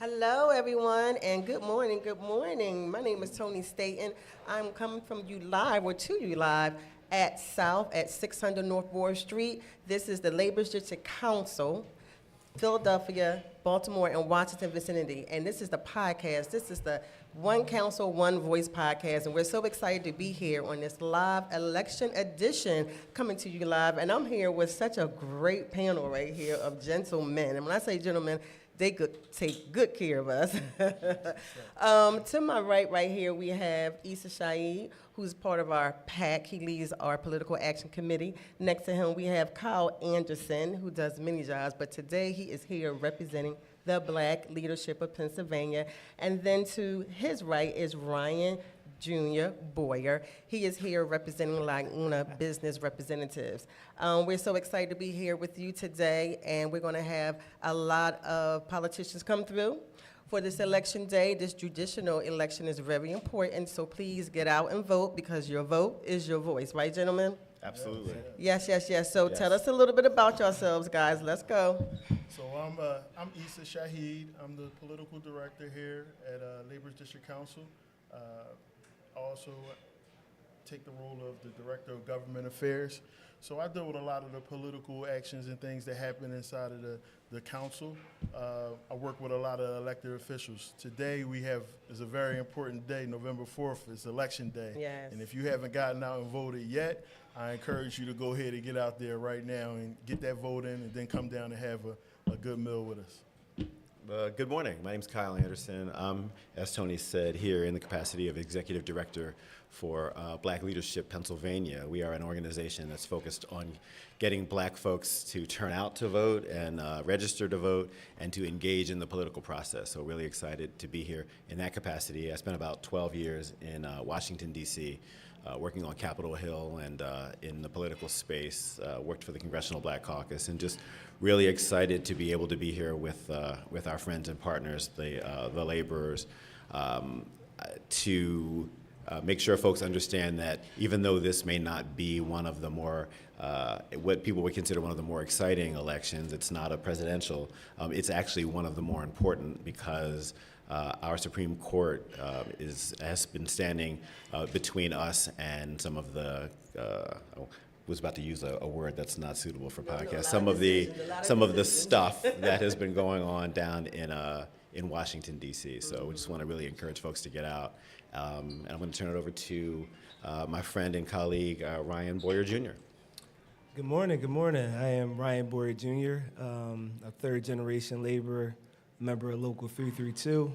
Hello, everyone, and good morning. Good morning. My name is Tony Staten. I'm coming from you live, or to you live, at South at 600 North Broad Street. This is the Labor District Council, Philadelphia, Baltimore, and Washington vicinity. And this is the podcast. This is the One Council, One Voice podcast. And we're so excited to be here on this live election edition, coming to you live. And I'm here with such a great panel right here of gentlemen. And when I say gentlemen, they could take good care of us. To my right here, we have Issa Shaheed, who's part of our PAC. He leads our political action committee. Next to him, we have Kyle Anderson, who does many jobs, but today he is here representing the Black leadership of Pennsylvania. And then to his right is Ryan Jr. Boyer. He is here representing LIUNA business representatives. We're so excited to be here with you today, and we're going to have a lot of politicians come through for this election day. This judicial election is very important, so please get out and vote, because your vote is your voice. Right, gentlemen? Absolutely. Yes. So tell us a little bit about yourselves, guys. Let's go. So I'm Issa Shaheed. I'm the political director here at Labor District Council. I also take the role of the Director of Government Affairs. So I deal with a lot of the political actions and things that happen inside of the council. I work with a lot of elected officials. Today is a very important day. November 4th is Election Day. Yes. And if you haven't gotten out and voted yet, I encourage you to go ahead and get out there right now and get that vote in, and then come down and have a good meal with us. Good morning. My name is Kyle Anderson. I'm, as Tony said, here in the capacity of Executive Director for Black Leadership Pennsylvania. We are an organization that's focused on getting Black folks to turn out to vote and register to vote and to engage in the political process. So really excited to be here in that capacity. I spent about 12 years in Washington, D.C., working on Capitol Hill and in the political space, worked for the Congressional Black Caucus, and just really excited to be able to be here with our friends and partners, the laborers, to make sure folks understand that even though this may not be one of the more, what people would consider one of the more exciting elections, it's not a presidential, it's actually one of the more important, because our Supreme Court has been standing between us and some of the, was about to use a word that's not suitable for podcasts. Some of the stuff that has been going on down in Washington, D.C. So we just want to really encourage folks to get out. And I'm going to turn it over to my friend and colleague, Ryan Boyer Jr. Good morning. I am Ryan Boyer Jr., a third-generation laborer, member of Local 332,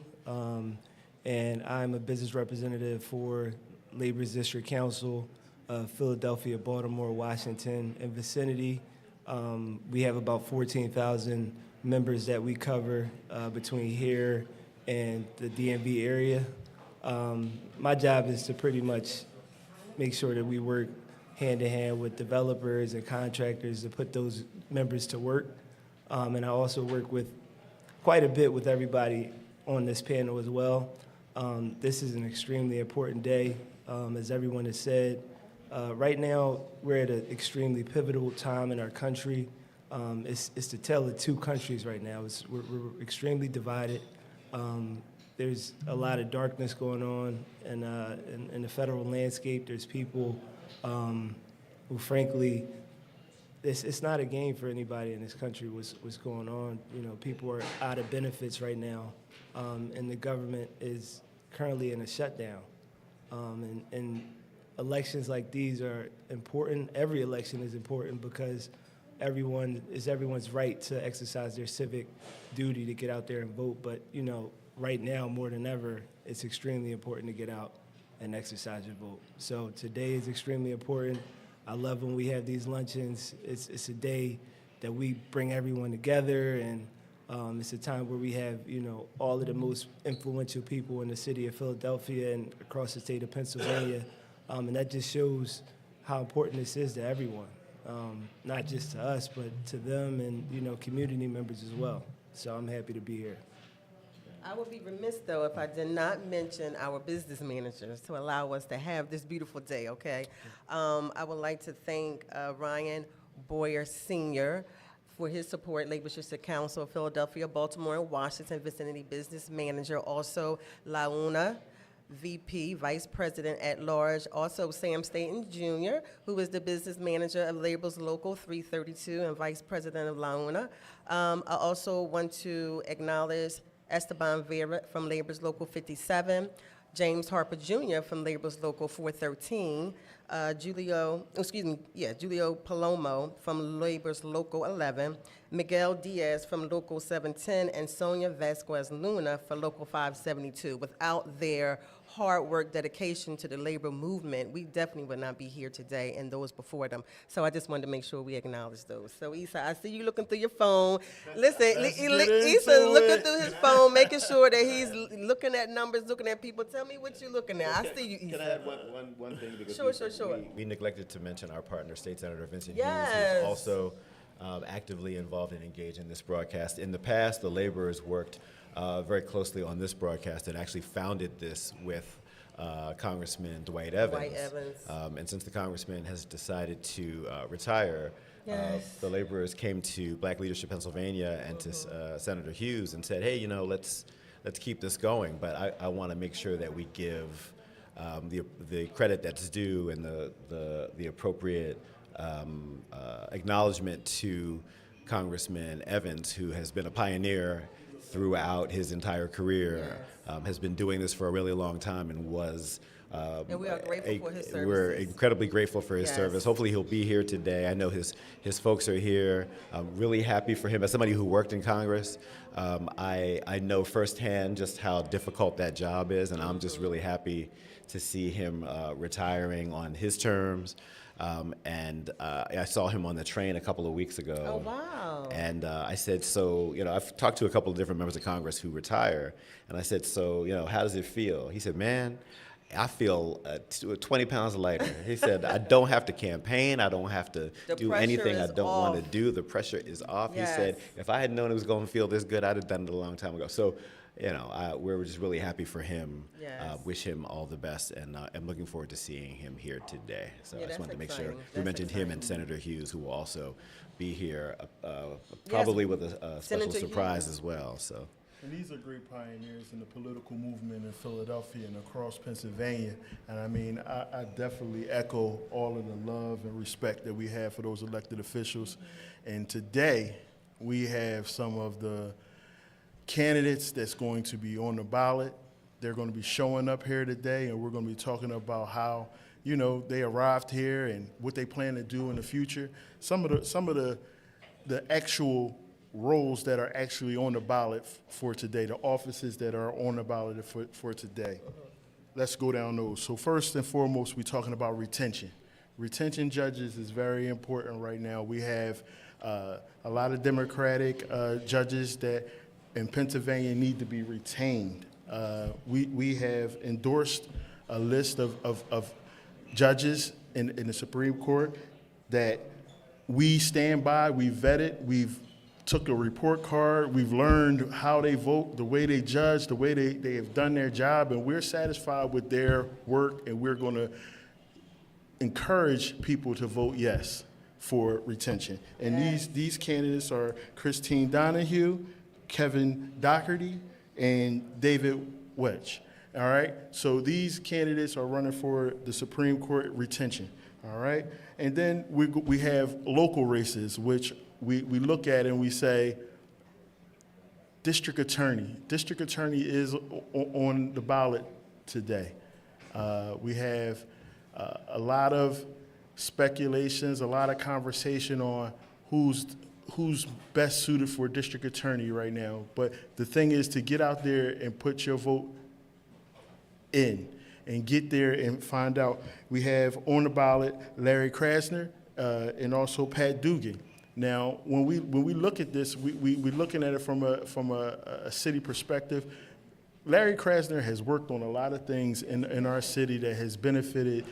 and I'm a business representative for Labor's District Council of Philadelphia, Baltimore, Washington, and vicinity. We have about 14,000 members that we cover between here and the DMV area. My job is to pretty much make sure that we work hand-in-hand with developers and contractors to put those members to work. And I also work with quite a bit with everybody on this panel as well. This is an extremely important day, as everyone has said. Right now, we're at an extremely pivotal time in our country. It's the tale of two countries right now. We're extremely divided. There's a lot of darkness going on in the federal landscape. There's people who, frankly, it's not a game for anybody in this country what's going on. You know, people are out of benefits right now, and the government is currently in a shutdown. And elections like these are important. Every election is important because everyone's right to exercise their civic duty to get out there and vote. But, you know, right now, more than ever, it's extremely important to get out and exercise your vote. So today is extremely important. I love when we have these luncheons. It's a day that we bring everyone together, and it's a time where we have, you know, all of the most influential people in the city of Philadelphia and across the state of Pennsylvania. And that just shows how important this is to everyone, not just to us, but to them and, you know, community members as well. So I'm happy to be here. I would be remiss, though, if I did not mention our business managers to allow us to have this beautiful day, okay? I would like to thank Ryan Boyer Sr. for his support, Labor District Council of Philadelphia, Baltimore, and Washington Vicinity Business Manager. Also, LIUNA, VP, Vice President at Large. Also, Sam Staten Jr., who is the Business Manager of Labor's Local 332 and Vice President of LIUNA. I also want to acknowledge Esteban Vera from Labor's Local 57, James Harper Jr. from Labor's Local 413, Julio Palomo from Labor's Local 11, Miguel Diaz from Local 710, and Sonia Vasquez Luna for Local 572. Without their hard work, dedication to the labor movement, we definitely would not be here today and those before them. So I just wanted to make sure we acknowledge those. So Issa, I see you looking through your phone. Listen, Issa's looking through his phone, making sure that he's looking at numbers, looking at people. Tell me what you're looking at. I see you, Issa. Can I add one thing? Because Sure. we neglected to mention our partner, State Senator Vincent Yes. Hughes, who's also actively involved and engaged in this broadcast. In the past, the laborers worked very closely on this broadcast and actually founded this with Congressman Dwight Evans. And since the congressman has decided to retire, the laborers came to Black Leadership Pennsylvania and to Senator Hughes and said, hey, let's keep this going, but I want to make sure that we give the credit that's due and the appropriate acknowledgement to Congressman Evans, who has been a pioneer throughout his entire career, has been doing this for a really long time, and was and we are grateful for his services. We're incredibly grateful for his service. Hopefully he'll be here today. I know his folks are here. I'm really happy for him. As somebody who worked in Congress, I know firsthand just how difficult that job is, and I'm just really happy to see him retiring on his terms. And I saw him on the train a couple of weeks ago. Oh, wow. And I said, so, I've talked to a couple of different members of Congress who retire, and I said, so, how does it feel? He said, man, I feel 20 pounds lighter. He said, I don't have to campaign. I don't have to do anything I don't want to do. The pressure is off. Yes. He said, if I had known it was going to feel this good, I'd have done it a long time ago. So, we're just really happy for him. Yes. Wish him all the best, and I'm looking forward to seeing him here today. So I just that's wanted to make exciting. sure we That's mentioned him and exciting. Senator Hughes, who will also be here, probably with a special Senator surprise Hughes. as well. So. And these are great pioneers in the political movement in Philadelphia and across Pennsylvania. And I mean, I definitely echo all of the love and respect that we have for those elected officials. And today, we have some of the candidates that's going to be on the ballot. They're going to be showing up here today, and we're going to be talking about how, they arrived here and what they plan to do in the future. Some of the actual roles that are actually on the ballot for today, the offices that are on the ballot for today. Let's go down those. So first and foremost, we're talking about retention. Retention judges is very important right now. We have a lot of Democratic judges that in Pennsylvania need to be retained. We have endorsed a list of judges in the Supreme Court that we stand by, we've vetted, we've took a report card, we've learned how they vote, the way they judge, the way they have done their job, and we're satisfied with their work, and we're going to encourage people to vote yes for retention. And these candidates are Christine Donahue, Kevin Doherty, and David Wedge. All right? So these candidates are running for the Supreme Court retention. All right? And then we have local races, which we look at and we say, district attorney. District attorney is on the ballot today. We have a lot of speculations, a lot of conversation on who's best suited for district attorney right now. But the thing is to get out there and put your vote in and get there and find out. We have on the ballot Larry Krasner and also Pat Dugan. Now, when we look at this, we're looking at it from a city perspective. Larry Krasner has worked on a lot of things in our city that has benefited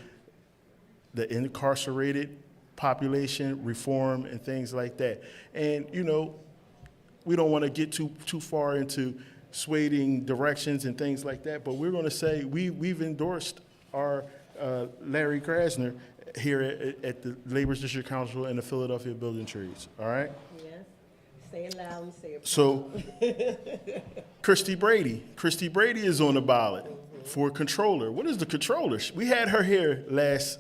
the incarcerated population, reform, and things like that. And, we don't want to get too far into swaying directions and things like that, but we're going to say we've endorsed our Larry Krasner here at the Labor District Council and the Philadelphia Building Trades, all right? Yes. Say it loud and say it. So, Christy Brady. Christy Brady is on the ballot for controller. What is the controller? We had her here last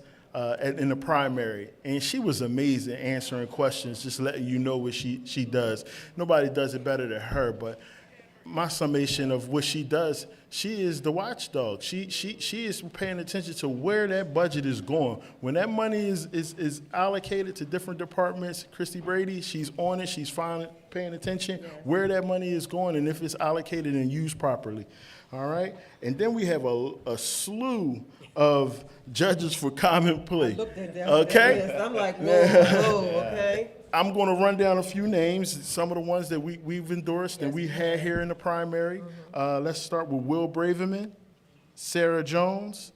in the primary, and she was amazing answering questions, just letting you know what she does. Nobody does it better than her, but my summation of what she does, she is the watchdog. She is paying attention to where that budget is going. When that money is allocated to different departments, Christy Brady, she's on it. She's paying attention where that money is going and if it's allocated and used properly. All right? And then we have a slew of judges for common plea. Looked at that. Okay? I'm like, whoa, okay. I'm going to run down a few names, some of the ones that we've endorsed and we had here in the primary. Let's start with Will Braverman, Sarah Jones,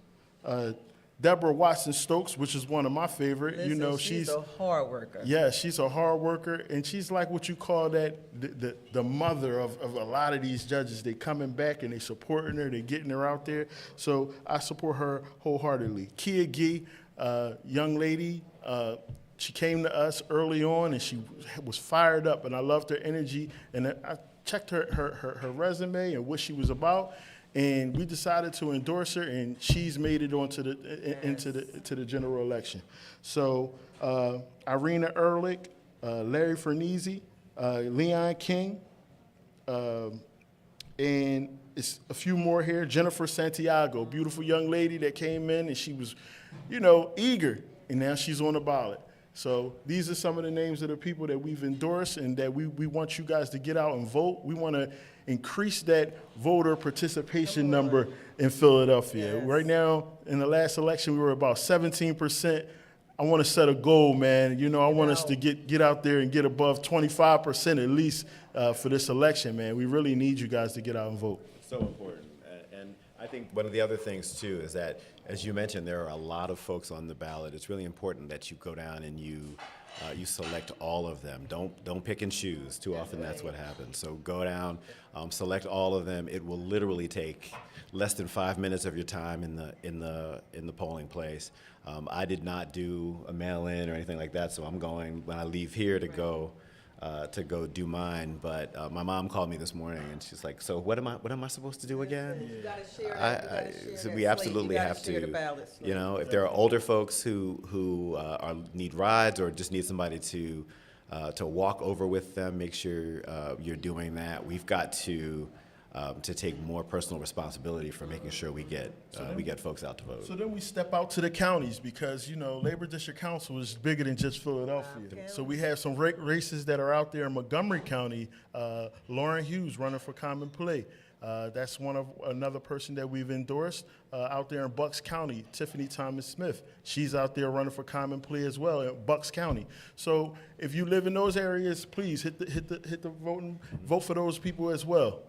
Deborah Watson-Stokes, which is one of my favorite. Listen, you know, she's a hard worker. Yeah, she's a hard worker, and she's like what you call that the mother of a lot of these judges. They coming back and they supporting her, they getting her out there. So I support her wholeheartedly. Kia Gee, young lady, she came to us early on, and she was fired up, and I loved her energy. And I checked her resume and what she was about, and we decided to endorse her, and she's made it onto into the general election. So Irina Ehrlich, Larry Fernese, Leon King, and it's a few more here. Jennifer Santiago, beautiful young lady that came in, and she was, eager, and now she's on the ballot. So these are some of the names of the people that we've endorsed and that we want you guys to get out and vote. We want to increase that voter participation number in Philadelphia. Yes. Right now, in the last election, we were about 17%. I want to set a goal, man. I want us to get out there and get above 25% at least for this election, man. We really need you guys to get out and vote. So important. And I think one of the other things, too, is that, as you mentioned, there are a lot of folks on the ballot. It's really important that you go down and you select all of them. Don't pick and choose. Too often that's what happens. So go down, select all of them. It will literally take less than 5 minutes of your time in the polling place. I did not do a mail-in or anything like that, so I'm going when I leave here to go do mine. But my mom called me this morning, and she's like, "So what am I supposed to do again?" You gotta share that. You gotta share So that we slate. absolutely You gotta have share the to. ballots. If there are older folks who need rides or just need somebody to walk over with them, make sure you're doing that. We've got to take more personal responsibility for making sure we get folks out to vote. So then we step out to the counties because, Labor District Council is bigger than just Philadelphia. Okay. So we have some races that are out there in Montgomery County. Lauren Hughes running for Common Plea. That's another person that we've endorsed. Out there in Bucks County, Tiffany Thomas Smith. She's out there running for Common Plea as well in Bucks County. So if you live in those areas, please hit the vote for those people as well.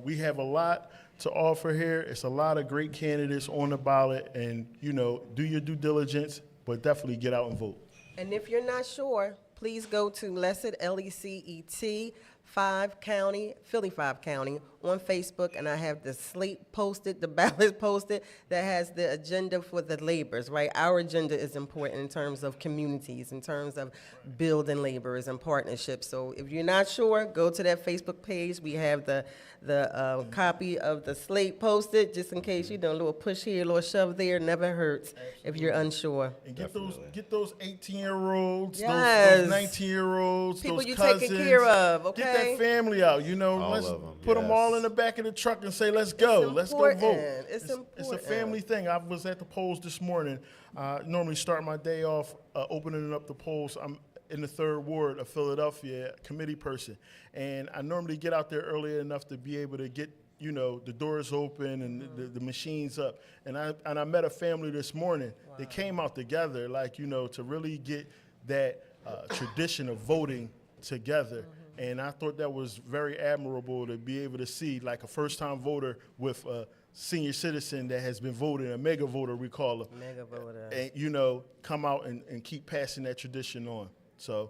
We have a lot to offer here. It's a lot of great candidates on the ballot, and do your due diligence, but definitely get out and vote. And if you're not sure, please go to LECET, LECET, Philly 5 County on Facebook, and I have the slate posted, the ballot posted that has the agenda for the laborers, right? Our agenda is important in terms of communities, in terms of building laborers and partnerships. So if you're not sure, go to that Facebook page. We have the copy of the slate posted, just in case, a little push here, a little shove there, never hurts if you're unsure. And get those 18-year-olds, Yes. those 19-year-olds, People those you cousins. taking care of, okay? Get that family out. Let's of 'em, put them all yes. in the back of the truck and say, let's go. Let's go vote. important. It's It's a important. family thing. I was at the polls this morning. I normally start my day off opening up the polls. I'm in the 3rd Ward of Philadelphia, committee person. And I normally get out there early enough to be able to get the doors open and the machines up. And I met a family this morning. Wow. They came out together, to really get that tradition of voting together. Mm-hmm. And I thought that was very admirable to be able to see, a first-time voter with a senior citizen that has been voting, a mega voter, we call her. Mega voter. And, come out and keep passing that tradition on. So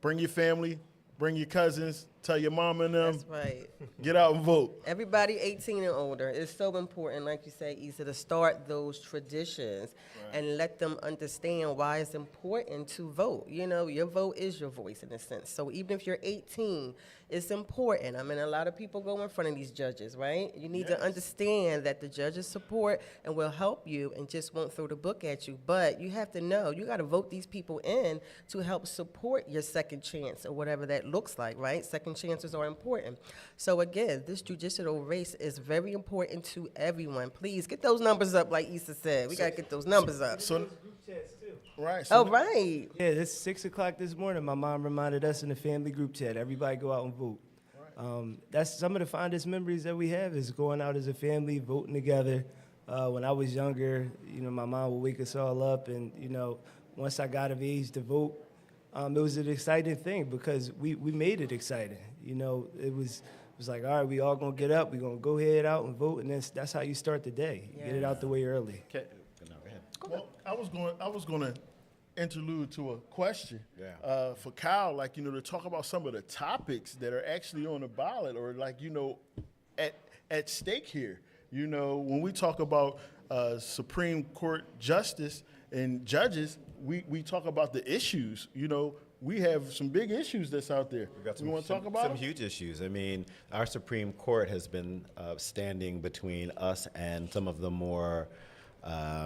bring your family, bring your cousins, Tell your mom and them, That's right. get out and vote. Everybody 18 and older. It's so important, like you say, Issa, to start those traditions and let them understand why it's important to vote. You know, your vote is your voice in a sense. So even if you're 18, it's important. I mean, a lot of people go in front of these judges, right? You need to understand that the judges support and will help you and just won't throw the book at you. But you have to know you got to vote these people in to help support your second chance or whatever that looks like, right? Second chances are important. So again, this judicial race is very important to everyone. Please get those numbers up, like Issa said. We got to get those numbers up. So, right. Oh, right. Yeah, it's 6 o'clock this morning. My mom reminded us in the family group chat, everybody go out and vote. That's some of the fondest memories that we have is going out as a family, voting together. When I was younger, you know, my mom would wake us all up, and, you know, once I got of age to vote, it was an exciting thing because we made it exciting. You know, it was like, all right, we all gonna get up, we gonna go head out and vote, and that's how you start the day. You get it out the way early. Okay. No, go ahead. Well, I was going to interlude to a question Yeah. for Kyle, like, you know, to talk about some of the topics that are actually on the ballot or, like, you know, at stake here. You know, when we talk about Supreme Court justice and judges, we talk about the issues. You know, we have some big issues that's out there. We want to talk about some them? huge issues. I mean, our Supreme Court has been standing between us and some of the more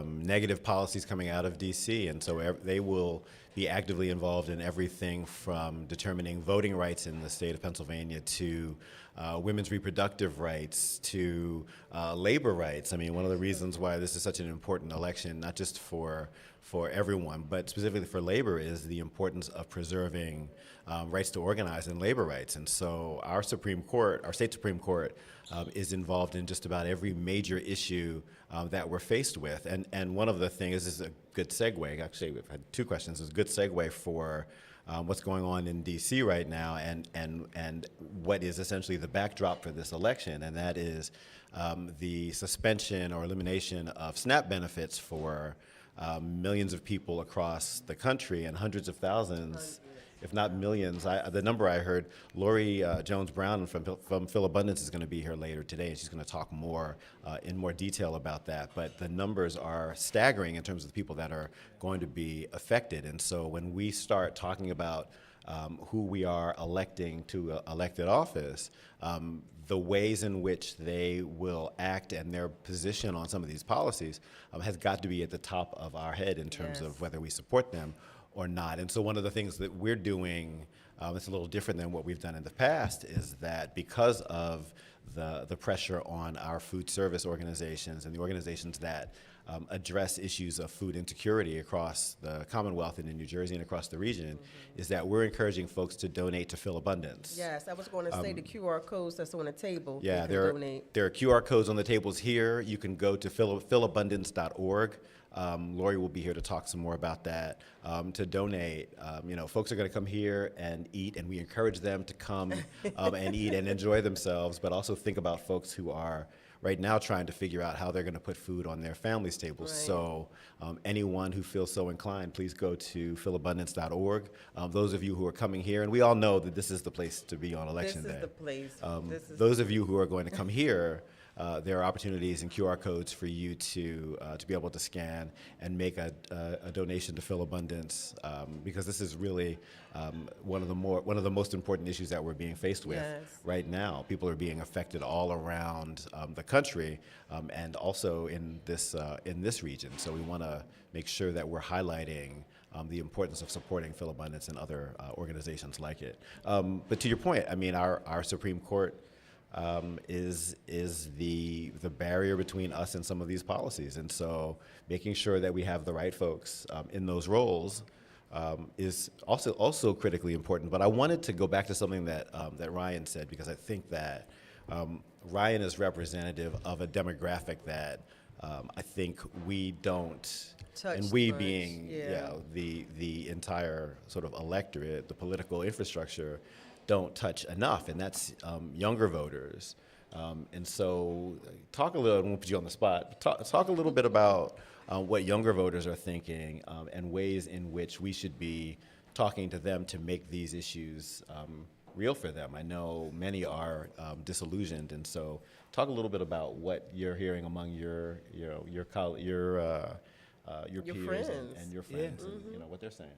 negative policies coming out of D.C., and so they will be actively involved in everything from determining voting rights in the state of Pennsylvania to women's reproductive rights to labor rights. I mean, one of the reasons why this is such an important election, not just for everyone, but specifically for labor, is the importance of preserving rights to organize and labor rights. And so our Supreme Court, our state Supreme Court, is involved in just about every major issue that we're faced with. And one of the things, this is a good segue, actually we've had two questions, it's a good segue for what's going on in D.C. right now and what is essentially the backdrop for this election, and that is the suspension or elimination of SNAP benefits for millions of people across the country and hundreds of thousands, if not millions. The number I heard, Lori Jones-Brown from Phil Abundance is going to be here later today, and she's going to talk more in more detail about that. But the numbers are staggering in terms of the people that are going to be affected. And so when we start talking about who we are electing to elected office, the ways in which they will act and their position on some of these policies has got to be at the top of our head in terms of whether we support them or not. And so one of the things that we're doing, it's a little different than what we've done in the past, is that because of the pressure on our food service organizations and the organizations that address issues of food insecurity across the Commonwealth and in New Jersey and across the region, is that we're encouraging folks to donate to Phil Abundance. Yes, I was going to say the QR codes that's on the table. Yeah, you can donate. there are QR codes on the tables here. You can go to philabundance.org. Lori will be here to talk some more about that. To donate, you know, folks are going to come here and eat, and we encourage them to come and eat and enjoy themselves, but also think about folks who are right now trying to figure out how they're going to put food on their families' tables. Right. So anyone who feels so inclined, please go to philabundance.org. Those of you who are coming here, and we all know that this is the place to be on Election Day. This is the place. Those of you who are going to come here, there are opportunities and QR codes for you to be able to scan and make a donation to Phil Abundance, because this is really one of the most important issues that we're being faced with right now. People are being affected all around the country, and also in this region. So we want to make sure that we're highlighting the importance of supporting Phil Abundance and other organizations like it. But to your point, I mean, our Supreme Court is the barrier between us and some of these policies, and so making sure that we have the right folks in those roles is also critically important. But I wanted to go back to something that Ryan said, because I think that Ryan is representative of a demographic that I think we don't, Touch and we much, being the entire sort of electorate, the political infrastructure, don't touch enough, and that's younger voters. And so talk a little, I won't put you on the spot, talk a little bit about what younger voters are thinking and ways in which we should be talking to them to make these issues real for them. I know many are disillusioned, and so talk a little bit about what you're hearing among your peers friends. and your friends, and what they're saying.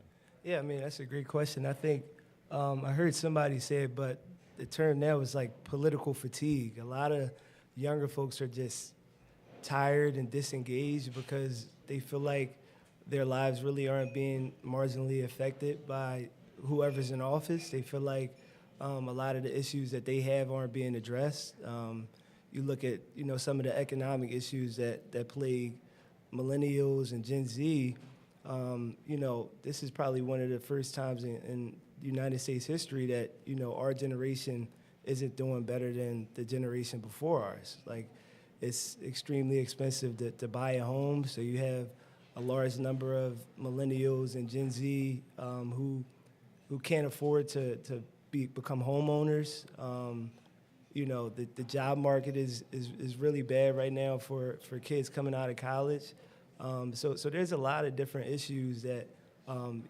Yeah, I mean, that's a great question. I think I heard somebody say it, but the term now is like political fatigue. A lot of younger folks are just tired and disengaged because they feel like their lives really aren't being marginally affected by whoever's in office. They feel like a lot of the issues that they have aren't being addressed. You look at, some of the economic issues that plague millennials and Gen Z. This is probably one of the first times in United States history that, our generation isn't doing better than the generation before ours. Like, it's extremely expensive to buy a home, so you have a large number of millennials and Gen Z who can't afford to become homeowners. The job market is really bad right now for kids coming out of college. So there's a lot of different issues that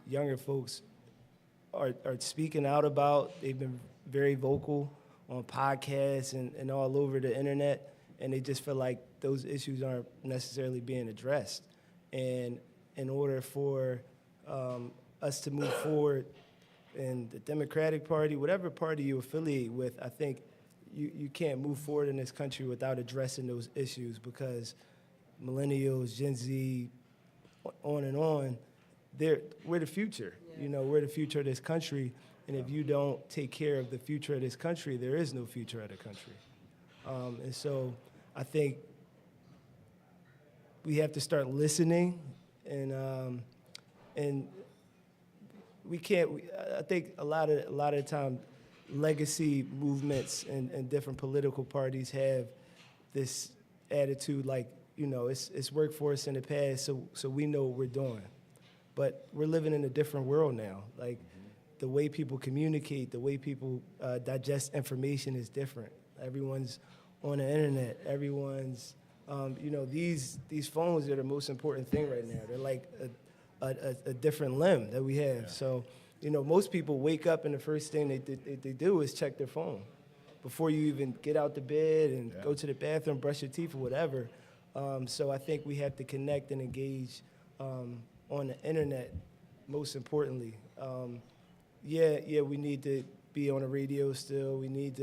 younger folks are speaking out about. They've been very vocal on podcasts and all over the internet, and they just feel like those issues aren't necessarily being addressed. And in order for us to move forward in the Democratic Party, whatever party you affiliate with, I think you can't move forward in this country without addressing those issues, because millennials, Gen Z, on and on, we're the future. We're the future of this country, and if you don't take care of the future of this country, there is no future of the country. And so I think we have to start listening, and we can't. I think a lot of the time, legacy movements and different political parties have this attitude like, it's worked for us in the past, so we know what we're doing. But we're living in a different world now. Like, the way people communicate, the way people digest information is different. Everyone's on the internet. Everyone's, these phones are the most important thing right now. They're like a different limb that we have. Yeah. So, most people wake up and the first thing they do is check their phone before you even get out the bed and go to the bathroom, brush your teeth, or whatever. So I think we have to connect and engage on the internet, most importantly. We need to be on the radio still. We need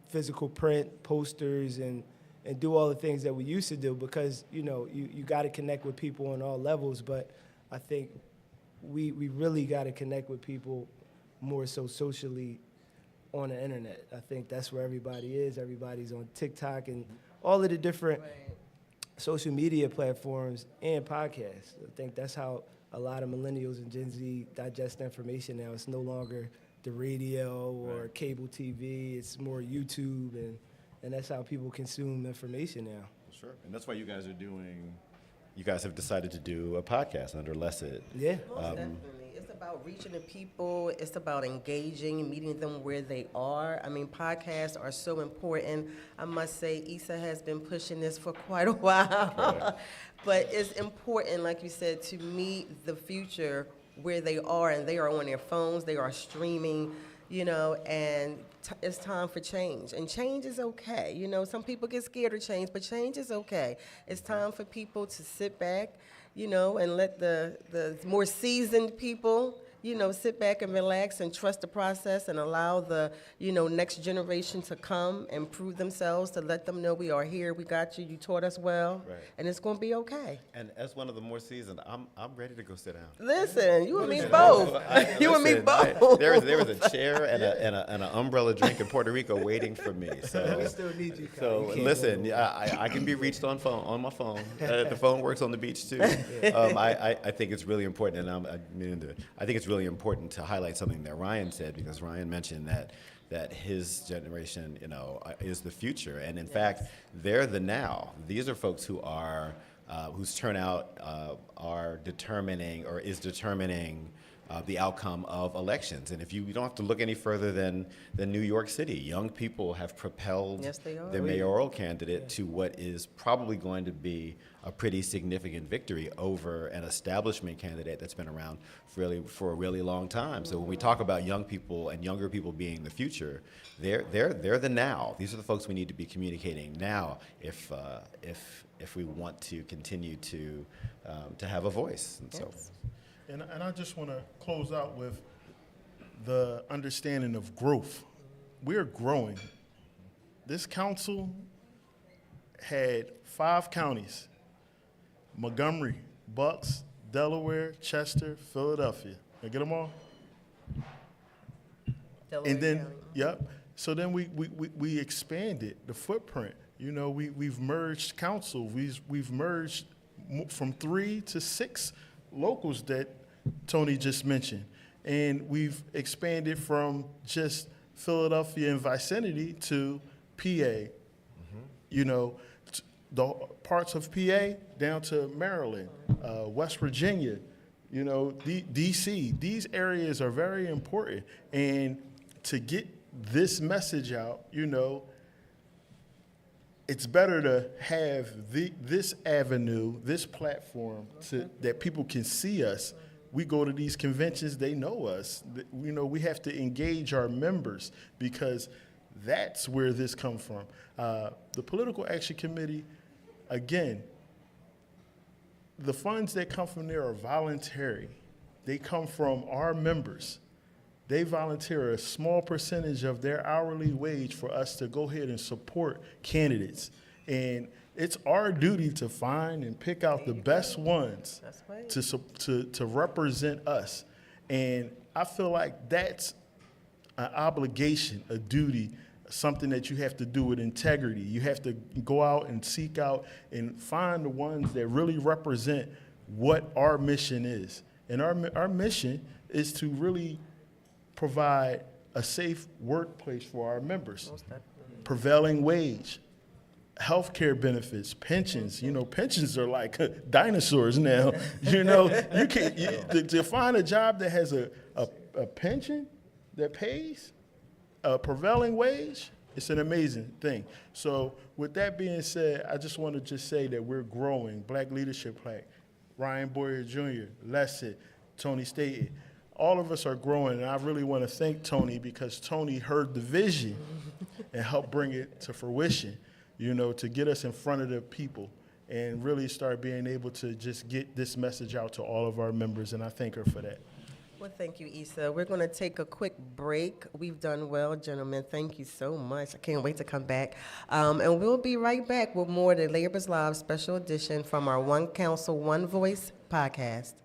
physical print, posters, and do all the things that we used to do, because, you got to connect with people on all levels. But I think we really got to connect with people more so socially on the internet. I think that's where everybody is. Everybody's on TikTok and all of the different social media platforms and podcasts. I think that's how a lot of millennials and Gen Z digest information now. It's no longer the radio or cable TV. It's more YouTube, and that's how people consume information now. Sure, and that's why you guys have decided to do a podcast under Lesset. Yeah. Most definitely. It's about reaching the people. It's about engaging, meeting them where they are. I mean, podcasts are so important. I must say, Issa has been pushing this for quite a while. But it's important, like you said, to meet the future where they are, and they are on their phones, they are streaming, and it's time for change. And change is okay. Some people get scared of change, but change is okay. It's time for people to sit back, and let the more seasoned people, sit back and relax and trust the process, and allow the, next generation to come and prove themselves, to let them know we are here, we got you, you taught us well, and it's going to be okay. And as one of the more seasoned, I'm ready to go sit down. Listen, you and me both. And me both. There was a chair and an umbrella drink in Puerto Rico waiting for me. So we still need you, Kyle. So listen, I can be reached on my phone. The phone works on the beach too. I think it's really important, and I think it's really important to highlight something that Ryan said, because Ryan mentioned that his generation, is the future, and in fact, they're the now. These are folks who are whose turnout is determining the outcome of elections. And if you don't have to look any further than New York City, young people have propelled Yes, they are. their mayoral candidate to what is probably going to be a pretty significant victory over an establishment candidate that's been around for a really long time. So when we talk about young people and younger people being the future, they're the now. These are the folks we need to be communicating now if we want to continue to have a voice. And so. Yes. And I just want to close out with the understanding of growth. We're growing. This council had 5 counties: Montgomery, Bucks, Delaware, Chester, Philadelphia. Did I get them all? Delaware And then, County. yep. So then we expanded the footprint. You know, we've merged council. We've merged from 3 to 6 locals that Tony just mentioned. And we've expanded from just Philadelphia and Vicinity to PA. You know, the parts of PA down to Maryland, West Virginia, you know, DC. These areas are very important. And to get this message out, you know, it's better to have this avenue, this platform, that people can see us. We go to these conventions, they know us. You know, we have to engage our members because that's where this comes from. The Political Action Committee, again, the funds that come from there are voluntary. They come from our members. They volunteer a small percentage of their hourly wage for us to go ahead and support candidates. And it's our duty to find and pick out the best ones That's right. to represent us. And I feel like that's an obligation, a duty, something that you have to do with integrity. You have to go out and seek out and find the ones that really represent what our mission is. And our mission is to really provide a safe workplace for our members, Most definitely. prevailing wage, healthcare benefits, pensions. You know, pensions are like dinosaurs now. You know, you can't to find a job that has a pension that pays a prevailing wage. It's an amazing thing. So with that being said, I just want to just say that we're growing. Black Leadership Plaque, Ryan Boyer Jr., Lesset, Tony Staten. All of us are growing, and I really want to thank Tony because Tony heard the vision and helped bring it to fruition, you know, to get us in front of the people and really start being able to just get this message out to all of our members, and I thank her for that. Well, thank you, Issa. We're going to take a quick break. We've done well, gentlemen. Thank you so much. I can't wait to come back. And we'll be right back with more of the Labor's Live special edition from our One Council, One Voice podcast.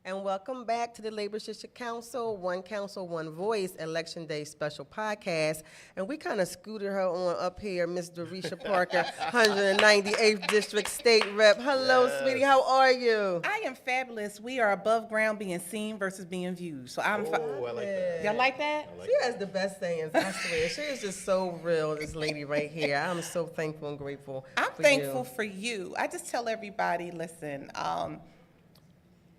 And welcome back to the Labor District Council, One Council, One Voice, Election Day special podcast. And we kind of scooted her on up here, Miss Dorisha Parker, 198th District State Rep. Hello, sweetie, how are you? I am fabulous. We are above ground being seen versus being viewed. So I'm Oh, I like that. Y'all like that? She has the best sayings, I swear. She is just so real, this lady right here. I'm so thankful and grateful I'm for thankful you. for you. I just tell everybody, listen,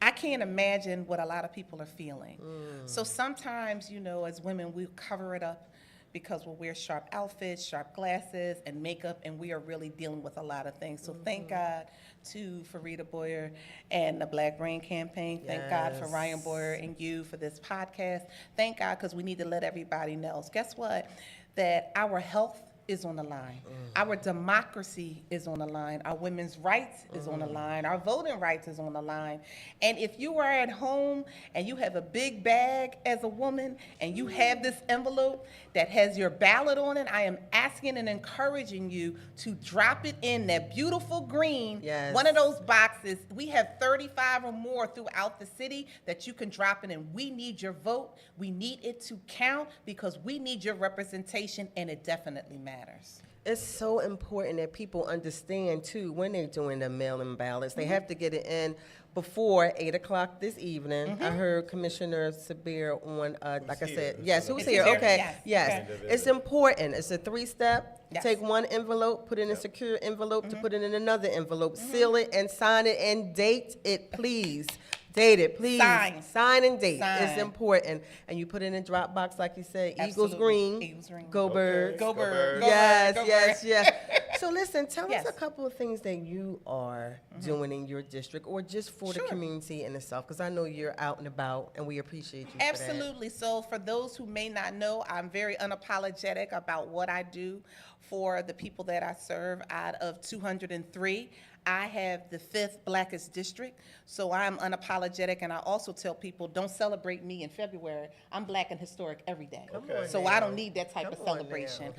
I can't imagine what a lot of people are feeling. So sometimes, you know, as women, we cover it up because we'll wear sharp outfits, sharp glasses, and makeup, and we are really dealing with a lot of things. So thank God to Farida Boyer and the Black Rain Campaign. Thank God for Yes. Ryan Boyer and you for this podcast. Thank God, because we need to let everybody know. Guess what? That our health is on the line. Our democracy is on the line. Our women's rights is on the line. Our voting rights is on the line. And if you are at home and you have a big bag as a woman and you have this envelope that has your ballot on it, I am asking and encouraging you to drop it in that beautiful green, Yes. one of those boxes. We have 35 or more throughout the city that you can drop in, and we need your vote. We need it to count because we need your representation, and it definitely matters. It's so important that people understand too when they're doing the mail-in ballots. They have to get it in before 8 o'clock this evening. I heard Commissioner Sabir on, like I said, yes, who's It's here? here, Okay, yes, yes. okay. It's important. It's a 3-step. Yes. Take one envelope, put it in a secure envelope to put it in another envelope, seal it and sign it and date it, please. Date it, please. Sign. And date. It's Sign. important. And you put it in a Dropbox, like you said, Eagles Absolutely. green. Eagles green. Go Birds. Go Bird. Go Yes, Bird. Go yes, Bird. yes. So listen, tell Yes. us a couple of things that you are doing in your district or just for the Sure. community in itself, because I know you're out and about and we appreciate you for that. Absolutely. So for those who may not know, I'm very unapologetic about what I do for the people that I serve. Out of 203, I have the 5th blackest district, so I'm unapologetic, and I also tell people, don't celebrate me in February. I'm black and historic every day. Okay. So I don't need that type of Come on now. celebration.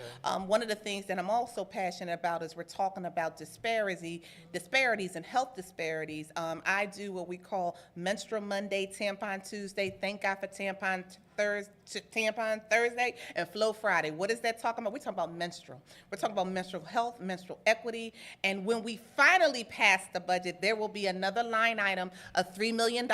One of the things that I'm also passionate about is we're talking about disparities and health disparities. I do what we call Menstrual Monday, Tampon Tuesday, thank God for Tampon Thursday, and Flow Friday. What is that talking about? We're talking about menstrual. We're talking about menstrual health, menstrual equity, and when we finally pass the budget, there will be another line item of $3 million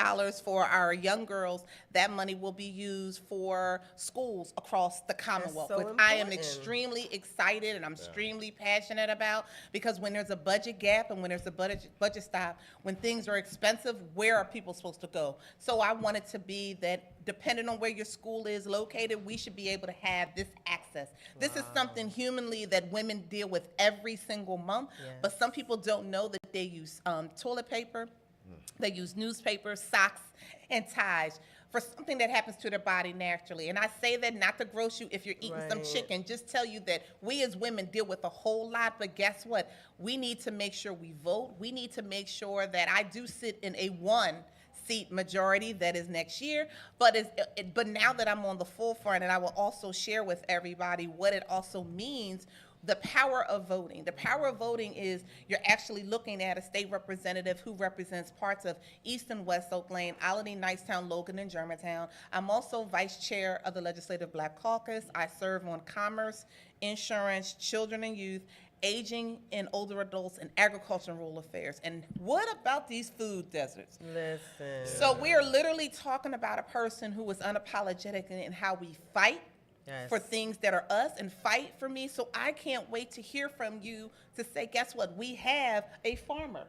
for our young girls. That money will be used for schools across the Commonwealth, so which I am important. extremely excited and I'm extremely passionate about, because when there's a budget gap and when there's a budget stop, when things are expensive, where are people supposed to go? So I want it to be that depending on where your school is located, we should be able to have this access. This is something humanly that women deal with every single month, but some people don't know that they use toilet paper, they use newspaper, socks, and ties for something that happens to their body naturally. And I say that not to gross you if you're eating some Right. chicken, just tell you that we as women deal with a whole lot, but guess what? We need to make sure we vote. We need to make sure that I do sit in a one-seat majority that is next year, but now that I'm on the forefront, and I will also share with everybody what it also means, the power of voting. The power of voting is you're actually looking at a state representative who represents parts of East and West Oak Lane, Allegheny, Nicetown, Logan, and Germantown. I'm also vice chair of the Legislative Black Caucus. I serve on commerce, insurance, children and youth, aging and older adults, and agriculture and rural affairs. And what about these food deserts? Listen. So we are literally talking about a person who is unapologetic in how we fight Yes. for things that are us and fight for me. So I can't wait to hear from you to say, guess what? We have a farmer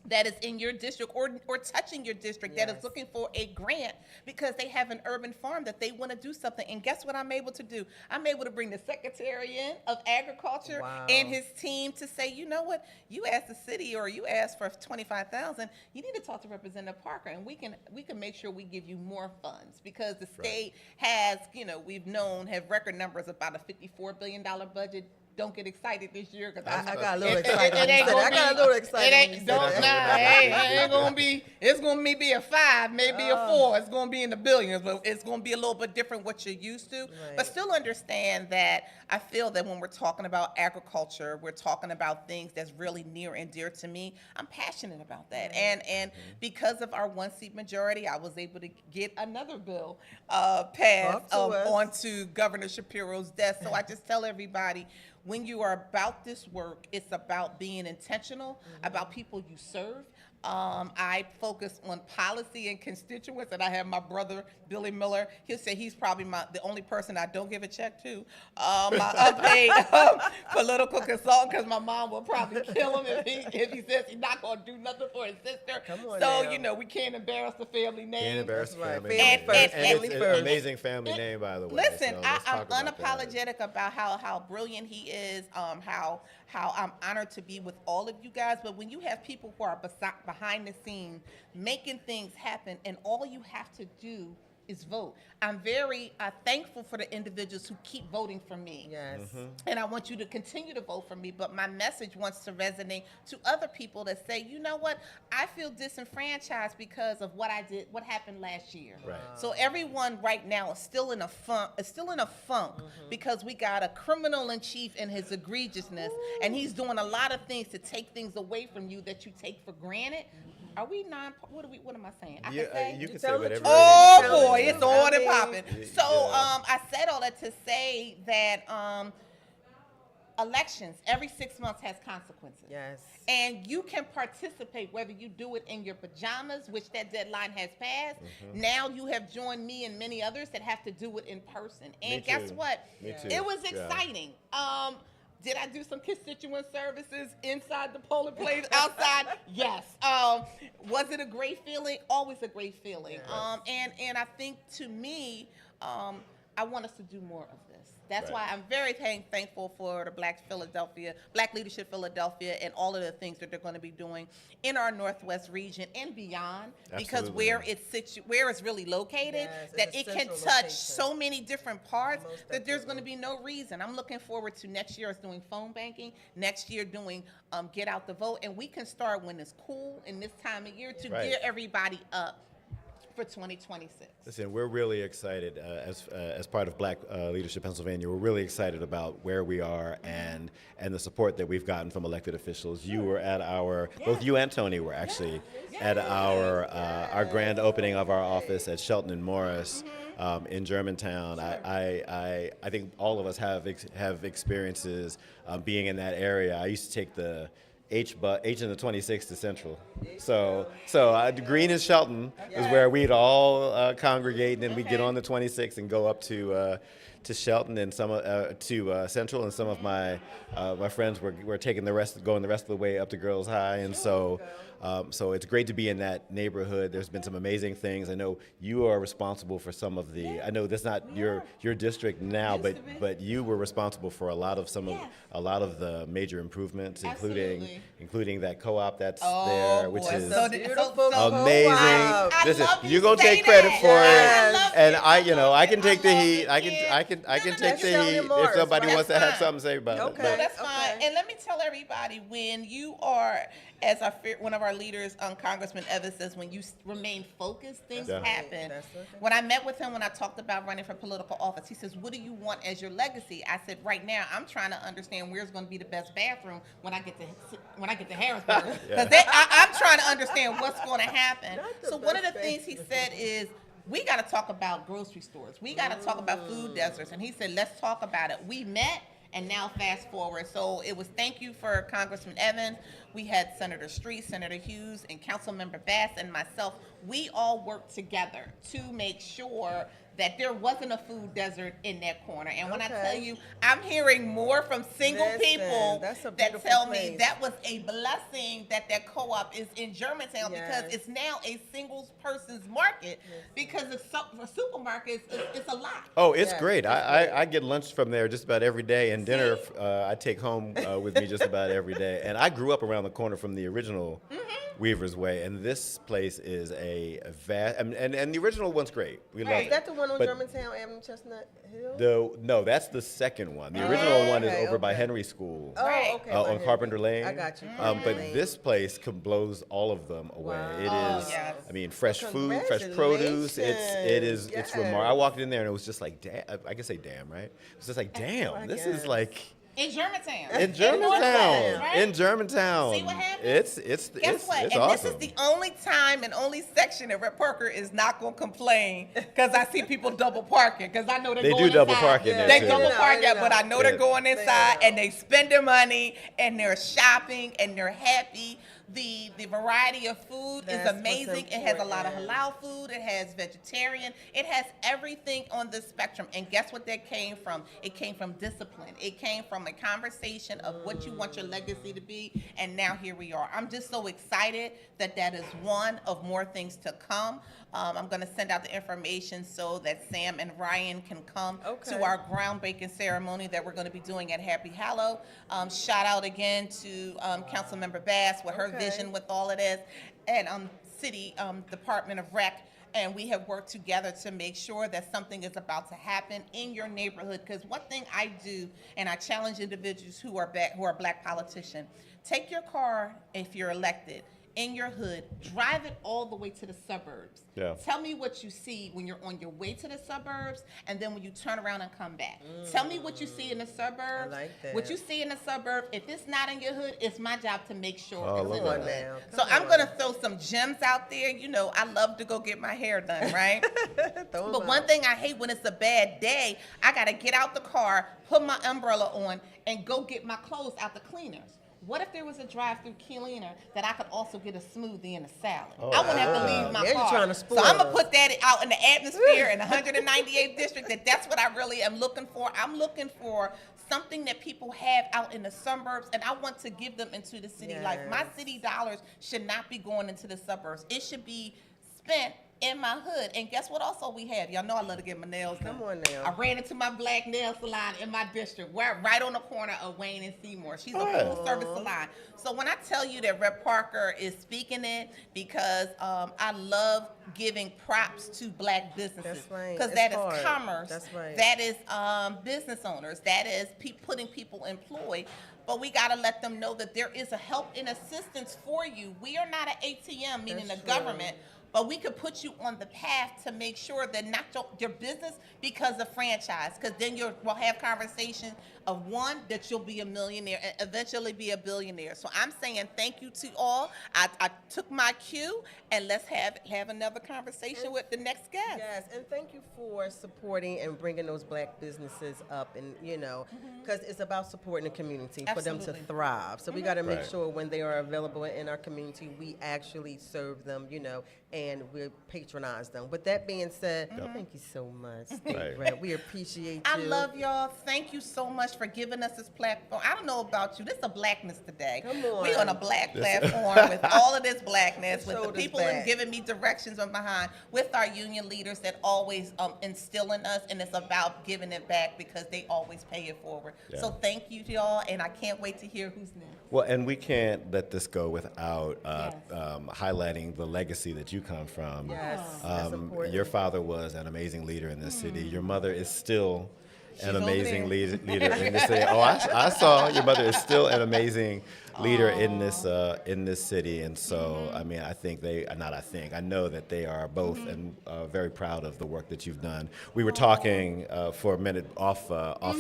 that is in your district or touching your district that Yes. is looking for a grant because they have an urban farm that they want to do something. And guess what I'm able to do? I'm able to bring the Secretary in of Agriculture Wow. and his team to say, you know what? You asked the city or you asked for $25,000. You need to talk to Representative Parker, and we can make sure we give you more funds, because the state has, we've known, have record numbers about a $54 billion budget. Don't get excited this year, because I got a little excited when you said that. I got a little excited when you said that. it ain't gonna be. It's gonna be a 5, maybe a 4. It's gonna be in the billions, but it's gonna be a little bit different what you're used to. Right. But still understand that I feel that when we're talking about agriculture, we're talking about things that's really near and dear to me. I'm passionate about that, and because of our 1-seat majority, I was able to get another bill passed Talk to us. onto Governor Shapiro's desk. So I just tell everybody, when you are about this work, it's about being intentional about people you serve. I focus on policy and constituents, and I have my brother, Billy Miller. He'll say he's probably the only person I don't give a check to. My unpaid political consultant, because my mom will probably kill him if he says he's not going to do nothing for his sister. Come on So, now. we can't embarrass the family name. Can't embarrass Right. family. Family name. first, And family it's first. an amazing family name, by the way. Listen, so let's I'm talk about that. unapologetic about how brilliant he is, how I'm honored to be with all of you guys. But when you have people who are behind the scenes making things happen, and all you have to do is vote. I'm very thankful for the individuals who keep voting for me. Yes. And I want you to continue to vote for me, but my message wants to resonate to other people that say, you know what, I feel disenfranchised because of what I did, what happened last year. Right. So everyone right now is still in a funk, because we got a criminal in chief in his egregiousness, and he's doing a lot of things to take things away from you that you take for granted. Are we what am I saying? I can say? You can Tell say the whatever. truth. Oh Tell the boy, truth. it's on and I mean, popping. So I said all that to say that elections every 6 months has consequences. Yes. And you can participate whether you do it in your pajamas, which that deadline has passed. Now you have joined me and many others that have to do it in person. And Me guess too. what? Me too. It was Yeah. exciting. Did I do some constituent services inside the polling place, outside? Yes. Was it a great feeling? Always a great feeling. And I think to me, I want us to do more of this. That's Right. why I'm very thankful for the Black Leadership Philadelphia, and all of the things that they're going to be doing in our Northwest region and beyond. Because Absolutely. where it's really located, Yes, it's that a it can central touch location. so many different parts Most that there's going to definitely. be no reason. I'm looking forward to next year is doing phone banking, next year doing get out the vote, and we can start when it's cool in this time of year to Right. gear everybody up for 2026. Listen, we're really excited as part of Black Leadership Pennsylvania. We're really excited about where we are and the support that we've gotten from elected officials. You were at both you and Tony were actually at our grand opening of our office at Shelton and Morris in Germantown. I think all of us have experiences being in that area. I used to take the H and the 26 to Central. So Green and Shelton is where we'd all congregate, and then we'd get on the 26 and go up to Shelton and to Central, and some of my friends were going the rest of the way up to Girls High, and so it's great to be in that neighborhood. There's been some amazing things. I know you are responsible for some of the. I know that's not your district now, but you were responsible for a lot of the major improvements, including that co-op that's there, which is Beautiful amazing. I Listen, love you you're gonna say take credit that. for I it, love and it. I can take the love heat. it, I kid. can take the Shelton heat and Morris, if somebody right? wants to have That's something to say about Okay. it. No, that's Okay. fine. And let me tell everybody, when you are, as one of our leaders, Congressman Evans says, when you remain focused, things Yeah. happen. That's okay. When I met with him, when I talked about running for political office, he says, what do you want as your legacy? I said, right now, I'm trying to understand where's going to be the best bathroom when I get to Harrisburg. Because I'm trying to understand what's going to happen. Not the So one of the best things he said is, we got to talk about grocery stores. We got to talk about food deserts. And he said, let's talk about it. We met, and now fast forward. So it was thank you for Congressman Evans. We had Senator Street, Senator Hughes, and Councilmember Bass and myself. We all worked together to make sure that there wasn't a food desert in that corner. And when I Okay. tell you, I'm hearing more from single Listen, people that's a that beautiful tell me place. that was a blessing that co-op is in Germantown, Yes. because it's now a single person's market, because for supermarkets, it's a lot. Oh, it's Yes, great. it's I get lunch from there just about every day, and dinner I take home with me just about every day. And I grew up around the corner from the original Weaver's Way, and this place is a vast. And the original one's great. We Right. love Is it. that the one on But Germantown Avenue, Chestnut Hill? No, that's the second one. The original one is okay, over by okay. Henry School. Oh, Right. okay. On right here. Carpenter Lane. I got you. But Carpenter Lane. this place blows all of them away. Wow. It Oh, is, yes. I mean, fresh Well, food, fresh produce. It's Yes. remarkable. I walked in there and it was just like, damn. I can say damn, right? It was just like, damn. I This guess. is like In Germantown. in Northwest, Germantown. right? In Germantown. See what happens? It's Guess what? It's And awesome. this is the only time and only section that Rep. Parker is not going to complain, because I see people double parking, because I know they're They going do double inside. park in there, They too. double Yeah. park, Yeah. but I know they're Yeah. going inside, Yeah. and they spend their money, and they're shopping, and they're happy. The variety of food That's is what's amazing. It has a lot of important. halal food. It has vegetarian. It has everything on the spectrum. And guess what that came from? It came from discipline. It came from a conversation of what you want your legacy to be. And now here we are. I'm just so excited that is one of more things to come. I'm going to send out the information so that Sam and Ryan can come Okay. to our groundbreaking ceremony that we're going to be doing at Happy Hallow. Shout out again to Councilmember Bass with her Okay. vision with all of this, and City Department of Rec and we have worked together to make sure that something is about to happen in your neighborhood. Because one thing I do, and I challenge individuals who are black politicians, take your car if you're elected in your hood, drive it all the way to the suburbs. Yeah. Tell me what you see when you're on your way to the suburbs, and then when you turn around and come back. Tell me what you see in the suburbs. I like that. What you see in the suburbs. If it's not in your hood, it's my job to make sure Oh, I it's love in the that. hood. Now, So come I'm on. gonna throw some gems out there. You know, I love to go get my hair done, right? Throw 'em But one out. thing I hate when it's a bad day, I gotta get out the car, put my umbrella on, and go get my clothes out the cleaners. What if there was a drive-through cleaner that I could also get a smoothie and a salad? I wouldn't have to leave my Yeah, you're car. trying to So spoil I'm gonna us. put that out in the atmosphere in the 198th district. That's what I really am looking for. I'm looking for something that people have out in the suburbs, and I want to give them into the city life. My Yes. city dollars should not be going into the suburbs. It should be spent in my hood. And guess what also we have? Y'all know I love to get my nails done. Come on now. I ran into my black nail salon in my district, right on the corner of Wayne and Seymour. She's a Oh. full service salon. So when I tell you that Rep Parker is speaking it, because I love giving props to black businesses. That's right. Because It's that is hard. commerce. That's right. That is business owners. That is putting people employed. But we got to let them know that there is a help and assistance for you. We are not an ATM, meaning That's the true. government. But we could put you on the path to make sure that not your business because of franchise, because then we'll have conversations of one, that you'll be a millionaire and eventually be a billionaire. So I'm saying thank you to all. I took my cue, and let's have another conversation with the next guest. Yes, and thank you for supporting and bringing those black businesses up, and because it's about supporting the community for them to Absolutely. thrive. So we got to make Right. sure when they are available in our community, we actually serve them, and we patronize them. With that being said, thank you so much, State Right. Rep. We appreciate you. I love y'all. Thank you so much for giving us this platform. I don't know about you. This is a blackness today. Come on. We on a black platform with all of this blackness, with the Shoulders people back. giving me directions on behind, with our union leaders that always instill in us, and it's about giving it back because they always pay it forward. Yeah. So thank you to y'all, and I can't wait to hear who's next. Well, and we can't let this go without Yes. highlighting the legacy that you come from. Yes, that's important. Your father was an amazing leader in this city. Your mother is still an over amazing there. leader in this city. Oh, I saw your mother is still an amazing leader in this city, and so I mean, I know that they are both and very proud of the work that you've done. We were talking for a minute off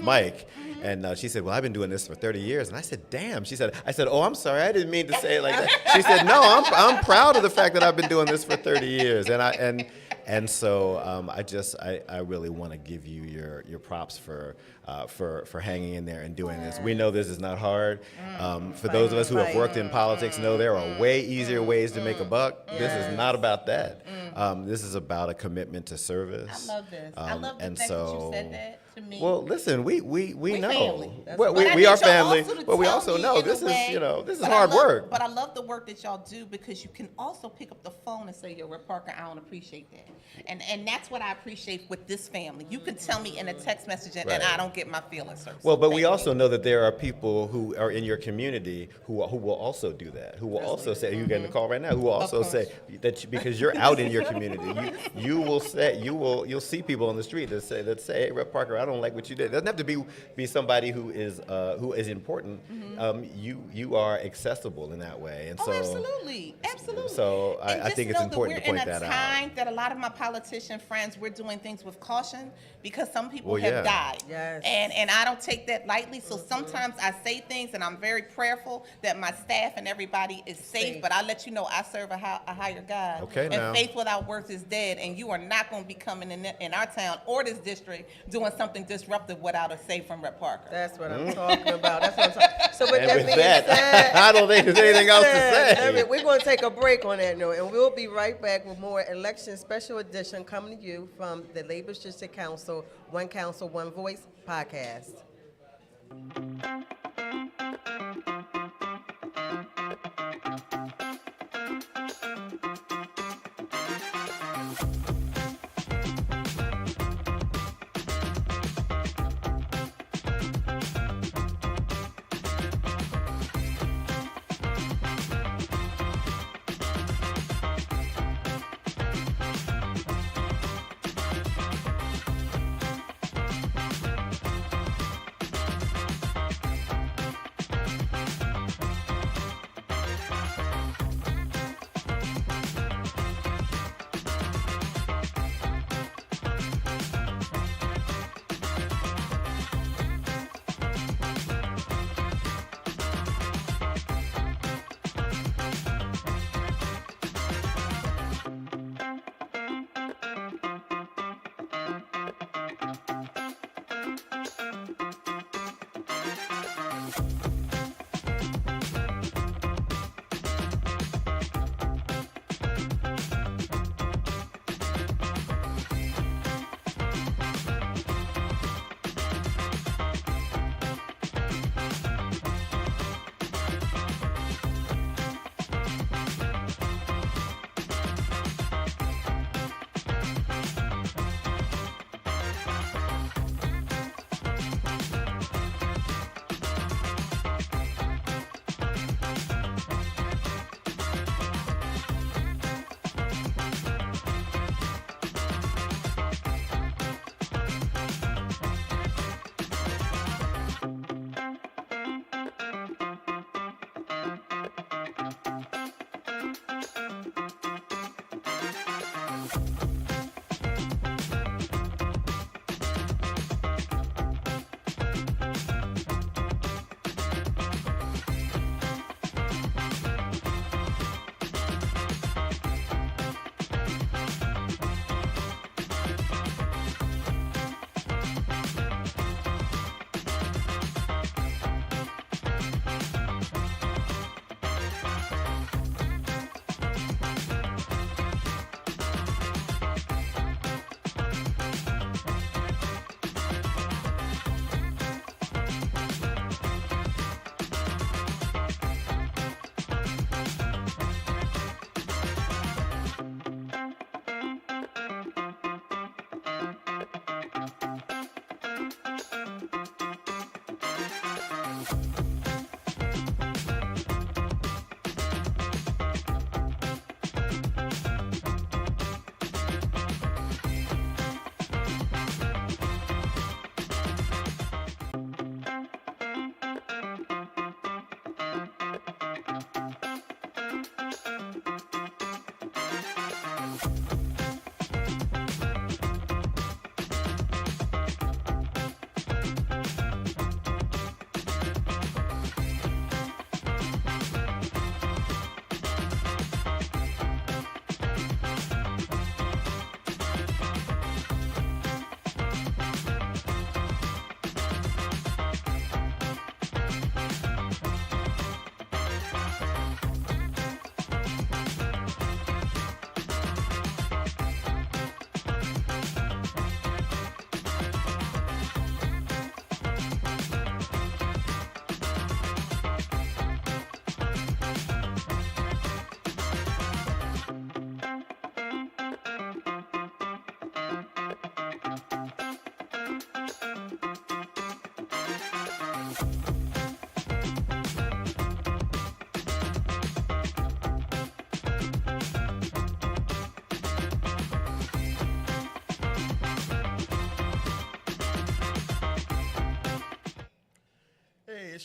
mic, and she said, "Well, I've been doing this for 30 years," and I said, "Damn." I said, "Oh, I'm sorry, I didn't mean to say it like that." She said, "No, I'm proud of the fact that I've been doing this for 30 years," and so I really want to give you your props for hanging in there and doing this. We know this is not hard. For those of us who have worked in politics, know there are way easier ways to make a buck. This is not about that. This is about a commitment to service. I love this. I love the and fact that you so- said that to me. Well, listen, we know. family. Well, But I we need are y'all family, also to but we tell also me know in a this way- is but hard I love, work. But I love the work that y'all do, because you can also pick up the phone and say, "Yo, Rep Parker, I don't appreciate that," and that's what I appreciate with this family. You can tell me in a text message, and Right. I don't get my feelings hurt. Well, So but we thank also you. know that there are people who are in your community who will also do that. Who will also say, "You getting a call right now?" Who will also course. say that because you're out in your community, you'll see people on the street that say, "Hey, Rep Parker, I don't like what you did." It doesn't have to be somebody who is important. You are accessible in that way, and Oh, so absolutely, absolutely. So And I just think it's know important that to we're point in that a out. time that a lot of my politician friends, we're doing things with caution, because some people Well, have yeah. died. Yes. And I don't take that lightly. So sometimes I say things, and I'm very prayerful that my staff and everybody is safe. Safe. But I let you know I serve a higher God. Okay, and now. faith without works is dead. And you are not going to be coming in our town or this district doing something disruptive without a say from Rep Parker. That's what I'm talking about. That's what I'm talking. So with And that with being that, said, I don't think there's anything else to say. We're going to take a break on that note, and we'll be right back with more election special edition coming to you from the Labor District Council, One Council, One Voice podcast.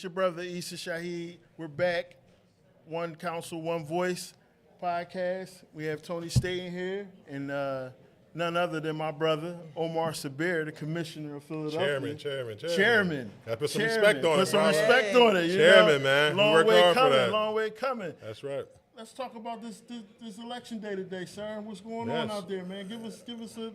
It's your brother Issa Shaheed. We're back. One Council, One Voice podcast. We have Tony Staten here and none other than my brother, Omar Sabir, the Commissioner of Philadelphia. Chairman. Gotta put some respect on it. Put some brother. respect on it. You Chairman, know? man. Long Work way hard for coming. that. Long way coming. That's right. Let's talk about this election day today, sir. What's going on Yes. out there, man? Give us a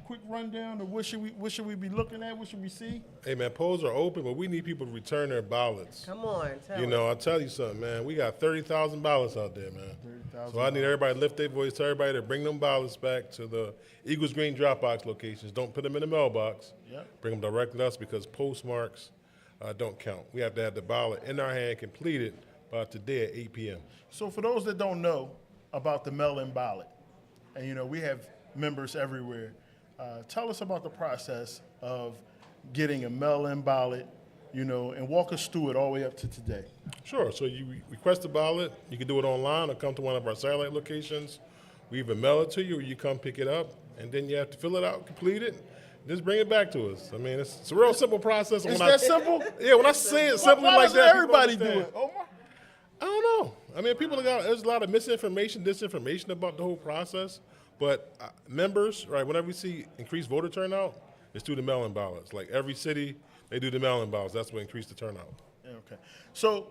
quick rundown of what should we be looking at? What should we see? Hey, man, polls are open, but we need people to return their ballots. Come on, tell You us. know, I'll tell you something, man. We got 30,000 ballots out there, man. 30,000 So I need everybody to lift their voice, tell everybody to bring them ballots back to the Eagles Green Dropbox locations. Don't put them in the mailbox. Yep. Bring them directly to us because postmarks don't count. We have to have the ballot in our hand completed by today at 8 p.m. So for those that don't know about the mail-in ballot, and you know we have members everywhere, tell us about the process of getting a mail-in ballot, you know, and walk us through it all the way up to today. Sure. So you request a ballot. You can do it online or come to one of our satellite locations. We either mail it to you or you come pick it up, and then you have to fill it out, complete it, just bring it back to us. I mean, it's a real simple process. Is that simple? Yeah, when I say it simply Why like doesn't that, people everybody do understand. it, Omar? I don't know. I mean, there's a lot of misinformation, disinformation about the whole process. But members, right, whenever we see increased voter turnout, it's through the mail-in ballots. Like every city, they do the mail-in ballots. That's what increased the turnout. Yeah, okay. So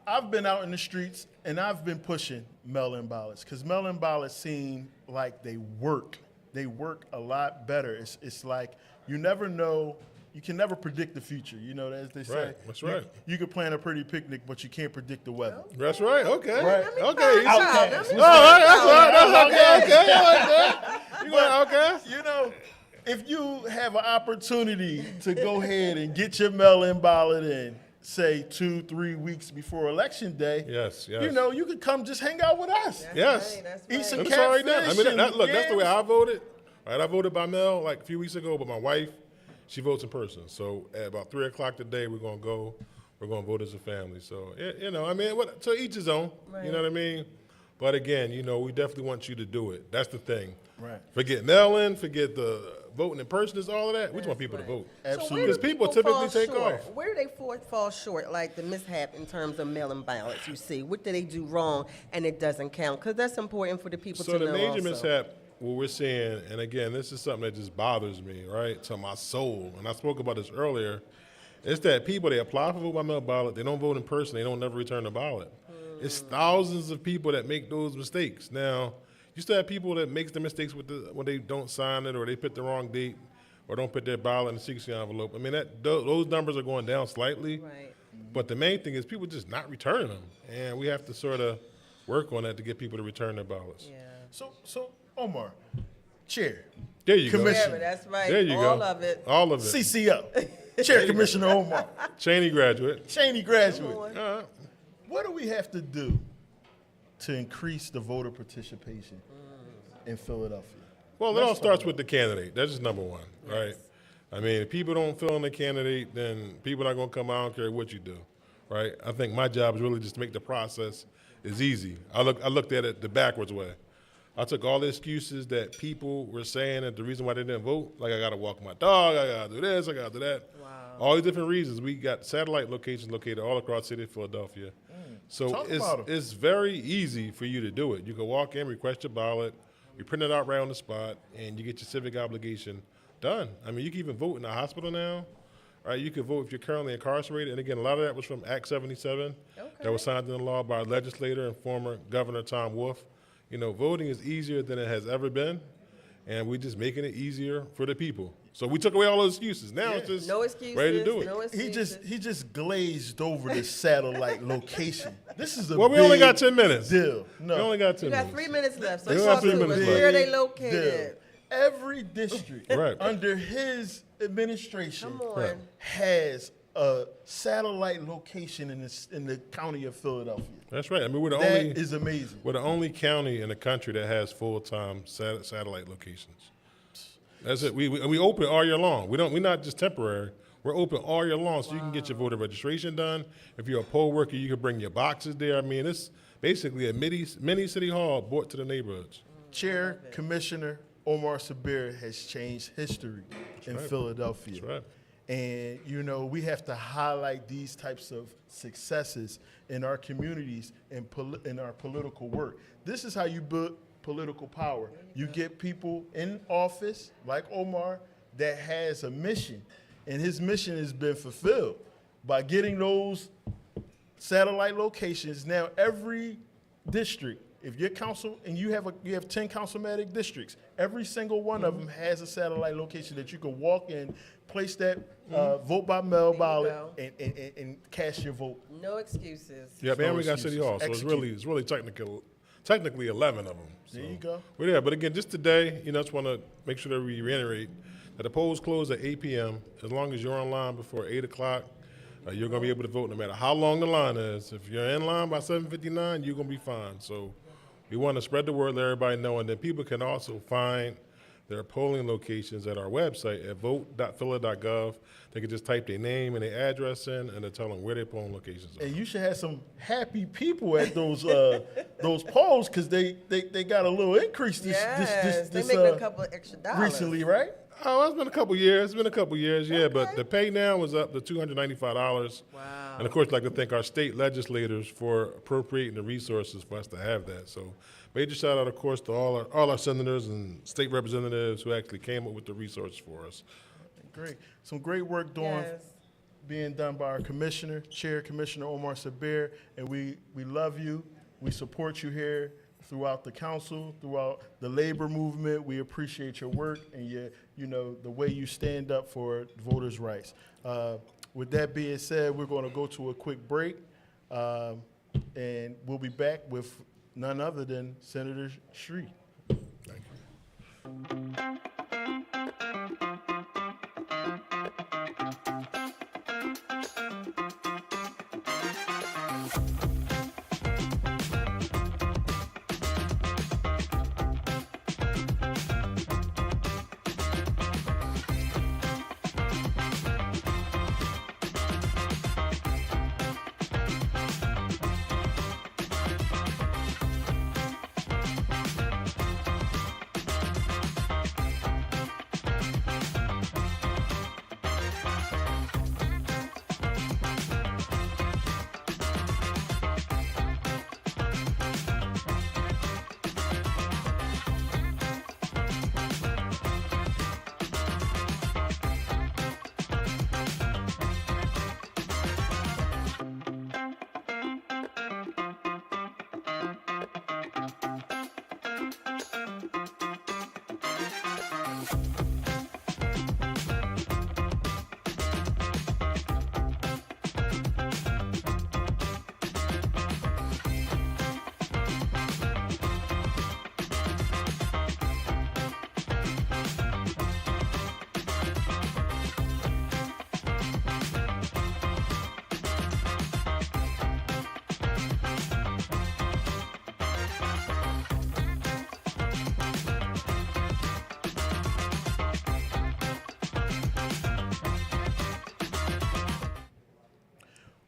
I've been out in the streets and I've been pushing mail-in ballots because mail-in ballots seem like they work. They work a lot better. It's like you never know you can never predict the future. You know, as they say. Right, that's right. You can plan a pretty picnic, but you can't predict the weather. That's right. Okay. Right. Okay. Outcast. Oh, that's right. That's okay. I like that. You going outcast? You know, if you have an opportunity to go ahead and get your mail-in ballot in, say 2-3 weeks before election day, Yes. you know, you could come just hang out with us. Yes. Right, that's Eat right. some That's already done. I catfish mean, look, and that's the way yams. I voted. Right, I voted by mail like a few weeks ago, but my wife, she votes in person. So at about 3 o'clock today, we're gonna go. We're gonna vote as a family. So you know, I mean, to each his own. You know what I mean? But again, you know, we definitely want you to do it. That's the thing. Right. Forget mail-in. Forget the voting in person. Is all of that. We just want people to vote. Absolutely. Because people typically take short? off. Where do they fall short, like the mishap in terms of mail-in ballots, you see? What do they do wrong and it doesn't count? Because that's important for the people So to the know major also. mishap, what we're seeing, and again, this is something that just bothers me, right, to my soul. And I spoke about this earlier. It's that people, they apply for vote by mail ballot, they don't vote in person, they don't never return the ballot. It's thousands of people that make those mistakes. Now, you still have people that makes the mistakes when they don't sign it or they put the wrong date or don't put their ballot in the secrecy envelope. I mean, those numbers are going down slightly. Right. But the main thing is people just not returning them. And we have to sort of work on that to get people to return their ballots. Yeah. So Omar, chair, There you Commission. go. Yeah, that's right. There you go. All of it. All of it. CCO, Chair Commissioner Omar, Cheney graduate. Cheney graduate. Come on. All right. What do we have to do to increase the voter participation in Philadelphia? Well, it all starts with the candidate. That's just number one, right? I mean, if people don't fill in the candidate, then people are not going to come out. I don't care what you do, right? I think my job is really just to make the process as easy. I looked at it the backwards way. I took all the excuses that people were saying that the reason why they didn't vote, like I got to walk my dog, I got to do this, I got to do that. Wow. All these different reasons. We got satellite locations located all across the city of Philadelphia. So Talk about 'em. it's very easy for you to do it. You can walk in, request your ballot, you print it out right on the spot, and you get your civic obligation done. I mean, you can even vote in the hospital now, right? You can vote if you're currently incarcerated. And again, a lot of that was from Act 77 that was signed into law by a legislator and former Governor Tom Wolf. You know, voting is easier than it has ever been, and we're just making it easier for the people. So we took away all those excuses. Now it's just No excuses. ready to do it. No excuses. He just glazed over the satellite location. This is a Well, we only big got 10 minutes. deal. No, We only got 10 You got minutes. 3 minutes left, so We talk got 3 to us. minutes Where are they Big located? deal. Every district Right. under his administration Come on. has a satellite location in the county of Philadelphia. That's right. I mean, we're the That only is amazing. we're the only county in the country that has full-time satellite locations. That's it. We open all year long. We're not just temporary. We're open all year long, so you can get your voter registration done. If you're a poll worker, you can bring your boxes there. I mean, it's basically a mini city hall brought to the neighborhoods. Chair Commissioner Omar Sabir has changed history in Philadelphia. That's right. And, you know, we have to highlight these types of successes in our communities and in our political work. This is how you build political power. You get people in office, like Omar, that has a mission. And his mission has been fulfilled by getting those satellite locations. Now, every district, if your council, and you have 10 councilmatic districts, every single one of them has a satellite location that you can walk in, place that vote by mail ballot, go. and cast your vote. No excuses. Yeah, No and we got excuses. city hall, so it's really technically 11 of them. There you go. We're there, but again, just today, I just want to make sure that we reiterate that the polls close at 8 p.m. As long as you're online before 8 o'clock, you're going to be able to vote no matter how long the line is. If you're in line by 7:59, you're going to be fine. So we want to spread the word, let everybody know, and then people can also find their polling locations at our website at vote.phila.gov. They can just type their name and their address in, and they'll tell them where their polling locations are. And you should have some happy people at those polls because they got a little increase Yes, this they making a couple of extra dollars. recently, right? Oh, it's been a couple years. It's been a couple years, yeah. But the pay now was up to $295. Wow. And of course, I'd like to thank our state legislators for appropriating the resources for us to have that. So, major shout out, of course, to all our senators and state representatives who actually came up with the resources for us. Great. Some great work being done by our commissioner, Chair Commissioner Omar Sabir, and we love you. We support you here throughout the council, throughout the labor movement. We appreciate your work and the way you stand up for voters' rights. With that being said, we're going to go to a quick break, and we'll be back with none other than Senator Street. Thank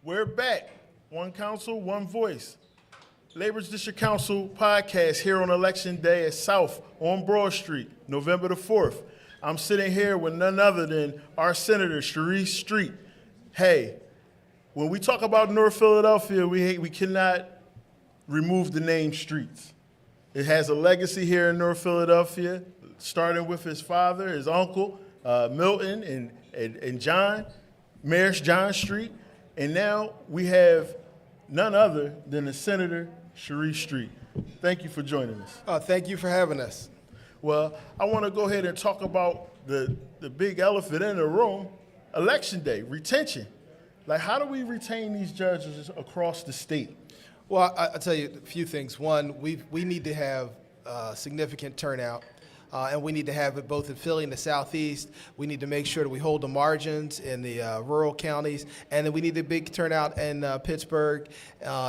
We're back. One council, one voice. Labor's District Council podcast here on Election Day at South on Broad Street, November the 4th. I'm sitting here with none other than our Senator, Sharice Street. Hey, when we talk about North Philadelphia, we cannot remove the name Streets. It has a legacy here in North Philadelphia, starting with his father, his uncle, Milton and John, Mayor John Street. And now we have none other than the Senator, Sharice Street. Thank you for joining us. Thank you for having us. Well, I want to go ahead and talk about the big elephant in the room, Election Day, retention. Like, how do we retain these judges across the state? Well, I'll tell you a few things. One, we need to have significant turnout, and we need to have it both in Philly and the Southeast. We need to make sure that we hold the margins in the rural counties, and then we need a big turnout in Pittsburgh,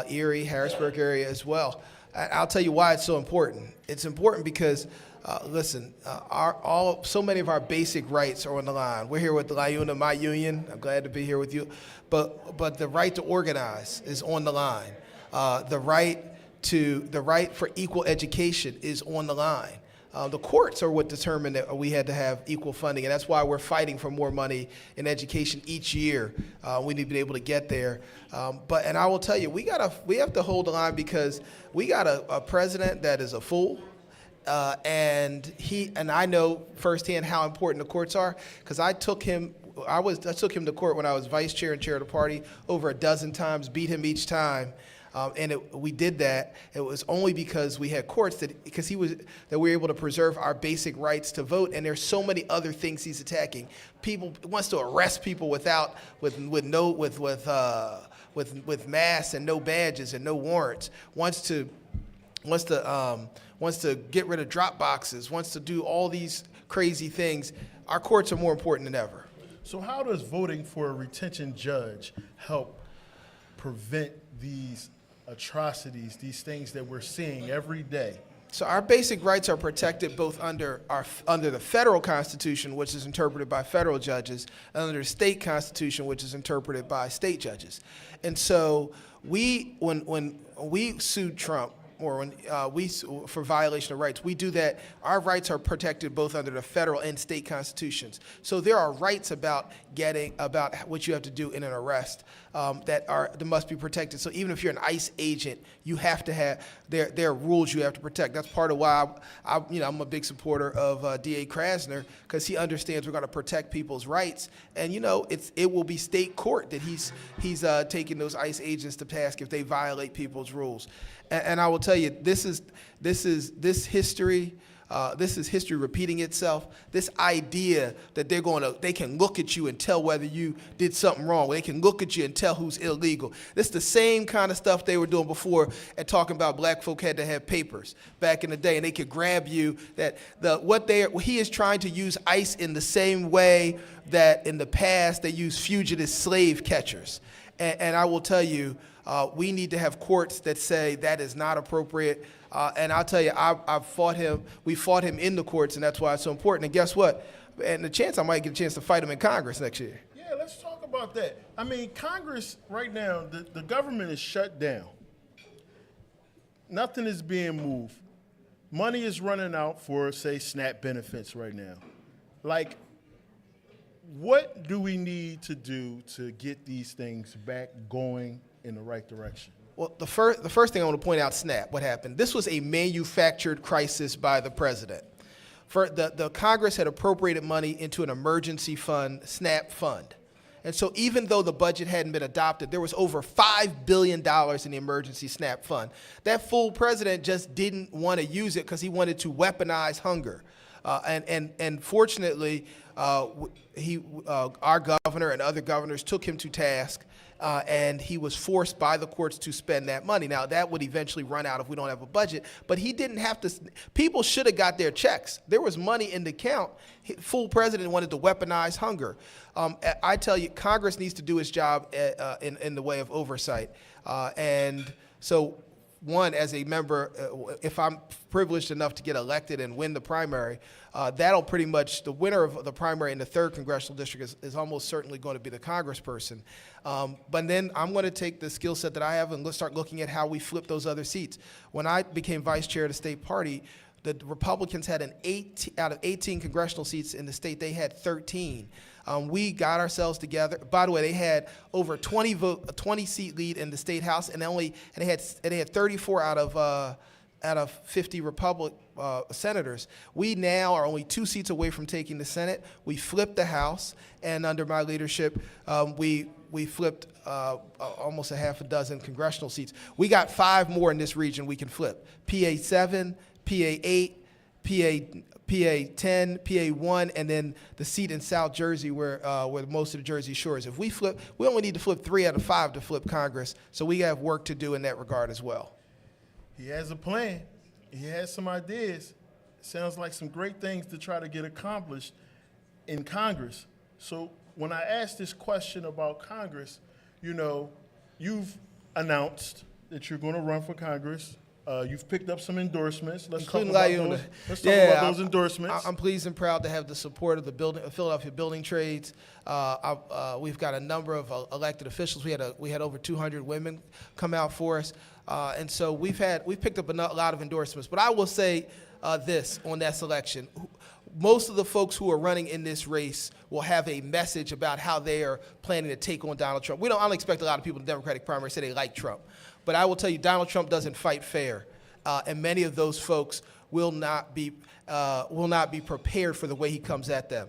Erie, Harrisburg area as well. I'll tell you why it's so important. It's important because so many of our basic rights are on the line. We're here with the LIUNA, my union. I'm glad to be here with you. But the right to organize is on the line. The right for equal education is on the line. The courts are what determined that we had to have equal funding, and that's why we're fighting for more money in education each year. We need to be able to get there. And I will tell you, we have to hold the line because we got a president that is a fool. And I know firsthand how important the courts are because I took him to court when I was vice chair and chair of the party over a dozen times, beat him each time. We did that. It was only because we had courts that we were able to preserve our basic rights to vote. And there's so many other things he's attacking. People wants to arrest people with masks and no badges and no warrants. Wants to get rid of drop boxes. Wants to do all these crazy things. Our courts are more important than ever. So how does voting for a retention judge help prevent these atrocities, these things that we're seeing every day? So our basic rights are protected both under the federal Constitution, which is interpreted by federal judges, and under the state Constitution, which is interpreted by state judges. And so when we sued Trump, or when for violation of rights, we do that. Our rights are protected both under the federal and state constitutions. So there are rights about what you have to do in an arrest that must be protected. So even if you're an ICE agent, you have to have there are rules you have to protect. That's part of why I'm a big supporter of DA Krasner, because he understands we're going to protect people's rights. And it will be state court that he's taking those ICE agents to task if they violate people's rules. And I will tell tell you, this is history. This is history repeating itself. This idea that they can look at you and tell whether you did something wrong. They can look at you and tell who's illegal. This is the same kind of stuff they were doing before and talking about black folk had to have papers back in the day, and they could grab you. He is trying to use ICE in the same way that in the past they used fugitive slave catchers. And I will tell you, we need to have courts that say that is not appropriate. And I'll tell you, I've fought him. We fought him in the courts, and that's why it's so important. And guess what? And I might get a chance to fight him in Congress next year. Yeah, let's talk about that. I mean, Congress right now, the government is shut down. Nothing is being moved. Money is running out for, say, SNAP benefits right now. Like, what do we need to do to get these things back going in the right direction? Well, the first thing I want to point out, SNAP, what happened? This was a manufactured crisis by the president. The Congress had appropriated money into an emergency fund, SNAP fund. And so even though the budget hadn't been adopted, there was over $5 billion in the emergency SNAP fund. That fool president just didn't want to use it because he wanted to weaponize hunger. And fortunately, our governor and other governors took him to task, and he was forced by the courts to spend that money. Now, that would eventually run out if we don't have a budget, but he didn't have to. People should have got their checks. There was money in the account. Full president wanted to weaponize hunger. I tell you, Congress needs to do its job in the way of oversight. And so, one, as a member, if I'm privileged enough to get elected and win the primary, that'll pretty much, the winner of the primary in the 3rd Congressional District is almost certainly going to be the congressperson. But then I'm going to take the skill set that I have and let's start looking at how we flip those other seats. When I became vice chair of the state party, the Republicans had out of 18 congressional seats in the state, they had 13. We got ourselves together. By the way, they had over 20 seat lead in the state house, and they had 34 out of 50 senators. We now are only 2 seats away from taking the Senate. We flipped the House, and under my leadership, we flipped almost a half a dozen congressional seats. We got 5 more in this region we can flip: PA 7, PA 8, PA 10, PA 1, and then the seat in South Jersey where most of the Jersey Shore is. If we flip, we only need to flip 3 out of 5 to flip Congress, so we have work to do in that regard as well. He has a plan. He has some ideas. Sounds like some great things to try to get accomplished in Congress. So when I asked this question about Congress, you've announced that you're going to run for Congress. You've picked up some endorsements. Let's talk about LIUNA. those endorsements. I'm pleased and proud to have the support of the Philadelphia Building Trades. We've got a number of elected officials. We had over 200 women come out for us, and so we've picked up a lot of endorsements. But I will say this on that selection: most of the folks who are running in this race will have a message about how they are planning to take on Donald Trump. I don't expect a lot of people in the Democratic primary to say they like Trump. But I will tell you, Donald Trump doesn't fight fair, and many of those folks will not be prepared for the way he comes at them.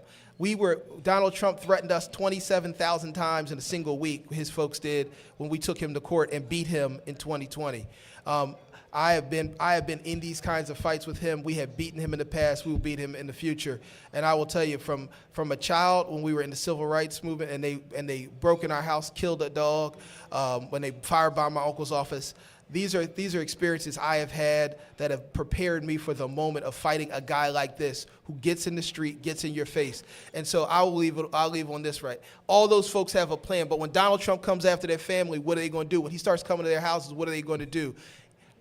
Donald Trump threatened us 27,000 times in a single week. His folks did when we took him to court and beat him in 2020. I have been in these kinds of fights with him. We have beaten him in the past. We will beat him in the future. And I will tell you, from a child when we were in the civil rights movement and they broke in our house, killed a dog, when they firebombed my uncle's office. These are experiences I have had that have prepared me for the moment of fighting a guy like this who gets in the street, gets in your face. And so I'll leave on this right. All those folks have a plan, but when Donald Trump comes after their family, what are they going to do? When he starts coming to their houses, what are they going to do?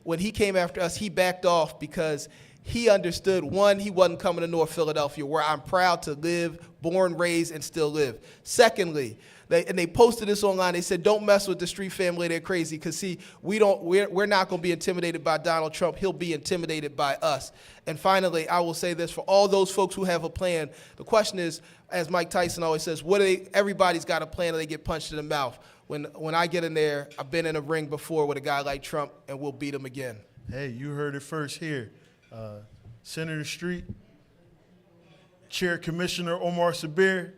When he came after us, he backed off because he understood, one, he wasn't coming to North Philadelphia, where I'm proud to live, born, raised, and still live. Secondly, they posted this online. They said, don't mess with the street family. They're crazy. Because, see, we're not going to be intimidated by Donald Trump. He'll be intimidated by us. And finally, I will say this, for all those folks who have a plan, the question is, as Mike Tyson always says, everybody's got a plan or they get punched in the mouth. When I get in there, I've been in a ring before with a guy like Trump, and we'll beat him again. Hey, you heard it first here. Senator Street, Chair Commissioner Omar Sabir,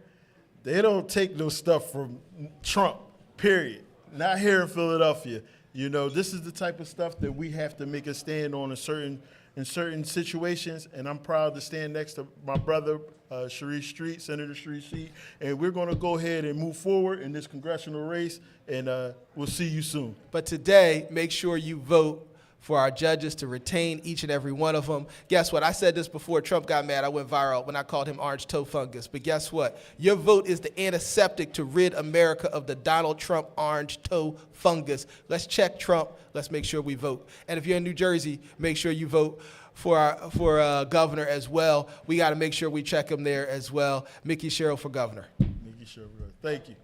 they don't take no stuff from Trump, period. not here in Philadelphia. You know, this is the type of stuff that we have to make a stand on in certain situations, and I'm proud to stand next to my brother, Sharice Street, Senator Sharice Street, and we're going to go ahead and move forward in this congressional race, and we'll see you soon. But today, make sure you vote for our judges to retain each and every one of them. Guess what? I said this before Trump got mad. I went viral when I called him orange toe fungus. But guess what? Your vote is the antiseptic to rid America of the Donald Trump orange toe fungus. Let's check Trump. Let's make sure we vote. And if you're in New Jersey, make sure you vote for governor as well. We got to make sure we check him there as well. Mickey Sherrill for governor. Nikki Sherwood. Thank you.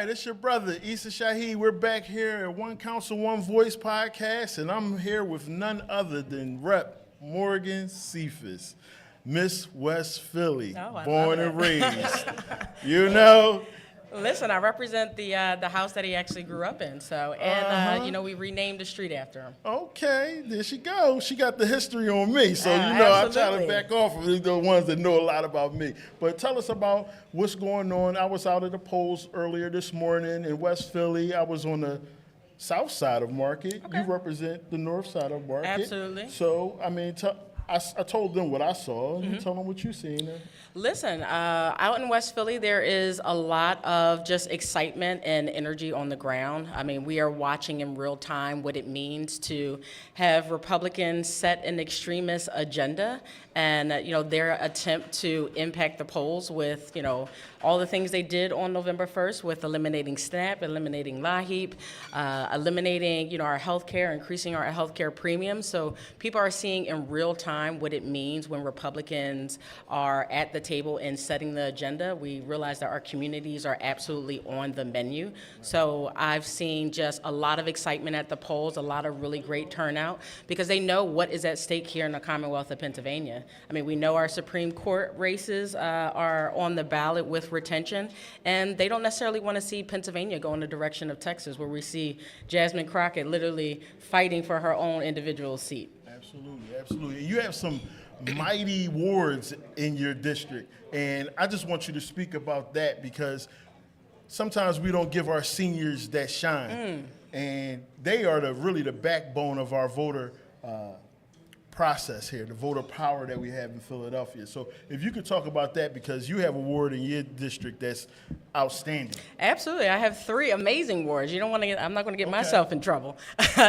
right, it's your brother, Issa Shaheed. We're back here at One Council, One Voice podcast, and I'm here with none other than Rep. Morgan Cephas, Miss West Philly, Oh, I born love and raised. You know? Listen, I represent the house that he actually grew up in. So, and you know, we renamed the street after him. Okay, there she goes. She got the history on me, so I try to absolutely. back off of the ones that know a lot about me. But tell us about what's going on. I was out at the polls earlier this morning in West Philly. I was on the south side of Market. Okay. You represent the north side of Market. Absolutely. So, I mean, I told them what I saw. You tell them what you seen. Listen, out in West Philly, there is a lot of just excitement and energy on the ground. I mean, we are watching in real time what it means to have Republicans set an extremist agenda and, you know, their attempt to impact the polls with, you know, all the things they did on November 1st with eliminating SNAP, eliminating LIHEAP, eliminating, you know, our health care, increasing our health care premiums. So people are seeing in real time what it means when Republicans are at the table and setting the agenda. We realize that our communities are absolutely on the menu. So I've seen just a lot of excitement at the polls, a lot of really great turnout, because they know what is at stake here in the Commonwealth of Pennsylvania. I mean, we know our Supreme Court races are on the ballot with retention, and they don't necessarily want to see Pennsylvania go in the direction of Texas, where we see Jasmine Crockett literally fighting for her own individual seat. Absolutely, absolutely. You have some mighty wards in your district, and I just want you to speak about that because sometimes we don't give our seniors that shine, and they are really the backbone of our voter process here, the voter power that we have in Philadelphia. So if you could talk about that, because you have a ward in your district that's outstanding. Absolutely. I have 3 amazing wards. You don't want to get, I'm not going to get myself in trouble.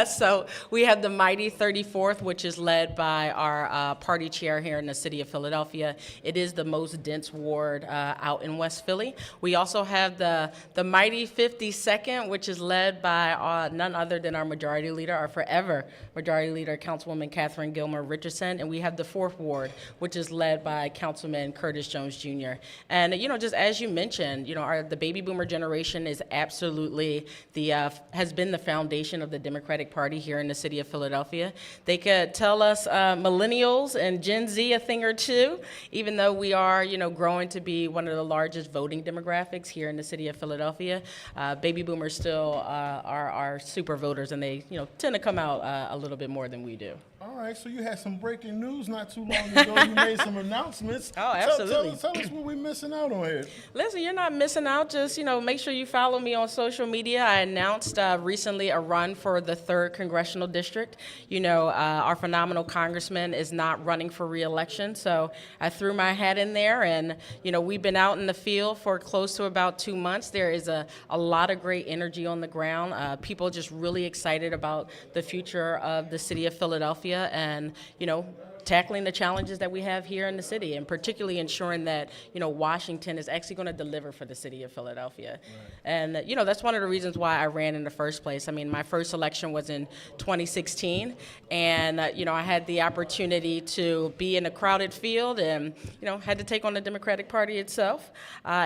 So we have the mighty 34th, which is led by our party chair here in the city of Philadelphia. It is the most dense ward out in West Philly. We also have the mighty 52nd, which is led by none other than our majority leader, our forever majority leader, Councilwoman Catherine Gilmer Richardson. And we have the 4th ward, which is led by Councilman Curtis Jones Jr. And, you know, just as you mentioned, you know, the baby boomer generation is absolutely has been the foundation of the Democratic Party here in the city of Philadelphia. They could tell us millennials and Gen Z a thing or two, even though we are, you know, growing to be one of the largest voting demographics here in the city of Philadelphia. Baby boomers still are super voters, and they, you know, tend to come out a little bit more than we do. All right, so you had some breaking news not too long ago. You made some announcements. Oh, absolutely. Tell us what we're missing out on here. Listen, you're not missing out. Just, you know, make sure you follow me on social media. I announced recently a run for the 3rd Congressional District. You know, our phenomenal congressman is not running for re-election, so I threw my hat in there, and, you know, we've been out in the field for close to about 2 months. There is a lot of great energy on the ground. People just really excited about the future of the city of Philadelphia and, you know, tackling the challenges that we have here in the city, and particularly ensuring that, you know, Washington is actually going to deliver for the city of Philadelphia. Right. And, you know, that's one of the reasons why I ran in the first place. I mean, my first election was in 2016, and, you know, I had the opportunity to be in a crowded field and, you know, had to take on the Democratic Party itself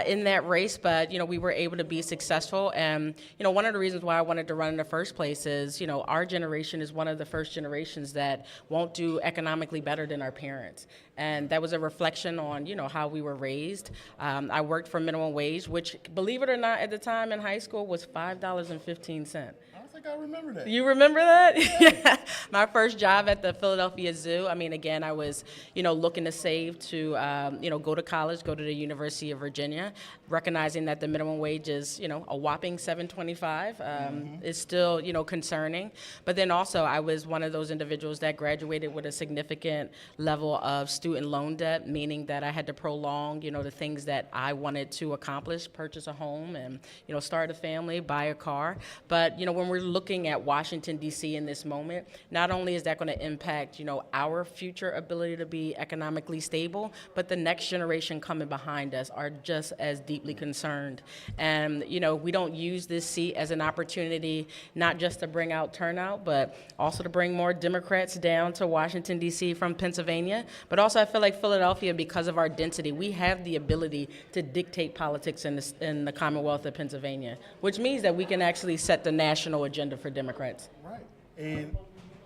in that race, but, you know, we were able to be successful. And, you know, one of the reasons why I wanted to run in the first place is, you know, our generation is one of the first generations that won't do economically better than our parents. And that was a reflection on, you know, how we were raised. I worked for minimum wage, which, believe it or not, at the time in high school was $5.15. I think I remember that. You remember that? Yeah. My first job at the Philadelphia Zoo, I mean, again, I was, you know, looking to save to, you know, go to college, go to the University of Virginia, recognizing that the minimum wage is, you know, a whopping $7.25 is still, you know, concerning. But then also I was one of those individuals that graduated with a significant level of student loan debt, meaning that I had to prolong, you know, the things that I wanted to accomplish, purchase a home and, you know, start a family, buy a car. But, you know, when we're we're looking at Washington, D.C. in this moment, not only is that going to impact, our future ability to be economically stable, but the next generation coming behind us are just as deeply concerned. And, we don't use this seat as an opportunity not just to bring out turnout, but also to bring more Democrats down to Washington, D.C. from Pennsylvania. But also I feel like Philadelphia, because of our density, we have the ability to dictate politics in the Commonwealth of Pennsylvania, which means that we can actually set the national agenda for Democrats. Right. And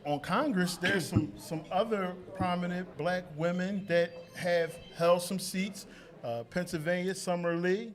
on Congress, there's some other prominent black women that have held some seats. Pennsylvania, Summer Lee,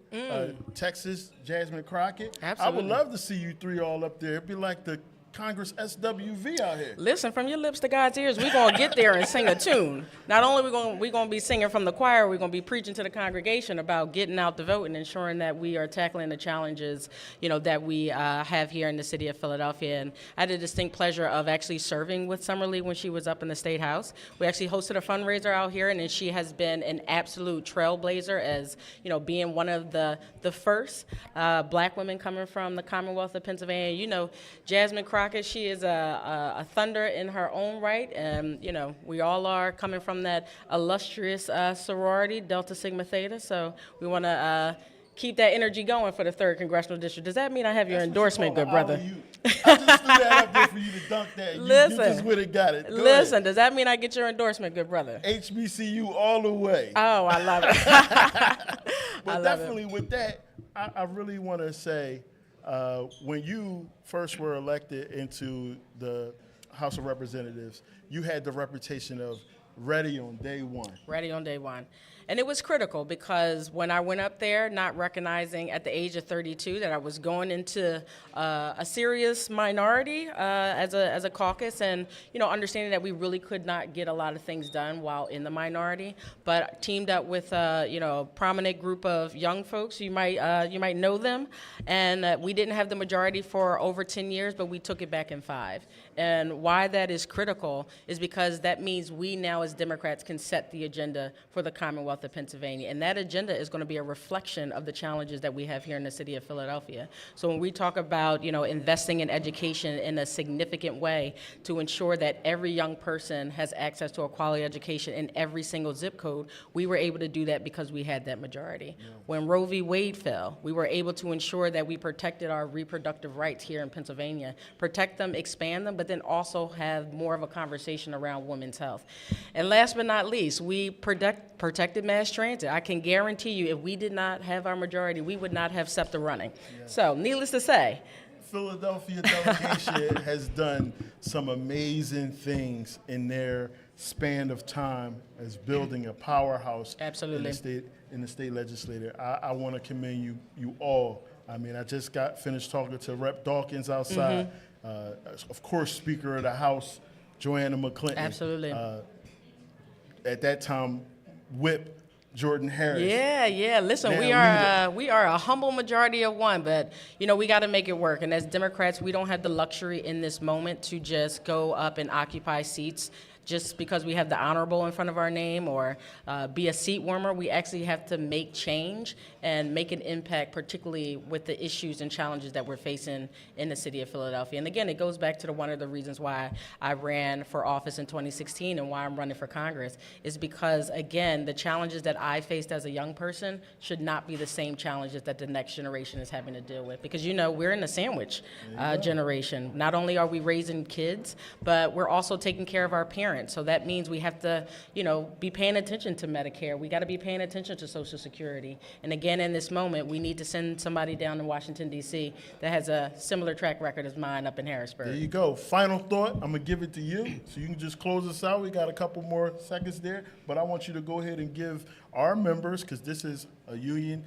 Texas, Jasmine Crockett. Absolutely. I would love to see you three all up there. It'd be like the Congress SWV out here. Listen, from your lips to God's ears, we're going to get there and sing a tune. Not only we going to be singing from the choir, we're going to be preaching to the congregation about getting out the vote and ensuring that we are tackling the challenges, that we have here in the city of Philadelphia. And I had a distinct pleasure of actually serving with Summer Lee when she was up in the State House. We actually hosted a fundraiser out here, and then she has been an absolute trailblazer as, being one of the first black women coming from the Commonwealth of Pennsylvania. Jasmine Crockett, she is a thunder in her own right, and we all are coming from that illustrious sorority, Delta Sigma Theta. So we want to keep that energy going for the 3rd Congressional District. Does that mean I have your endorsement, good brother? I just threw that up there for you to dunk that. You just would have got it. Go Listen, ahead. does that mean I get your endorsement, good brother? HBCU all the way. Oh, I love it. But definitely with that, I really want to say, when you first were elected into the House of Representatives, you had the reputation of ready on day one. Ready on day one. And it was critical because when I went up there, not recognizing at the age of 32 that I was going into a serious minority as a caucus, and understanding that we really could not get a lot of things done while in the minority, but teamed up with a prominent group of young folks. You might know them, and we didn't have the majority for over 10 years, but we took it back in 5. And why that is critical is because that means we now as Democrats can set the agenda for the Commonwealth of Pennsylvania. And that agenda is going to be a reflection of the challenges that we have here in the city of Philadelphia. So when we talk about, investing in education in a significant way to ensure that every young person has access to a quality education in every single zip code, we were able to do that because we had that majority. Yeah. When Roe v. Wade fell, we were able to ensure that we protected our reproductive rights here in Pennsylvania, protect them, expand them, but then also have more of a conversation around women's health. And last but not least, we protected mass transit. I can guarantee you if we did not have our majority, we would not have SEPTA running. Yeah. So needless to say, Philadelphia delegation has done some amazing things in their span of time as building a powerhouse. Absolutely. in the state legislature. I want to commend you all. I mean, I just got finished talking to Rep. Dawkins outside. Mm-hmm. Of course, Speaker of the House, Joanna McClinton. Absolutely. At that time, Whip Jordan Harris. Yeah. Listen, Now, we are a humble majority of one, but we got to make it work. And as Democrats, we don't have the luxury in this moment to just go up and occupy seats just because we have the honorable in front of our name or be a seat warmer. We actually have to make change and make an impact, particularly with the issues and challenges that we're facing in the city of Philadelphia. And again, it goes back to one of the reasons why I ran for office in 2016 and why I'm running for Congress is because, again, the challenges that I faced as a young person should not be the same challenges that the next generation is having to deal with. Because, we're in the sandwich generation. Not only are we raising kids, but we're also taking care of our parents. So that means we have to, be paying attention to Medicare. We got to be paying attention to Social Security. And again, in this moment, we need to send somebody down to Washington, D.C. that has a similar track record as mine up in Harrisburg. There you go. Final thought. I'm going to give it to you so you can just close us out. We got a couple more seconds there. But I want you to go ahead and give our members, because this is a union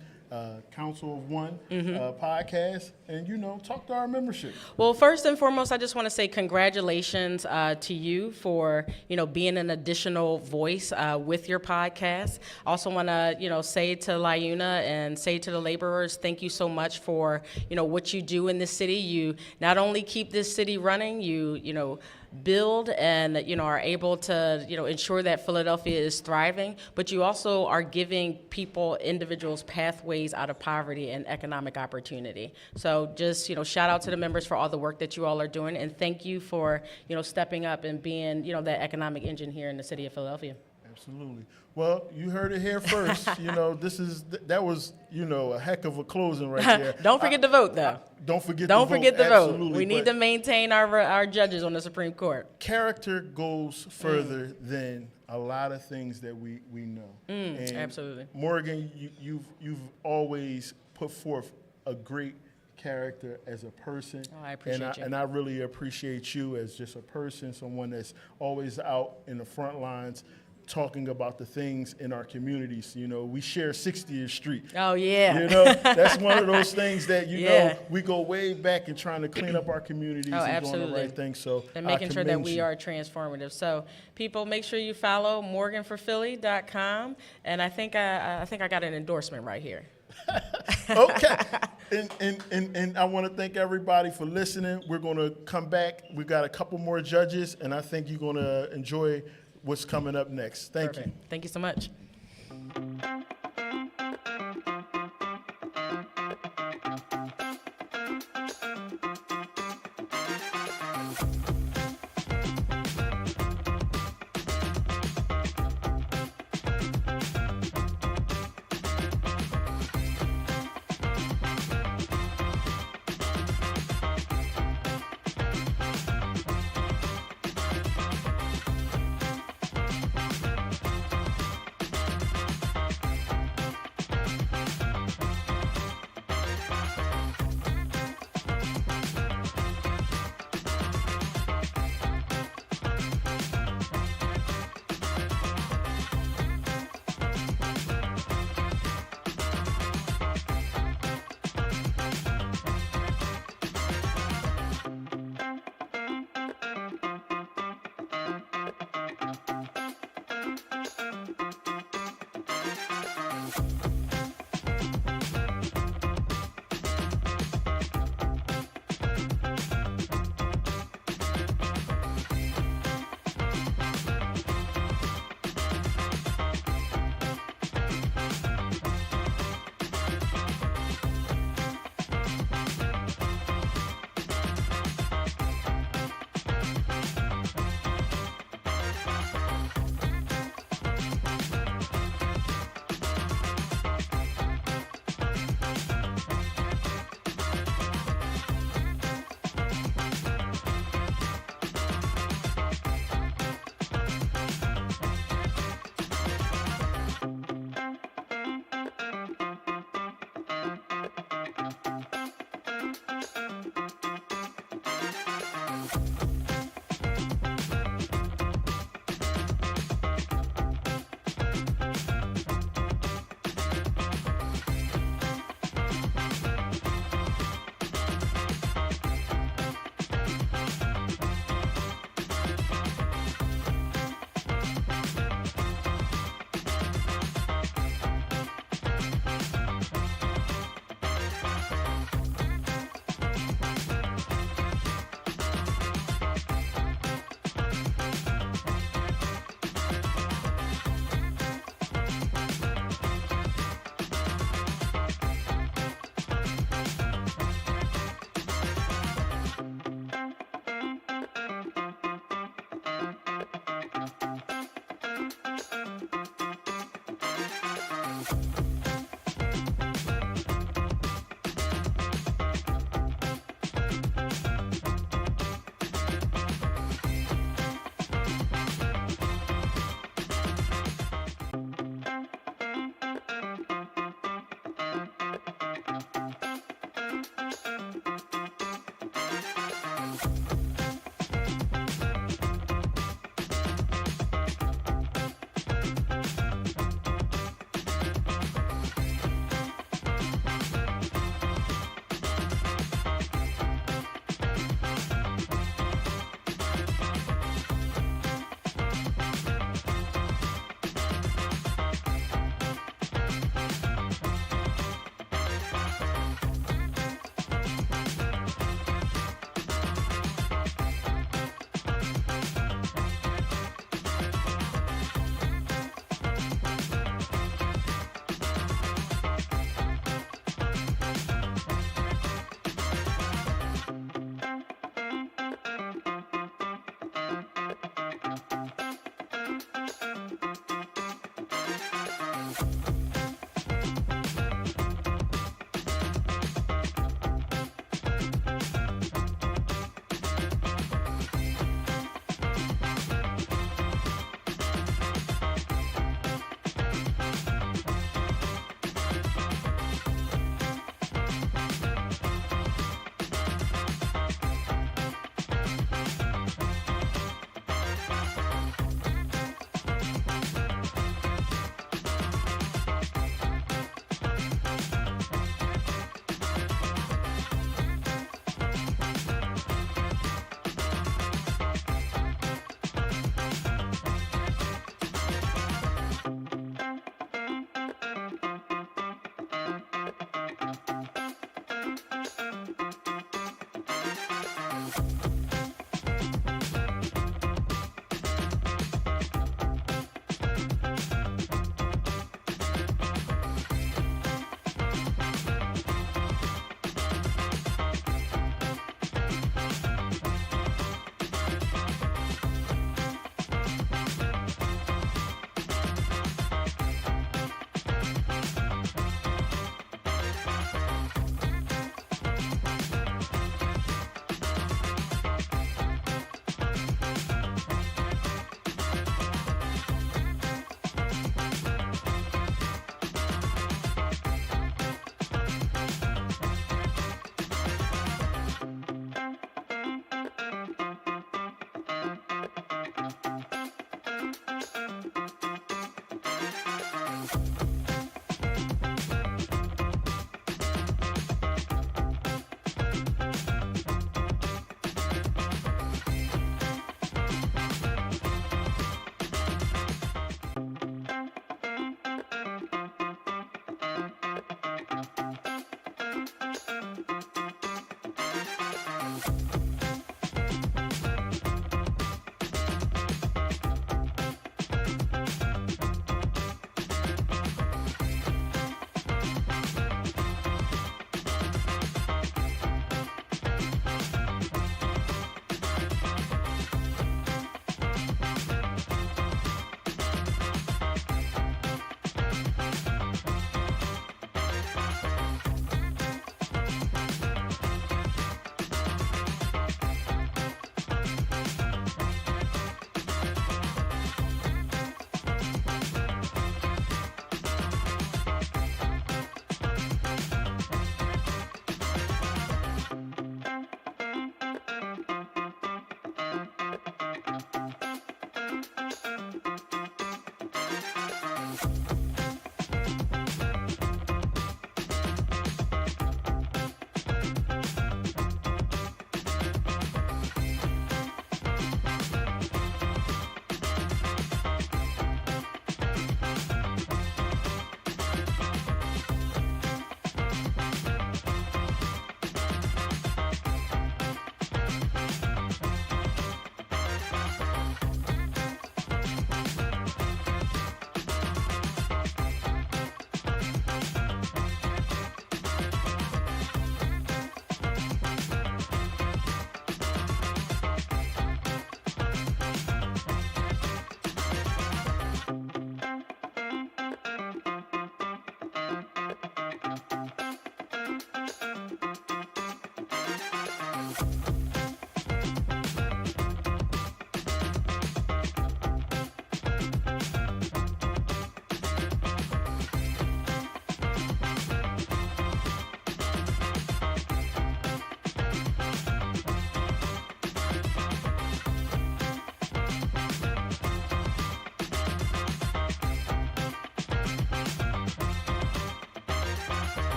Council of One podcast, and talk to our membership. Well, first and foremost, I just want to say congratulations to you for being an additional voice with your podcast. Also want to say to LIUNA and say to the laborers, thank you so much for what you do in this city. You not only keep this city running, you build and, are able to, ensure that Philadelphia is thriving, but you also are giving people, individuals, pathways out of poverty and economic opportunity. So just, shout out to the members for all the work that you all are doing, and thank you for, stepping up and being, that economic engine here in the city of Philadelphia. Absolutely. Well, you heard it here first. That was a heck of a closing right there. Don't forget to vote, though. Don't forget Don't to vote. forget to vote. Absolutely. We need But to maintain our judges on the Supreme Court. character goes further than a lot of things that we know. And Absolutely. Morgan, you've always put forth a great character as a person. Oh, I appreciate you. And I really appreciate you as just a person, someone that's always out in the front lines talking about the things in our communities. We share 60th Street. Oh, yeah. That's one of those things that, Yeah. we go way back in trying to clean up our communities and doing the absolutely. right thing. So And I making sure that commend we you. are transformative. So people, make sure you follow morganforphilly.com. And I think I got an endorsement right here. Okay. And I want to thank everybody for listening. We're going to come back. We've got a couple more judges, and I think you're going to enjoy what's coming up next. Thank you. Perfect. Thank you so much.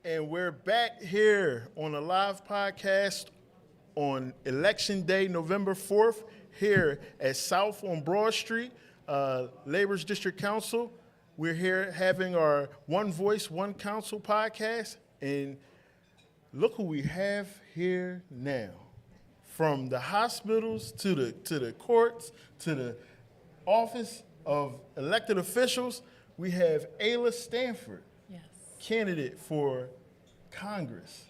And we're back here on a live podcast on Election Day, November 4th, here at South on Broad Street, Labor's District Council. We're here having our One Voice, One Council podcast. And look who we have here now. From the hospitals to the courts to the office of elected officials, we have Ayla Stanford, Yes, candidate for Congress.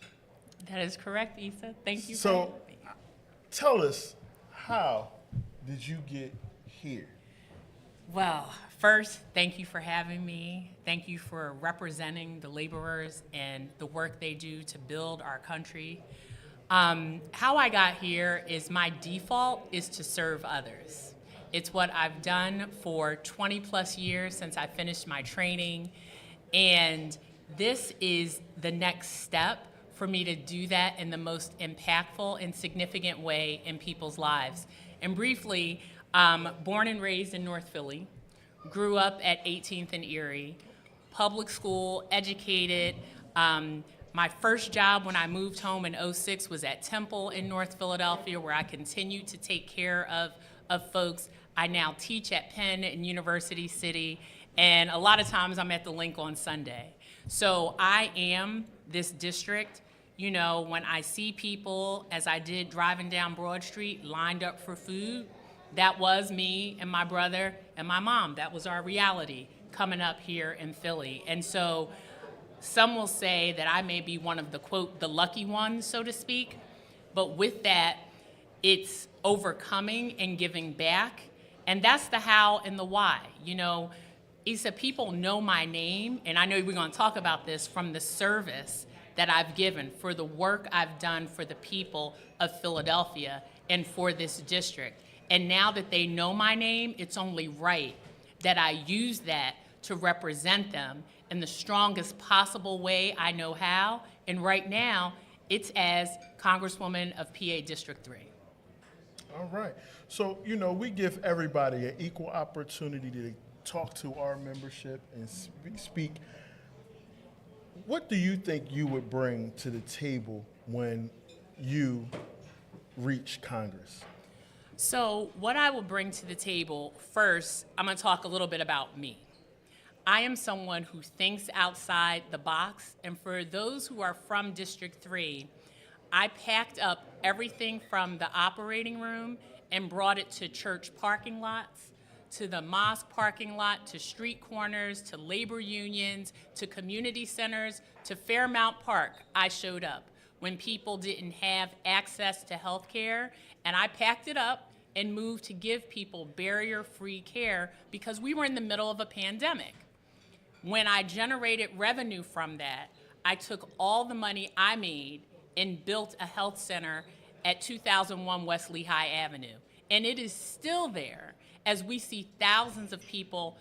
that is correct, Issa. Thank you for So having me. tell us, how did you get here? Well, first, thank you for having me. Thank you for representing the laborers and the work they do to build our country. How I got here is my default is to serve others. It's what I've done for 20 plus years since I finished my training. And this is the next step for me to do that in the most impactful and significant way in people's lives. And briefly, born and raised in North Philly, grew up at 18th and Erie, public school, educated. My first job when I moved home in '06 was at Temple in North Philadelphia, where I continued to take care of folks. I now teach at Penn and University City, and a lot of times I'm at the Link on Sunday. So I am this district. You know, when I see people, as I did driving down Broad Street, lined up for food, that was me and my brother and my mom. That was our reality coming up here in Philly. And so some will say that I may be one of the, quote, the lucky ones, so to speak. But with that, it's overcoming and giving back. And that's the how and the why. You know, Issa, people know my name, and I know we're going to talk about this, from the service that I've given, for the work I've done for the people of Philadelphia and for this district. And now that they know my name, it's only right that I use that to represent them in the strongest possible way I know how. And right now, it's as Congresswoman of PA District 3. All right. So, you know, we give everybody an equal opportunity to talk to our membership and speak. What do you think you would bring to the table when you reach Congress? So what I will bring to the table, first, I'm going to talk a little bit about me. I am someone who thinks outside the box, and for those who are from District 3, I packed up everything from the operating room and brought it to church parking lots, to the mosque parking lot, to street corners, to labor unions, to community centers, to Fairmount Park. I showed up when people didn't have access to health care, and I packed it up and moved to give people barrier-free care because we were in the middle of a pandemic. When I generated revenue from that, I took all the money I made and built a health center at 2001 West Lehigh Avenue. And it is still there, as we see thousands of people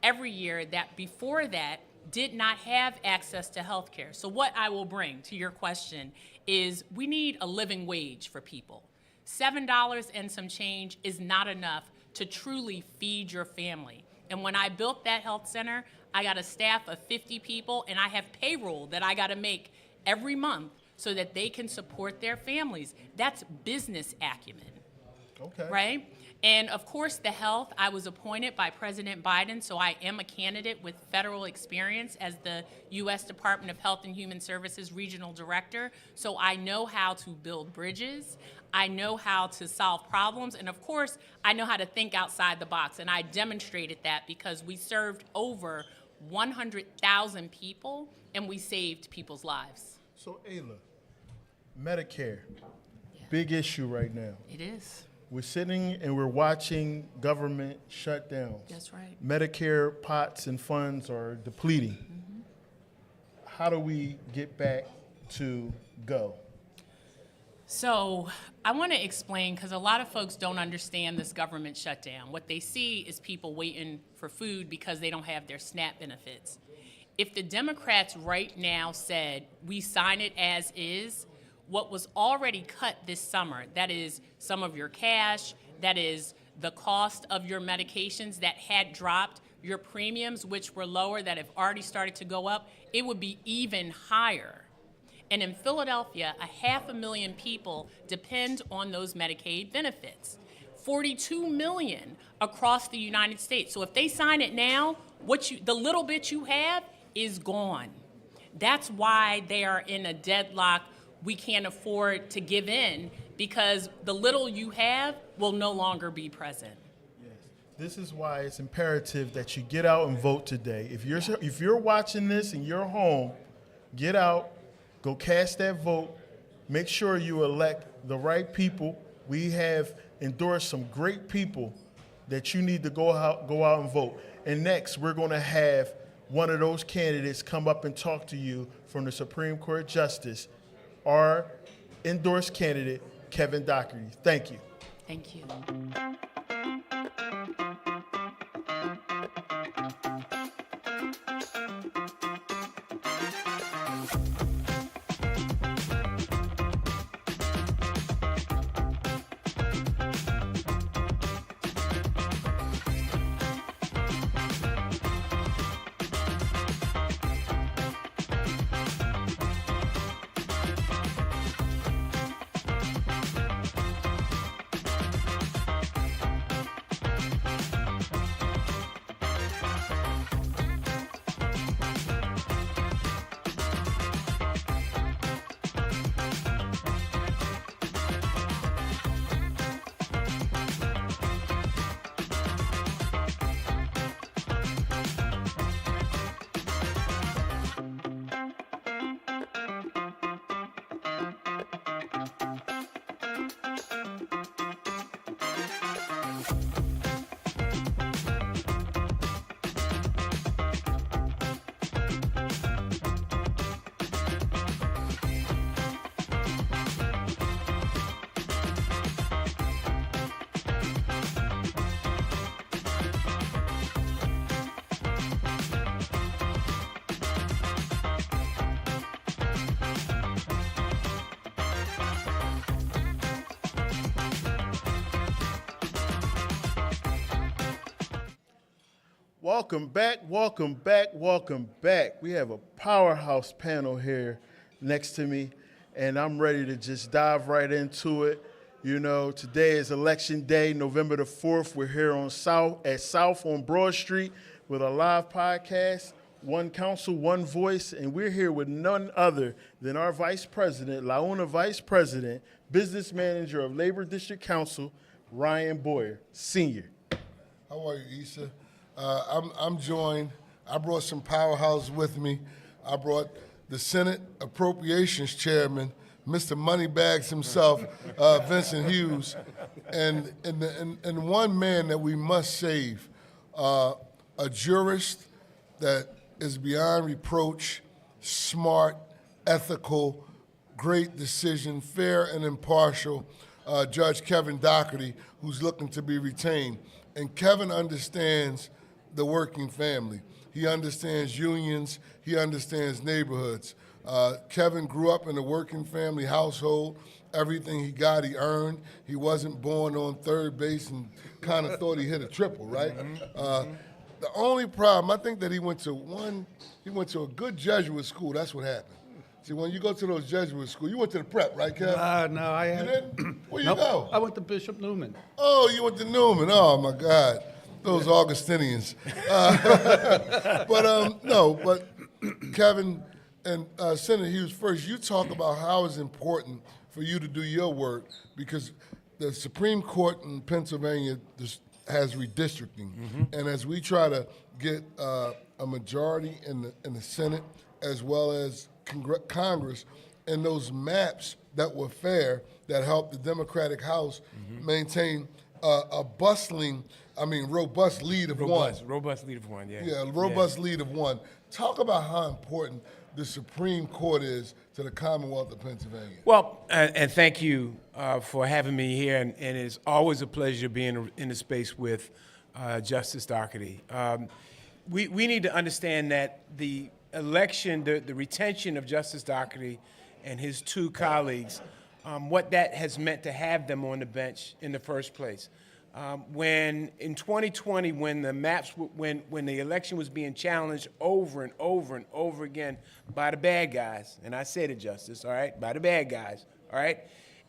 every year that before that did not have access to health care. So what I will bring to your question is we need a living wage for people. $7 and some change is not enough to truly feed your family. And when I built that health center, I got a staff of 50 people, and I have payroll that I got to make every month so that they can support their families. That's business acumen. Okay. Right? And of course, the health, I was appointed by President Biden, so I am a candidate with federal experience as the U.S. Department of Health and Human Services Regional Director. So I know how to build bridges. I know how to solve problems. And of course, I know how to think outside the box. And I demonstrated that because we served over 100,000 people and we saved people's lives. So, Ayla, Medicare, big issue right now. It is. We're sitting and we're watching government shutdowns. That's right. Medicare pots and funds are depleting. How do we get back to go? So I want to explain, because a lot of folks don't understand this government shutdown. What they see is people waiting for food because they don't have their SNAP benefits. If the Democrats right now said, we sign it as is, what was already cut this summer, that is some of your cash, that is the cost of your medications that had dropped your premiums, which were lower, that have already started to go up, it would be even higher. And in Philadelphia, 500,000 people depend on those Medicaid benefits. 42 million across the United States. So if they sign it now, the little bit you have is gone. That's why they are in a deadlock. We can't afford to give in, because the little you have will no longer be present. This is why it's imperative that you get out and vote today. If you're watching this in your home, get out, go cast that vote. Make sure you elect the right people. We have endorsed some great people that you need to go out and vote. And next, we're going to have one of those candidates come up and talk to you from the Supreme Court Justice, our endorsed candidate, Kevin Doherty. Thank you. Thank you. Welcome back, welcome back, welcome back. We have a powerhouse panel here next to me, and I'm ready to just dive right into it. You know, today is election day, November the 4th. We're here on South on Broad Street with a live podcast, One Council, One Voice, and we're here with none other than our Vice President, LIUNA Vice President, Business Manager of Labor District Council, Ryan Boyer, Sr. How are you, Issa? I'm joined. I brought some powerhouses with me. I brought the Senate Appropriations Chairman, Mr. Moneybags himself, Vincent Hughes, and one man that we must save, a jurist that is beyond reproach, smart, ethical, great decision, fair and impartial, Judge Kevin Doherty, who's looking to be retained. And Kevin understands the working family. He understands unions. He understands neighborhoods. Kevin grew up in a working family household. Everything he got, he earned. He wasn't born on third base and kind of thought he hit a triple, right? The only problem, I think that he went to a good Jesuit school. That's what happened. See, when you go to those Jesuit schools, you went to the prep, right, Kevin? No, I You didn't? Where you Nope. go? I went to Bishop Newman. Oh, you went to Newman. Oh, my God. Those Augustinians. But Kevin and Senator Hughes, first, you talk about how it's important for you to do your work, because the Supreme Court in Pennsylvania has redistricting. And as we try to get a majority in the Senate as well as Congress, and those maps that were fair, that helped the Democratic House maintain a robust lead of one. Robust lead of one, yeah. Yeah, a robust lead of one. Talk about how important the Supreme Court is to the Commonwealth of Pennsylvania. Well, and thank you for having me here, and it's always a pleasure being in the space with Justice Doherty. We need to understand that the election, the retention of Justice Doherty and his two colleagues, what that has meant to have them on the bench in the first place. When in 2020, when the maps, when the election was being challenged over and over and over again by the bad guys, and I said it, Justice, all right, by the bad guys, all right,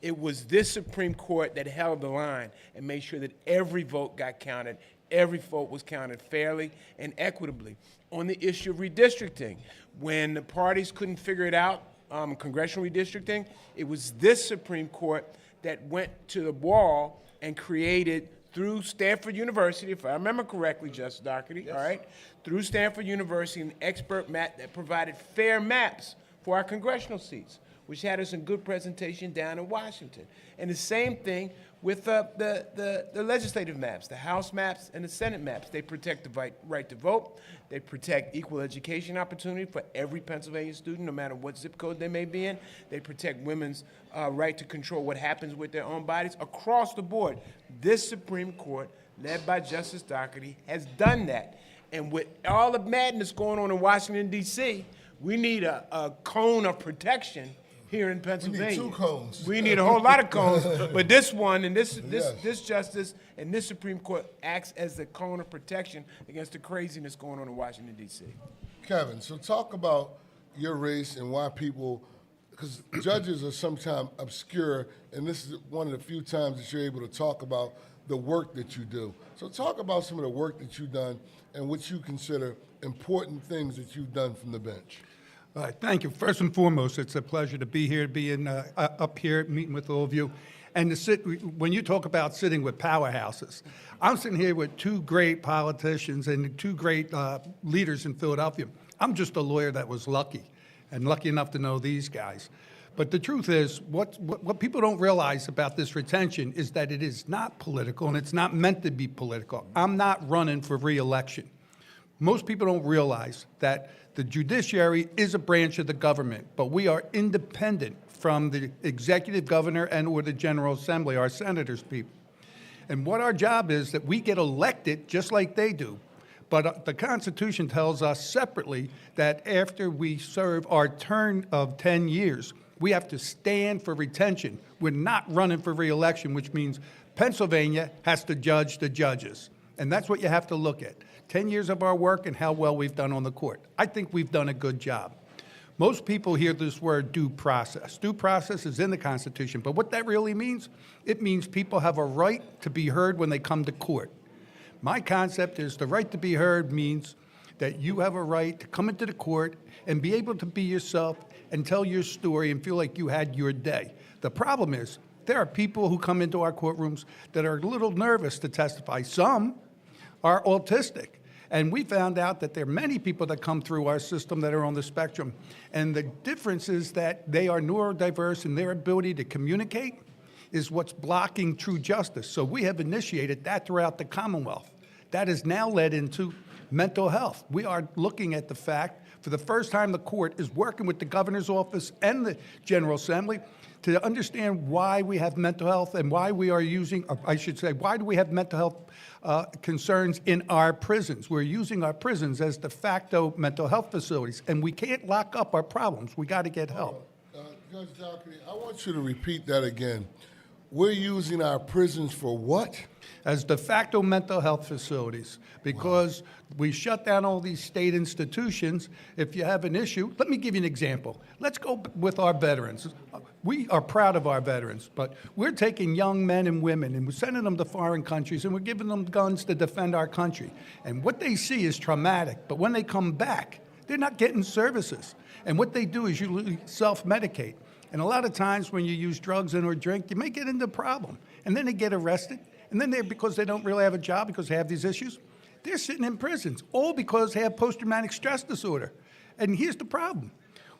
it was this Supreme Court that held the line and made sure that every vote got counted, every vote was counted fairly and equitably. On the issue of redistricting, when the parties couldn't figure it out, congressional redistricting, it was this Supreme Court that went to the wall and created, through Stanford University, if I remember correctly, Justice Doherty, all right, through Stanford University, an expert map that provided fair maps for our congressional seats, which had us in good presentation down in Washington. And the same thing with the legislative maps, the House maps and the Senate maps. They protect the right to vote. They protect equal education opportunity for every Pennsylvania student, no matter what zip code they may be in. They protect women's right to control what happens with their own bodies across the board. This Supreme Court, led by Justice Doherty, has done that. And with all the madness going on in Washington, D.C., we need a cone of protection here in Pennsylvania. We need 2 cones. We need a whole lot of cones, but this one and this Yes. justice and this Supreme Court acts as the cone of protection against the craziness going on in Washington, D.C. Kevin, so talk about your race and why people, because judges are sometimes obscure, and this is one of the few times that you're able to talk about the work that you do. So talk about some of the work that you've done and what you consider important things that you've done from the bench. All right, thank you. First and foremost, it's a pleasure to be here, up here, meeting with all of you. And to sit, when you talk about sitting with powerhouses, I'm sitting here with 2 great politicians and 2 great leaders in Philadelphia. I'm just a lawyer that was lucky, and lucky enough to know these guys. But the truth is, what people don't realize about this retention is that it is not political, and it's not meant to be political. I'm not running for re-election. Most people don't realize that the judiciary is a branch of the government, but we are independent from the executive governor and or the General Assembly, our senators people. And what our job is that we get elected just like they do. But the Constitution tells us separately that after we serve our term of 10 years, we have to stand for retention. We're not running for re-election, which means Pennsylvania has to judge the judges. And that's what you have to look at. 10 years of our work and how well we've done on the court. I think we've done a good job. Most people hear this word due process. Due process is in the Constitution, but what that really means, it means people have a right to be heard when they come to court. My concept is the right to be heard means that you have a right to come into the court and be able to be yourself and tell your story and feel like you had your day. The problem is there are people who come into our courtrooms that are a little nervous to testify. Some are autistic. And we found out that there are many people that come through our system that are on the spectrum. And the difference is that they are neurodiverse, and their ability to communicate is what's blocking true justice. So we have initiated that throughout the Commonwealth. That has now led into mental health. We are looking at the fact, for the first time, the court is working with the governor's office and the General Assembly to understand why we have mental health and why we are using, or I should say, why do we have mental health concerns in our prisons. We're using our prisons as de facto mental health facilities, and we can't lock up our problems. We got to get help. Judge Doherty, I want you to repeat that again. We're using our prisons for what? As de facto mental health facilities, because we shut down all these state institutions. If you have an issue, let me give you an example. Let's go with our veterans. We are proud of our veterans, but we're taking young men and women and we're sending them to foreign countries and we're giving them guns to defend our country. And what they see is traumatic, but when they come back, they're not getting services. And what they do is usually self-medicate. And a lot of times when you use drugs and or drink, you may get into a problem. And then they get arrested. And then because they don't really have a job, because they have these issues, they're sitting in prisons, all because they have post-traumatic stress disorder. And here's the problem.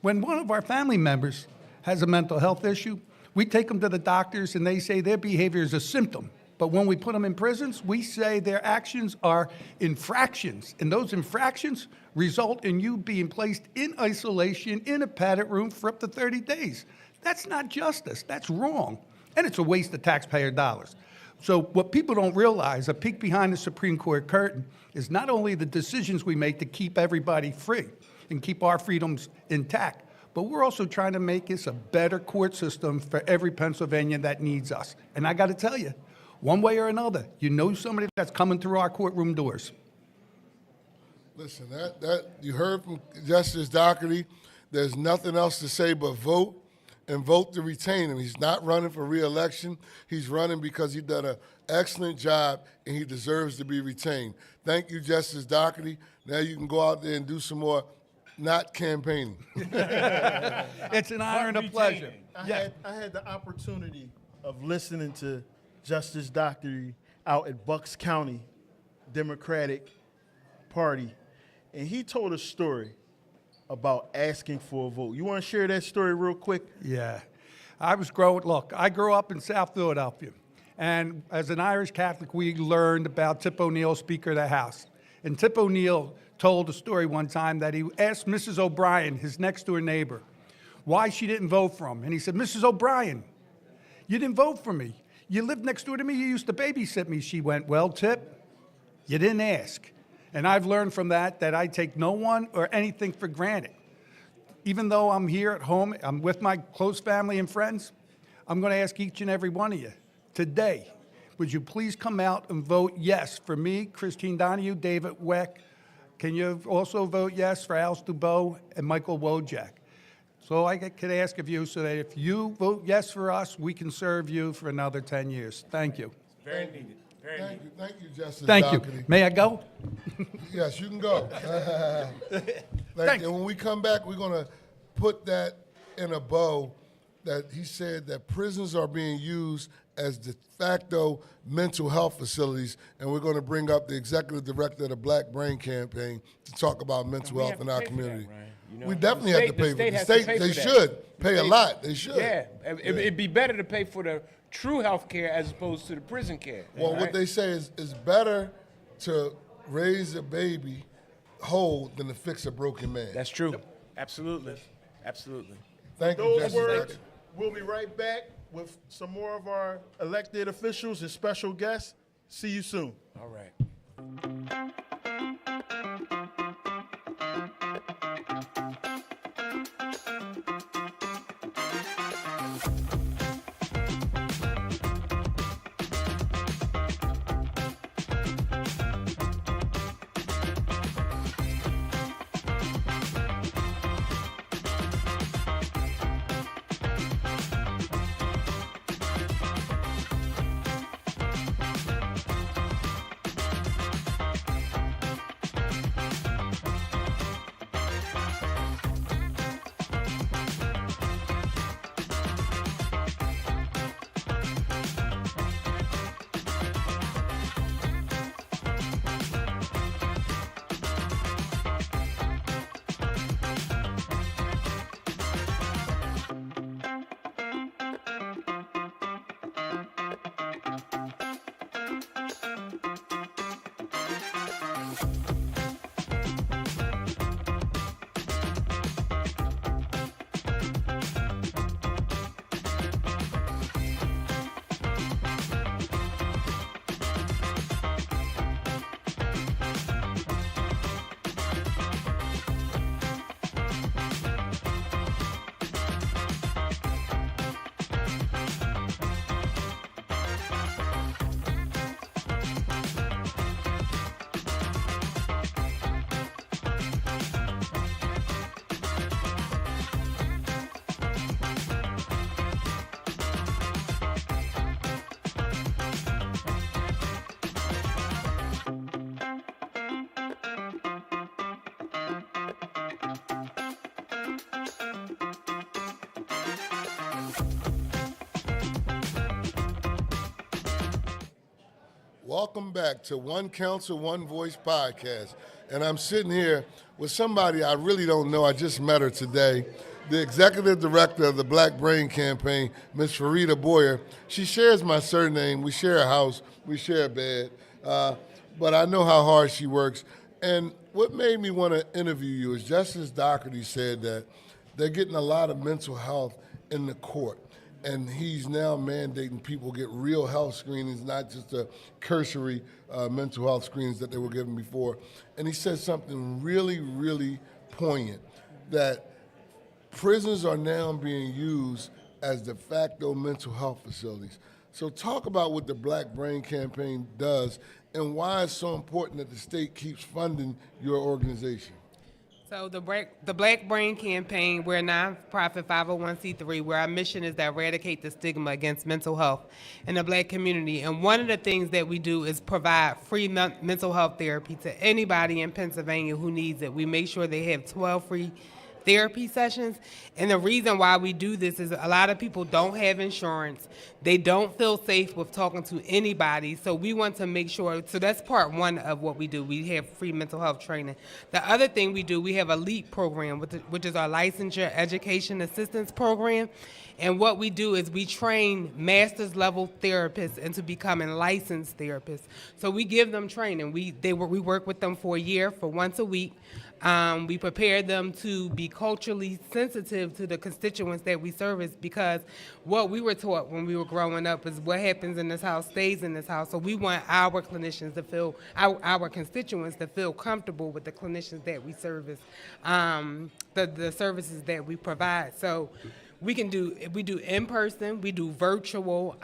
When one of our family members has a mental health issue, we take them to the doctors and they say their behavior is a symptom. But when we put them in prisons, we say their actions are infractions. And those infractions result in you being placed in isolation in a padded room for up to 30 days. That's not justice. That's wrong. And it's a waste of taxpayer dollars. So what people don't realize, a peek behind the Supreme Court curtain, is not only the decisions we make to keep everybody free and keep our freedoms intact, but we're also trying to make this a better court system for every Pennsylvanian that needs us. And I got to tell you, one way or another. You know somebody that's coming through our courtroom doors. Listen, that you heard from Justice Doherty. There's nothing else to say but vote, and vote to retain him. He's not running for re-election. He's running because he's done an excellent job, and he deserves to be retained. Thank you, Justice Doherty. Now you can go out there and do some more not campaigning. It's an honor and a pleasure. I had the opportunity of listening to Justice Doherty out at Bucks County Democratic Party, and he told a story about asking for a vote. You want to share that story real quick? Yeah. I grew up in South Philadelphia. And as an Irish Catholic, we learned about Tip O'Neill, Speaker of the House. And Tip O'Neill told a story one time that he asked Mrs. O'Brien, his next door neighbor, why she didn't vote for him. And he said, Mrs. O'Brien, you didn't vote for me. You lived next door to me. You used to babysit me. She went, well, Tip, you didn't ask. And I've learned from that I take no one or anything for granted. Even though I'm here at home, I'm with my close family and friends, I'm going to ask each and every one of you today, would you please come out and vote yes for me, Christine Donahue, David Weck. Can you also vote yes for Alice Dubois and Michael Wojak? So I could ask of you so that if you vote yes for us, we can serve you for another 10 years. Thank you. Very needed. Very needed. Thank you, Justice Thank you. Doherty. May I go? Yes, you can go. Thanks. And when we come back, we're going to put that in a bow that he said that prisons are being used as de facto mental health facilities, and we're going to bring up the executive director of the Black Brain Campaign to talk about mental health in our community. We definitely have to pay for it. The state, they should pay a lot. They should. Yeah, it'd be better to pay for the true health care as opposed to the prison care. Well, right? what they say is it's better to raise a baby whole than to fix a broken man. That's true. Absolutely. Absolutely. Thank you, Those Justice words, Doherty. we'll be right back with some more of our elected officials and special guests. See you soon. All right. Welcome back to One Council, One Voice podcast. And I'm sitting here with somebody I really don't know. I just met her today. The executive director of the Black Brain Campaign, Ms. Farida Boyer. She shares my surname. We share a house. We share a bed. But I know how hard she works. And what made me want to interview you is Justice Doherty said that they're getting a lot of mental health in the court. And he's now mandating people get real health screenings, not just the cursory mental health screenings that they were given before. And he said something really, really poignant, that prisons are now being used as de facto mental health facilities. So talk about what the Black Brain Campaign does and why it's so important that the state keeps funding your organization. So the Black Brain Campaign, we're a nonprofit 501c3 where our mission is to eradicate the stigma against mental health in the Black community. And one of the things that we do is provide free mental health therapy to anybody in Pennsylvania who needs it. We make sure they have 12 free therapy sessions. And the reason why we do this is a lot of people don't have insurance. They don't feel safe with talking to anybody. So we want to make sure, so that's part one of what we do. We have free mental health training. The other thing we do, we have a LEAP program, which is our licensure education assistance program. And what we do is we train master's level therapists into becoming licensed therapists. So we give them training. We work with them for a year, for once a week. We prepare them to be culturally sensitive to the constituents that we service, because what we were taught when we were growing up is what happens in this house stays in this house. So we want our clinicians to feel, our constituents to feel comfortable with the clinicians that we service, the services that we provide. So we do in person, we do virtual,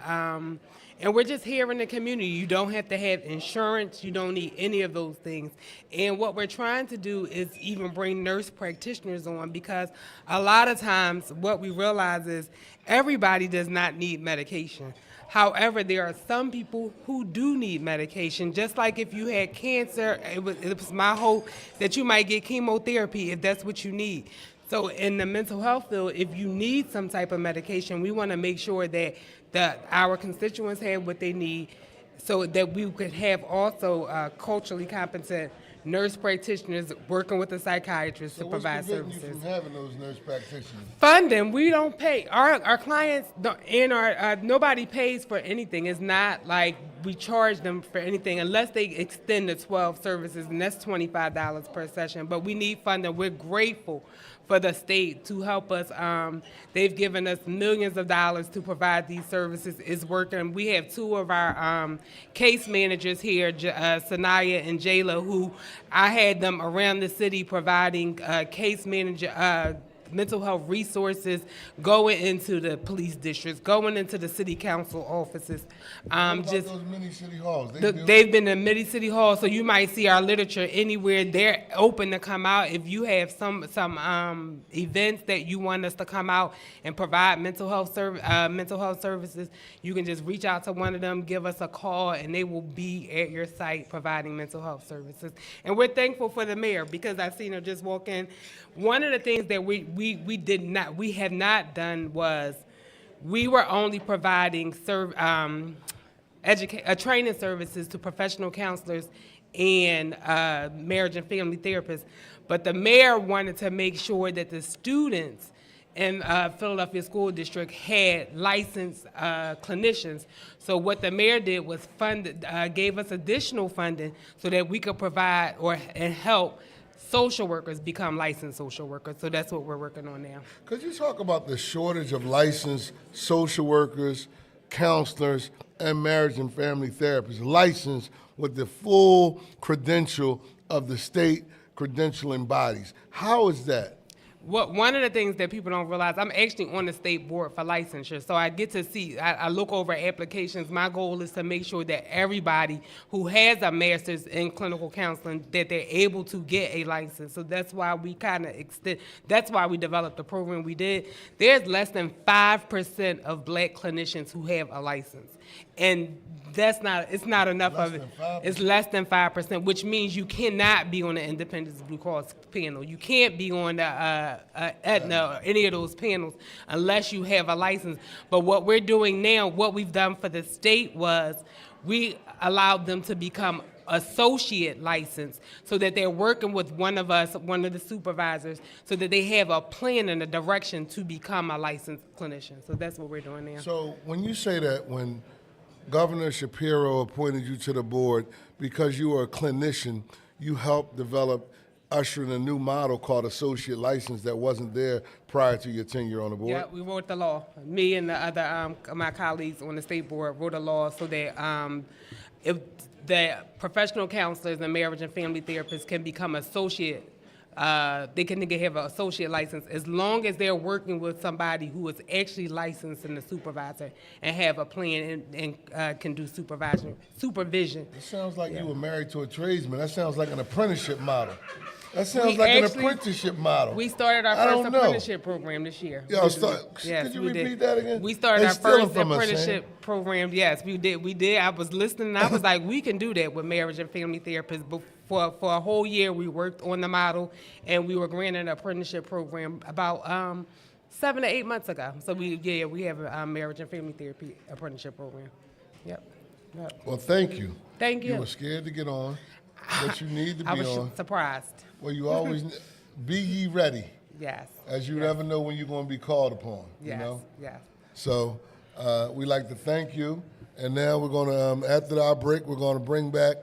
and we're just here in the community. You don't have to have insurance. You don't need any of those things. And what we're trying to do is even bring nurse practitioners on, because a lot of times what we realize is everybody does not need medication. However, there are some people who do need medication. Just like if you had cancer, it was my hope that you might get chemotherapy if that's what you need. So in the mental health field, if you need some type of medication, we want to make sure that our constituents have what they need, so that we could have also culturally competent nurse practitioners working with a psychiatrist to provide services. So what's preventing you from having those nurse practitioners? Funding, we don't pay. Our clients don't, and nobody pays for anything. It's not like we charge them for anything unless they extend the 12 services, and that's $25 per session. But we need funding. We're grateful for the state to help us. They've given us millions of dollars to provide these services. It's working. We have two of our case managers here, Sanaya and Jayla, who I had them around the city providing case manager mental health resources, going into the police districts, going into the city council offices. What about those mini city halls? They've been in many city halls, so you might see our literature anywhere. They're open to come out. If you have some events that you want us to come out and provide mental health services, you can just reach out to one of them, give us a call, and they will be at your site providing mental health services. And we're thankful for the mayor, because I've seen her just walk in. One of the things that we have not done was, we were only providing training services to professional counselors and marriage and family therapists. But the mayor wanted to make sure that the students in Philadelphia School District had licensed clinicians. So what the mayor did was gave us additional funding so that we could provide and help social workers become licensed social workers. So that's what we're working on now. Could you talk about the shortage of licensed social workers, counselors, and marriage and family therapists, licensed with the full credential of the state credentialing bodies? How is that? One of the things that people don't realize, I'm actually on the state board for licensure, so I get to see, I look over applications. My goal is to make sure that everybody who has a master's in clinical counseling, that they're able to get a license. So that's why we that's why we developed the program we did. There's less than 5% of Black clinicians who have a license. And it's not enough of it. It's less than 5%, which means you cannot be on the Independence Blue Cross panel. You can't be on the Aetna or any of those panels unless you have a license. But what we're doing now, what we've done for the state was, we allowed them to become associate license, so that they're working with one of the supervisors, so that they have a plan and a direction to become a licensed clinician. So that's what we're doing now. So when you say that, when Governor Shapiro appointed you to the board because you were a clinician, you helped usher in a new model called associate license that wasn't there prior to your tenure on the board? Yeah, we wrote the law. Me and the other my colleagues on the state board wrote a law so that the professional counselors and marriage and family therapists can become associate they can have an associate license as long as they're working with somebody who is actually licensed and a supervisor and have a plan and can do supervision. It sounds like you were married to a tradesman. That sounds like an apprenticeship model. That sounds like an apprenticeship model. We started our first apprenticeship program this year. Y'all could you repeat that again? We started our stealing first from us, apprenticeship program. Yes, we did. I was listening and I was like, we can do that with marriage and family therapists. But for a whole year, we worked on the model and we were granted an apprenticeship program about 7 to 8 months ago. So we have a marriage and family therapy apprenticeship program. Yep. Well, thank you. Thank you. You were scared to get on, but you need to be on. I was surprised. Well, you always be ye ready. Yes. As you never know when you're going to be called upon. Yes. You know? Yes. So we like to thank you. And now we're going to, after our break, we're going to bring back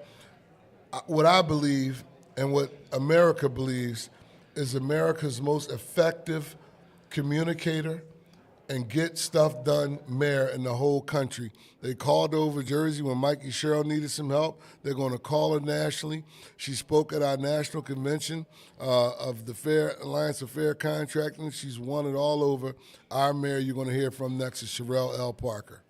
what I believe and what America believes is America's most effective communicator and get stuff done mayor in the whole country. They called over Jersey when Mikey Sherrill needed some help. They're going to call her nationally. She spoke at our national convention of the Fair Alliance of Fair Contracting. She's won it all over. Our mayor you're going to hear from next is Sherrill L. Parker.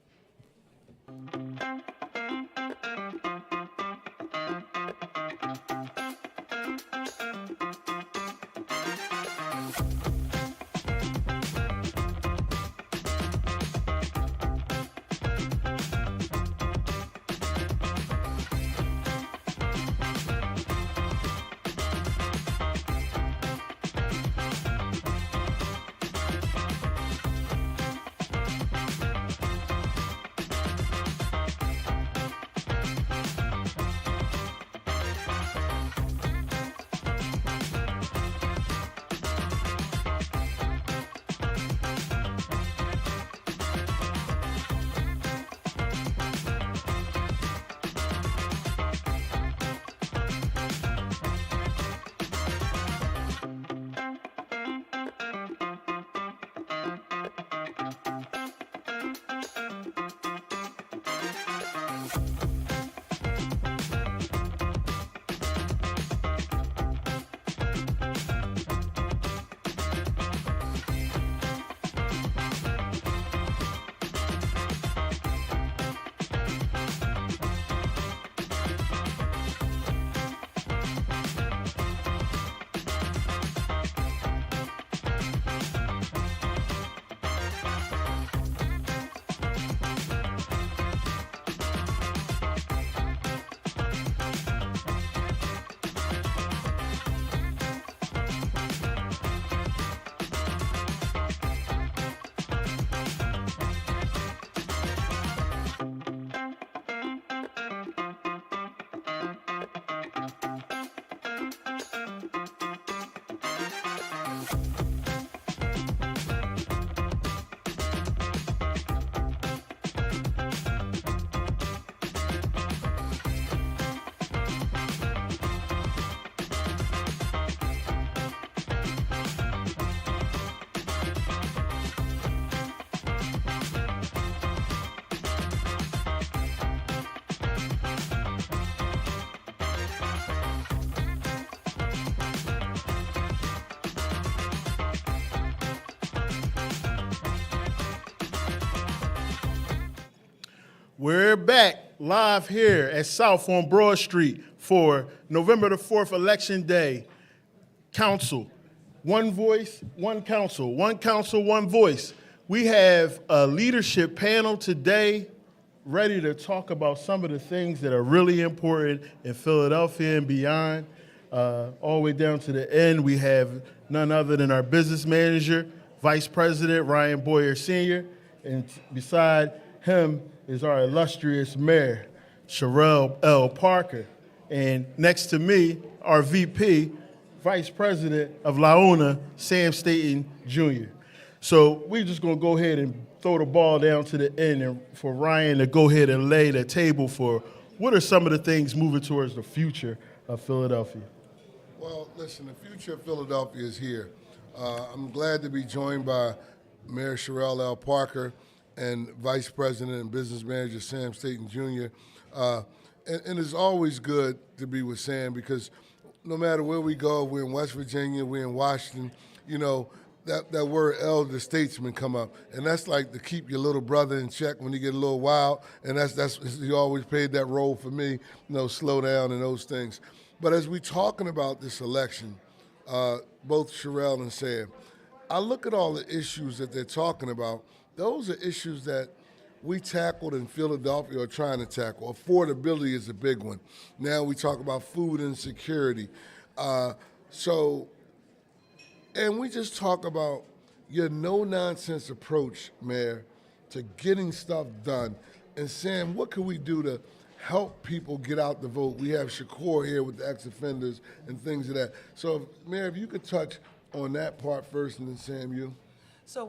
We're back live here at South on Broad Street for November the 4th, Election Day. Council, one voice, one council, one council, one voice. We have a leadership panel today ready to talk about some of the things that are really important in Philadelphia and beyond. All the way down to the end, we have none other than our business manager, Vice President Ryan Boyer Sr., and beside him is our illustrious mayor, Sherrill L. Parker. And next to me, our VP, Vice President of LIUNA, Sam Staten Jr. So we're just gonna go ahead and throw the ball down to the end and for Ryan to go ahead and lay the table for what are some of the things moving towards the future of Philadelphia. Well, listen, the future of Philadelphia is here. I'm glad to be joined by Mayor Sherrill L. Parker and Vice President and Business Manager Sam Staten Jr. And it's always good to be with Sam because no matter where we go, we're in West Virginia, we're in Washington, you know, that word elder statesman come up. And that's like to keep your little brother in check when he get a little wild. And that's he always played that role for me, you know, slow down and those things. But as we talking about this election, both Sherelle and Sam, I look at all the issues that they're talking about. Those are issues that we tackled in Philadelphia or trying to tackle. Affordability is a big one. Now we talk about food insecurity. And we just talk about your no-nonsense approach, Mayor, to getting stuff done. And Sam, what can we do to help people get out the vote? We have Shakur here with the ex-offenders and things of that. So, Mayor, if you could touch on that part first, and then Sam, you. So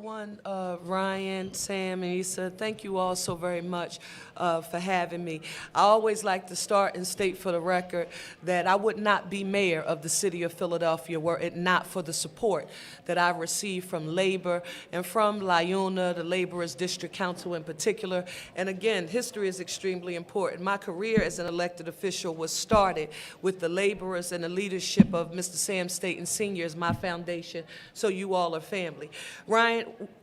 Ryan, Sam, and Issa, thank you all so very much for having me. I always like to start and state for the record that I would not be mayor of the city of Philadelphia were it not for the support that I received from labor and from LIUNA, the Laborers District Council in particular. And again, history is extremely important. My career as an elected official was started with the laborers and the leadership of Mr. Sam Staten Sr. as my foundation, so you all are family. Ryan,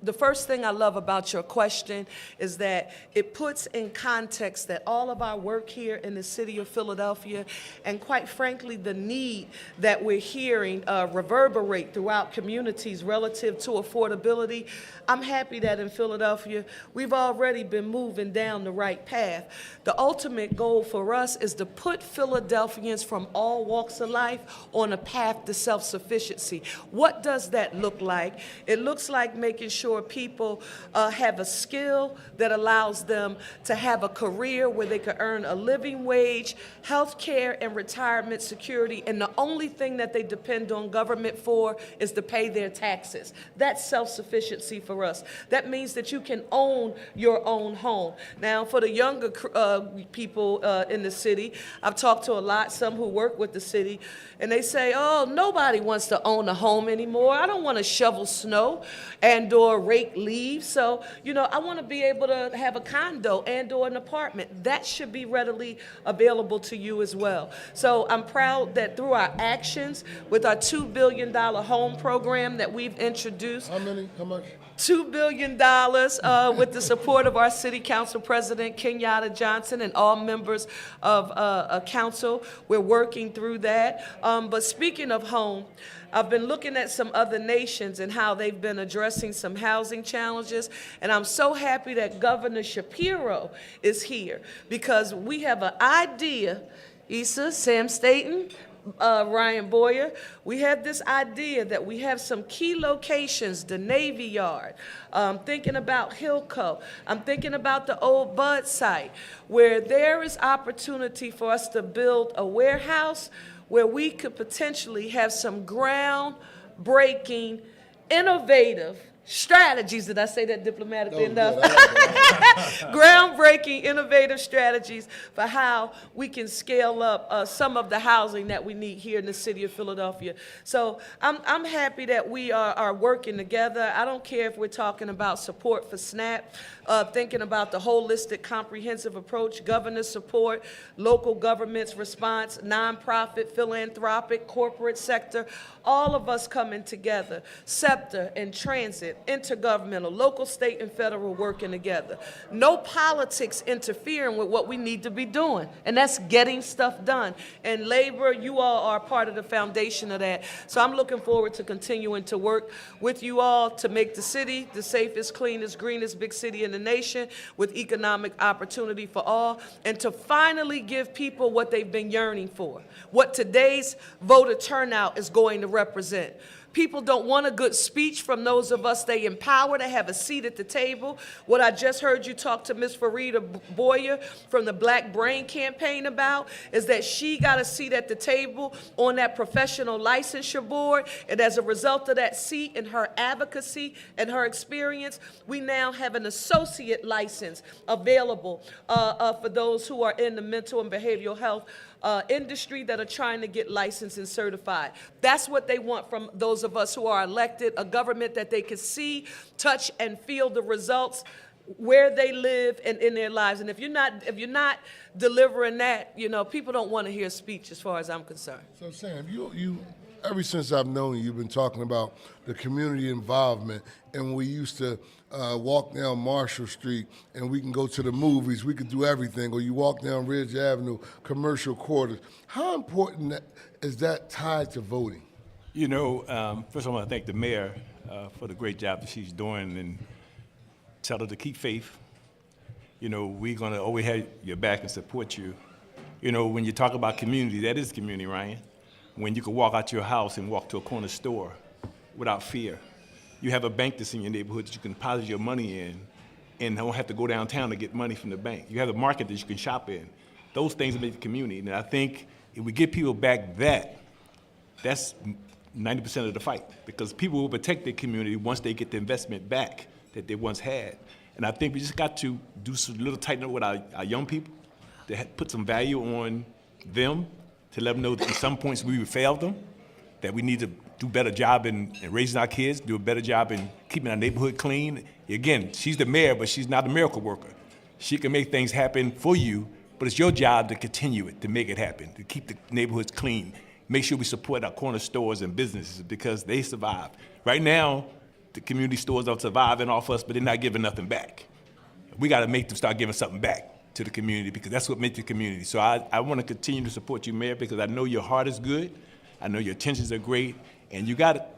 the first thing I love about your question is that it puts in context that all of our work here in the city of Philadelphia, and quite frankly, the need that we're hearing reverberate throughout communities relative to affordability. I'm happy that in Philadelphia, we've already been moving down the right path. The ultimate goal for us is to put Philadelphians from all walks of life on a path to self-sufficiency. What does that look like? It looks like making sure people have a skill that allows them to have a career where they can earn a living wage, health care, and retirement security, and the only thing that they depend on government for is to pay their taxes. That's self-sufficiency for us. That means that you can own your own home. Now, for the younger people in the city, I've talked to a lot, some who work with the city, and they say, oh, nobody wants to own a home anymore. I don't want to shovel snow and or rake leaves. So, you know, I want to be able to have a condo and or an apartment. That should be readily available to you as well. So I'm proud that through our actions with our $2 billion home program that we've introduced. How much? $2 billion with the support of our City Council President, Kenyatta Johnson, and all members of council. We're working through that. But speaking of home, I've been looking at some other nations and how they've been addressing some housing challenges, and I'm so happy that Governor Shapiro is here because we have an idea, Issa, Sam Staten, Ryan Boyer, we have this idea that we have some key locations, the Navy Yard, thinking about Hillco, I'm thinking about the old Bud site, where there is opportunity for us to build a warehouse where we could potentially have some ground-breaking, innovative strategies. Did I say that diplomatically enough? Groundbreaking, innovative strategies for how we can scale up some of the housing that we need here in the city of Philadelphia. So I'm happy that we are working together. I don't care if we're talking about support for SNAP, thinking about the holistic, comprehensive approach, governor support, local government's response, nonprofit, philanthropic, corporate sector, all of us coming together, SEPTA and transit, intergovernmental, local, state, and federal working together. No politics interfering with what we need to be doing, and that's getting stuff done. And labor, you all are part of the foundation of that. So I'm looking forward to continuing to work with you all to make the city the safest, cleanest, greenest big city in the nation with economic opportunity for all, and to finally give people what they've been yearning for, what today's voter turnout is going to represent. People don't want a good speech from those of us they empower to have a seat at the table. What I just heard you talk to Ms. Farida Boyer from the Black Brain Campaign about is that she got a seat at the table on that professional licensure board, and as a result of that seat and her advocacy and her experience, we now have an associate license available for those who are in the mental and behavioral health industry that are trying to get licensed and certified. That's what they want from those of us who are elected, a government that they can see, touch, and feel the results. where they live and in their lives. And if you're not delivering that, people don't want to hear speech as far as I'm concerned. So Sam, you ever since I've known you, you've been talking about the community involvement, and we used to walk down Marshall Street and we can go to the movies, we could do everything, or you walk down Ridge Avenue, commercial quarters. How important is that tied to voting? First I want to thank the mayor for the great job that she's doing, and tell her to keep faith. We're going to always have your back and support you. When you talk about community, that is community, Ryan. When you can walk out your house and walk to a corner store without fear. You have a bank that's in your neighborhood that you can deposit your money in and don't have to go downtown to get money from the bank. You have a market that you can shop in. Those things make the community. And I think if we get people back that's 90% of the fight, because people will protect their community once they get the investment back that they once had. And I think we just got to do some little tighten up with our young people, to put some value on them, to let them know that at some points we failed them, that we need to do a better job in raising our kids, do a better job in keeping our neighborhood clean. Again, she's the mayor, but she's not a miracle worker. She can make things happen for you, but it's your job to continue it, to make it happen, to keep the neighborhoods clean. Make sure we support our corner stores and businesses because they survive. Right now, the community stores are surviving off us, but they're not giving nothing back. We got to make them start giving something back to the community because that's what makes the community. So I want to continue to support you, Mayor, because I know your heart is good. I know your intentions are great, and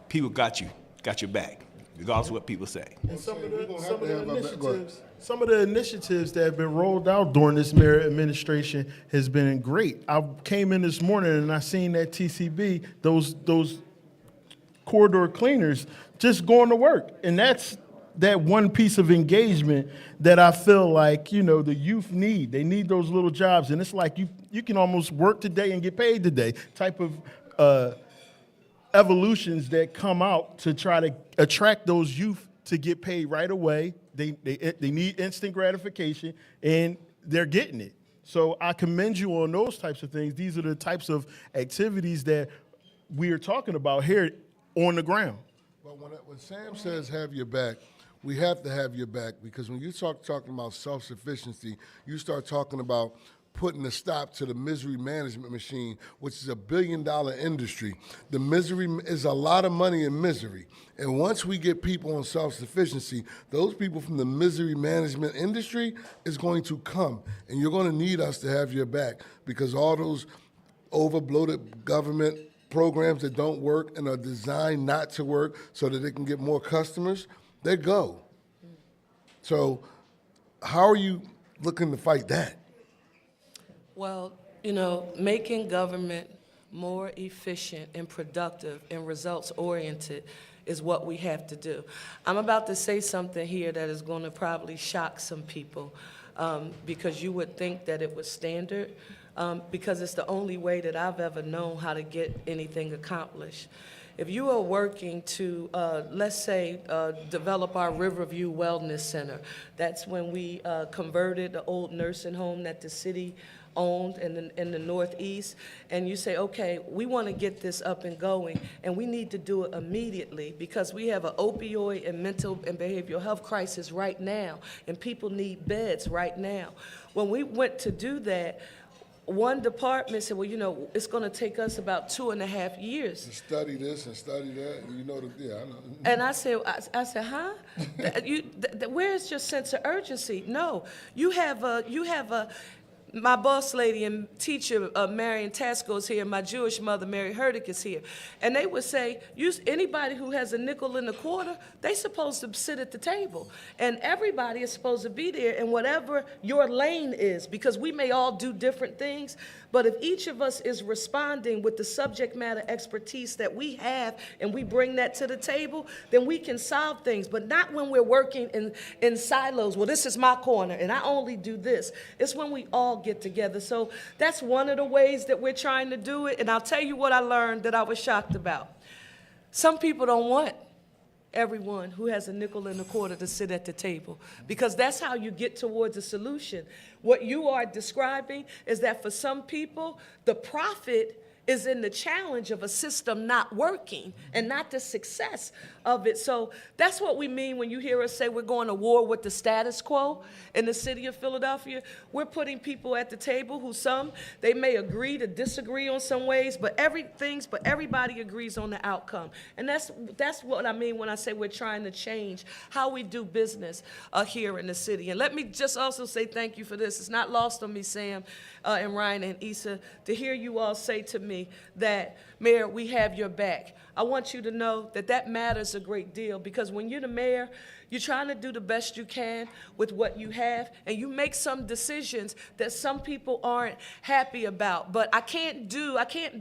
people got your back, regardless of what people say. And some of the initiatives that have been rolled out during this mayor administration has been great. I came in this morning and I seen that TCB, those corridor cleaners just going to work. And that's that one piece of engagement that I feel like, the youth need. They need those little jobs. And it's like you can almost work today and get paid today type of evolutions that come out to try to attract those youth to get paid right away. They need instant gratification, and they're getting it. So I commend you on those types of things. These are the types of activities that we are talking about here on the ground. But when Sam says have your back, we have to have your back, because when you talking about self-sufficiency, you start talking about putting a stop to the misery management machine, which is $1 billion industry. The misery is a lot of money in misery. And once we get people on self-sufficiency, those people from the misery management industry is going to come. And you're going to need us to have your back, because all those over-bloated government programs that don't work and are designed not to work so that they can get more customers, they go. So how are you looking to fight that? Well, making government more efficient and productive and results-oriented is what we have to do. I'm about to say something here that is going to probably shock some people because you would think that it was standard because it's the only way that I've ever known how to get anything accomplished. If you are working to, let's say, develop our Riverview Wellness Center, that's when we converted the old nursing home that the city owned in the Northeast, and you say, okay, we want to get this up and going, and we need to do it immediately because we have an opioid and mental and behavioral health crisis right now, and people need beds right now. When we went to do that, one department said, well, it's going to take us about 2.5 years. To study this and study that, and I know. And I said, huh? Where's your sense of urgency? No, you have a. My boss lady and teacher, Marion Tasco, is here. My Jewish mother, Mary Herdick, is here. And they would say, anybody who has a nickel and a quarter, they're supposed to sit at the table. And everybody is supposed to be there in whatever your lane is, because we may all do different things. But if each of us is responding with the subject matter expertise that we have and we bring that to the table, then we can solve things. But not when we're working in silos. Well, this is my corner, and I only do this. It's when we all get together. So that's one of the ways that we're trying to do it. And I'll tell you what I learned that I was shocked about. Some people don't want everyone who has a nickel and a quarter to sit at the table, because that's how you get towards a solution. What you are describing is that for some people, the profit is in the challenge of a system not working and not the success of it. So that's what we mean when you hear us say we're going to war with the status quo in the city of Philadelphia. We're putting people at the table who they may agree to disagree on some ways, but everybody agrees on the outcome. And that's what I mean when I say we're trying to change how we do business here in the city. And let me just also say thank you for this. It's not lost on me, Sam and Ryan and Issa, to hear you all say to me that, Mayor, we have your back. I want you to know that that matters a great deal, because when you're the mayor, you're trying to do the best you can with what you have, and you make some decisions that some people aren't happy about. But I can't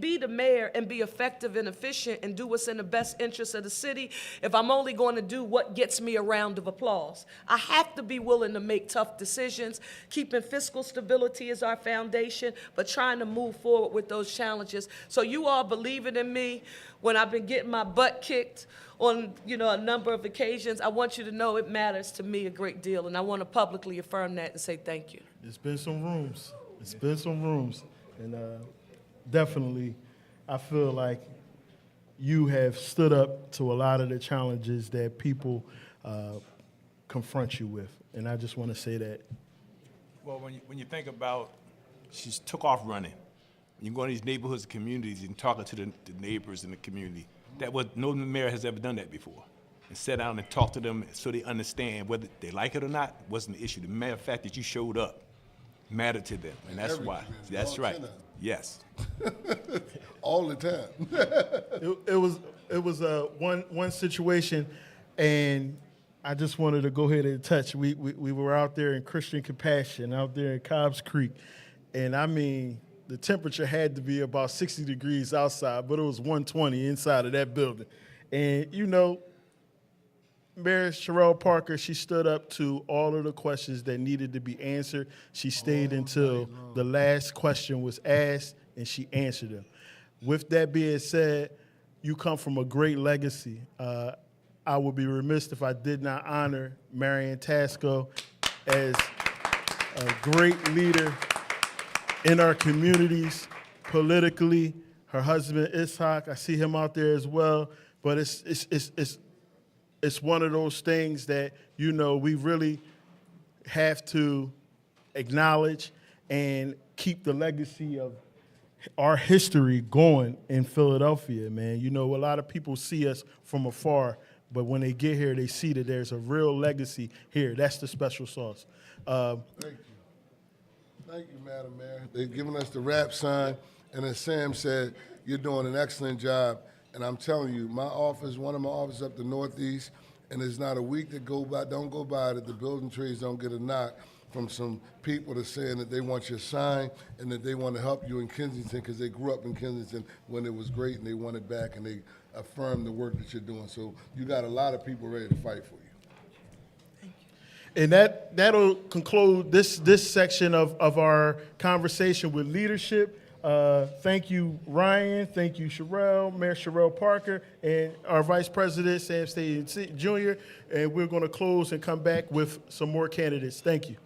be the mayor and be effective and efficient and do what's in the best interest of the city if I'm only going to do what gets me a round of applause. I have to be willing to make tough decisions, keeping fiscal stability as our foundation, but trying to move forward with those challenges. So you all believing in me when I've been getting my butt kicked on, a number of occasions, I want you to know it matters to me a great deal, and I want to publicly affirm that and say thank you. It's been some rooms. And definitely, I feel like you have stood up to a lot of the challenges that people confront you with. And I just want to say that. Well, when you think about, she took off running. You go in these neighborhoods and communities and talking to the neighbors in the community. No mayor has ever done that before. And sit down and talk to them so they understand whether they like it or not wasn't the issue. The matter of fact that you showed up mattered to them, and that's why. That's right. Yes. All the time. It was one situation, and I just wanted to go ahead and touch. We were out there in Christian Compassion, out there in Cobbs Creek, and I mean, the temperature had to be about 60 degrees outside, but it was 120 inside of that building. And, Mayor Sherelle Parker, she stood up to all of the questions that needed to be answered. She stayed until the last question was asked, and she answered them. With that being said, you come from a great legacy. I would be remiss if I did not honor Marion Tasco as a great leader in our communities, politically. Her husband, Ishaq, I see him out there as well. But it's one of those things that, we really have to acknowledge and keep the legacy of our history going in Philadelphia, man. A lot of people see us from afar, but when they get here, they see that there's a real legacy here. That's the special sauce. Thank you. Thank you, Madam Mayor. They've given us the rap sign, and as Sam said, you're doing an excellent job. And I'm telling you, one of my offices up the Northeast, and there's not a week that don't go by that the building trades don't get a knock from some people that's saying that they want your sign and that they want to help you in Kensington because they grew up in Kensington when it was great and they want it back, and they affirm the work that you're doing. So you got a lot of people ready to fight for you. And that'll conclude this section of our conversation with leadership. Thank you, Ryan. Thank you, Mayor Sherelle Parker, and our Vice President, Sam Staten Jr. And we're going to close and come back with some more candidates. Thank you.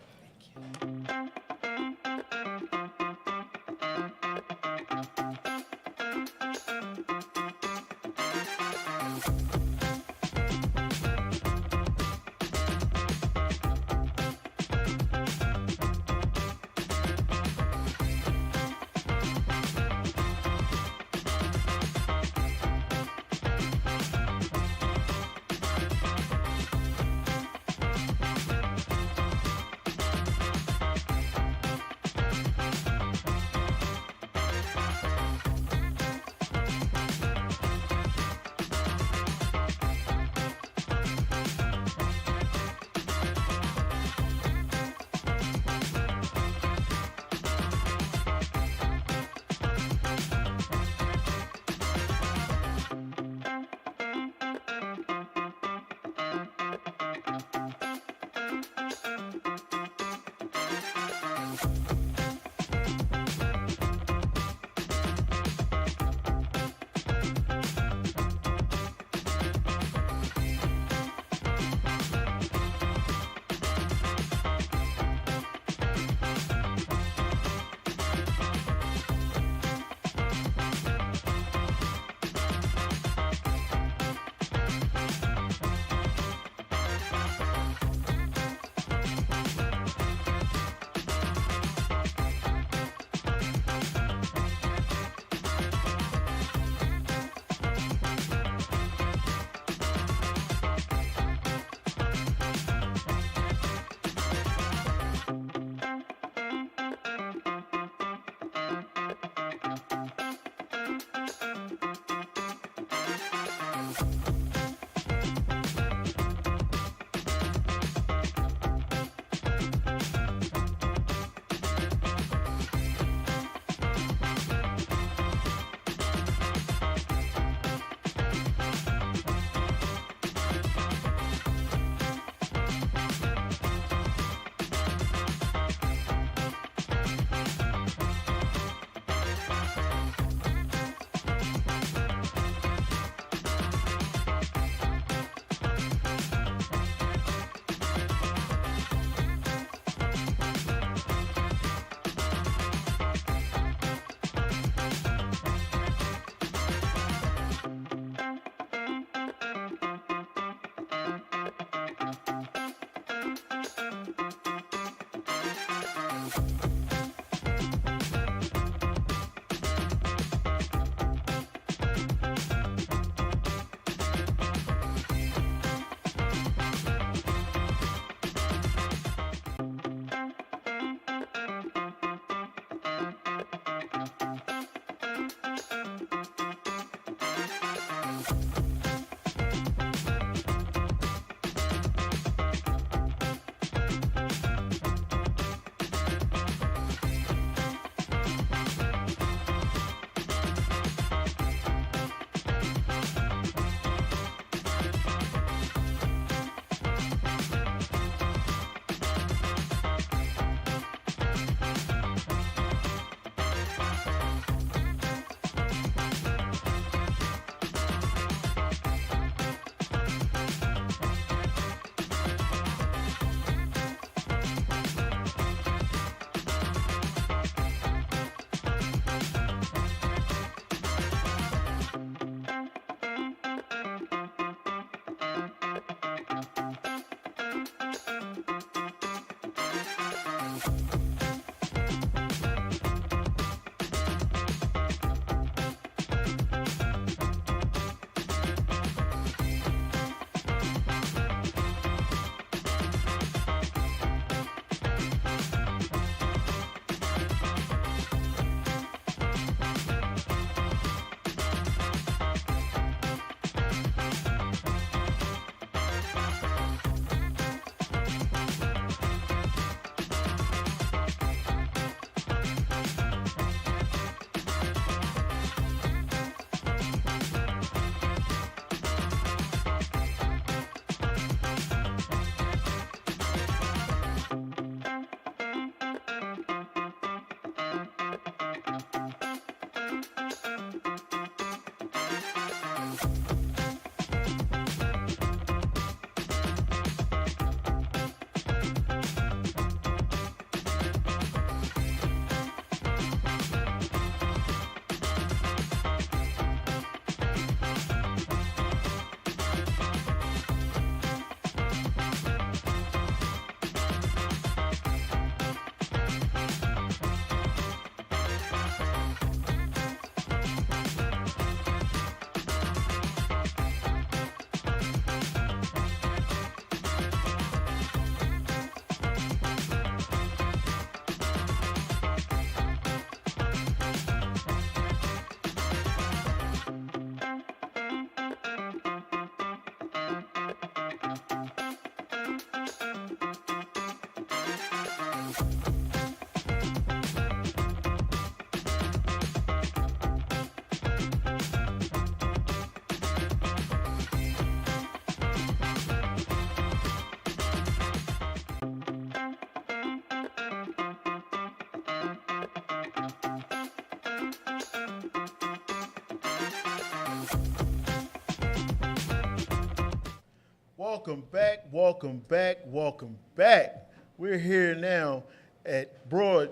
welcome back, welcome back, welcome back. We're here now at Broad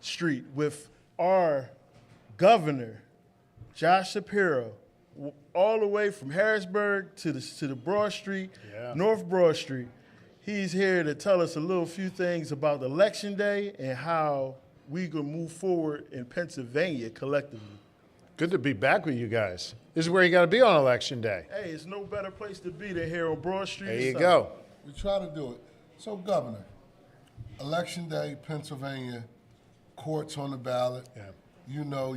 Street with our governor, Josh Shapiro, all the way from Harrisburg to the Broad Street, North Broad Street. He's here to tell us a few things about Election Day and how we can move forward in Pennsylvania collectively. Good to be back with you guys. This is where you got to be on Election Day. Hey, it's no better place to be than here on Broad Street. There you go. We try to do it. So, Governor, Election Day, Pennsylvania, courts on the ballot. Yeah. You know,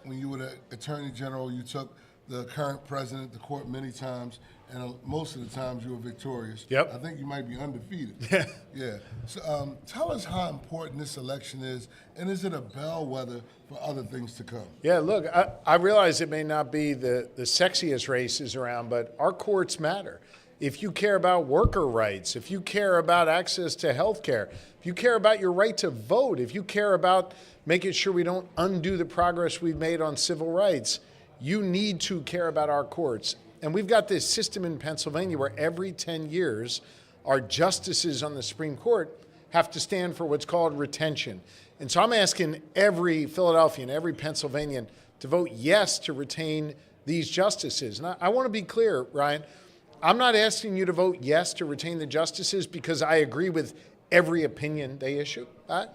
when you were the Attorney General, you took the current president to court many times, and most of the times you were victorious. Yep. I think you might be undefeated. Yeah. So, tell us how important this election is, and is it a bellwether for other things to come? Yeah, look, I realize it may not be the sexiest races around, but our courts matter. If you care about worker rights, if you care about access to health care, if you care about your right to vote, if you care about making sure we don't undo the progress we've made on civil rights, you need to care about our courts. And we've got this system in Pennsylvania where every 10 years, our justices on the Supreme Court have to stand for what's called retention. And so I'm asking every Philadelphian, every Pennsylvanian to vote yes to retain these justices. And I want to be clear, Ryan, I'm not asking you to vote yes to retain the justices because I agree with every opinion they issue.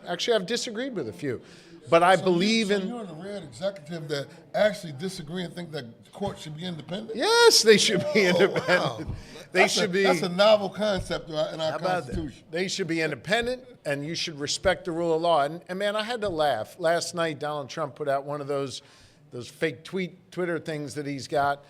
Actually, I've disagreed with a few. But I believe in... You're the rare executive that actually disagree and think that courts should be independent? Yes, they should be independent. Wow. That's a novel concept in our Constitution. They should be independent, and you should respect the rule of law. And man, I had to laugh. Last night, Donald Trump put out one of those fake Twitter things that he's got,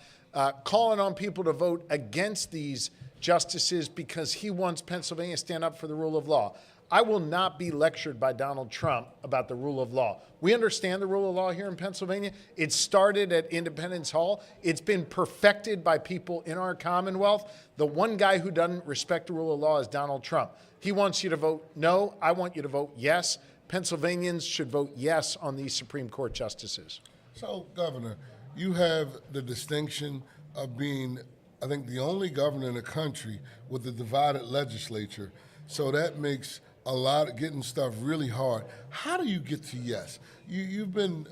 calling on people to vote against these justices because he wants Pennsylvania to stand up for the rule of law. I will not be lectured by Donald Trump about the rule of law. We understand the rule of law here in Pennsylvania. It started at Independence Hall. It's been perfected by people in our Commonwealth. The one guy who doesn't respect the rule of law is Donald Trump. He wants you to vote no. I want you to vote yes. Pennsylvanians should vote yes on these Supreme Court justices. So, Governor, you have the distinction of being, I think, the only governor in the country with a divided legislature. So that makes a lot of getting stuff really hard. How do you get to yes? You've been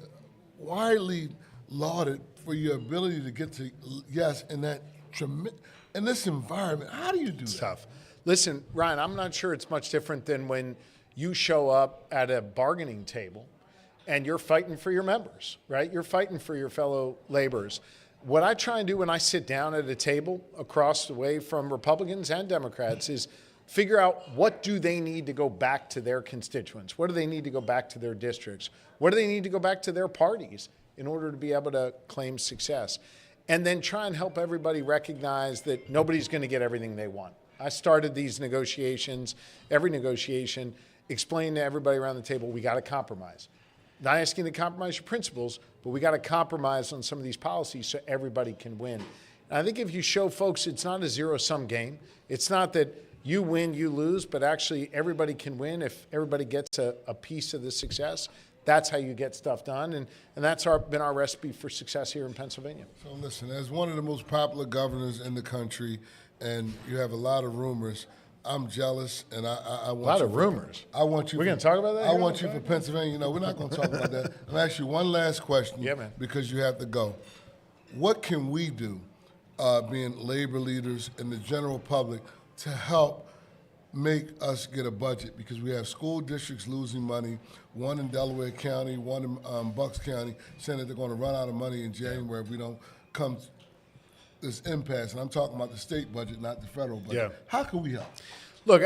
widely lauded for your ability to get to yes in this environment. How do you do that? Tough. Listen, Ryan, I'm not sure it's much different than when you show up at a bargaining table and you're fighting for your members, right? You're fighting for your fellow laborers. What I try and do when I sit down at a table across the way from Republicans and Democrats is figure out what do they need to go back to their constituents? What do they need to go back to their districts? What do they need to go back to their parties in order to be able to claim success? And then try and help everybody recognize that nobody's going to get everything they want. I started these negotiations, every negotiation, explaining to everybody around the table, we got to compromise. Not asking to compromise your principles, but we got to compromise on some of these policies so everybody can win. And I think if you show folks it's not a zero-sum game, it's not that you win, you lose, but actually everybody can win if everybody gets a piece of the success. That's how you get stuff done, and that's been our recipe for success here in Pennsylvania. So listen, as one of the most popular governors in the country, and you have a lot of rumors, I'm jealous, and I want a lot of rumors. I want you. We're going to talk about that? I want you for Pennsylvania. No, we're not going to talk about that. I'm going to ask you one last question. Yeah, man. Because you have to go. What can we do, being labor leaders and the general public, to help make us get a budget? Because we have school districts losing money, one in Delaware County, one in Bucks County, saying that they're going to run out of money in January if we don't come to this impasse. And I'm talking about the state budget, not the federal budget. Yeah. How can we help? Look,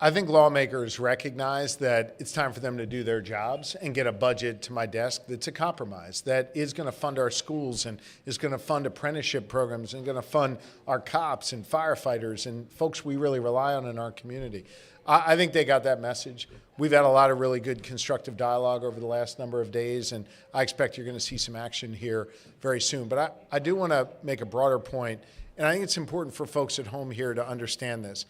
I think lawmakers recognize that it's time for them to do their jobs and get a budget to my desk that's a compromise, that is going to fund our schools and is going to fund apprenticeship programs and going to fund our cops and firefighters and folks we really rely on in our community. I think they got that message. We've had a lot of really good constructive dialogue over the last number of days, and I expect you're going to see some action here very soon. But I do want to make a broader point, and I think it's important for folks at home here to understand this.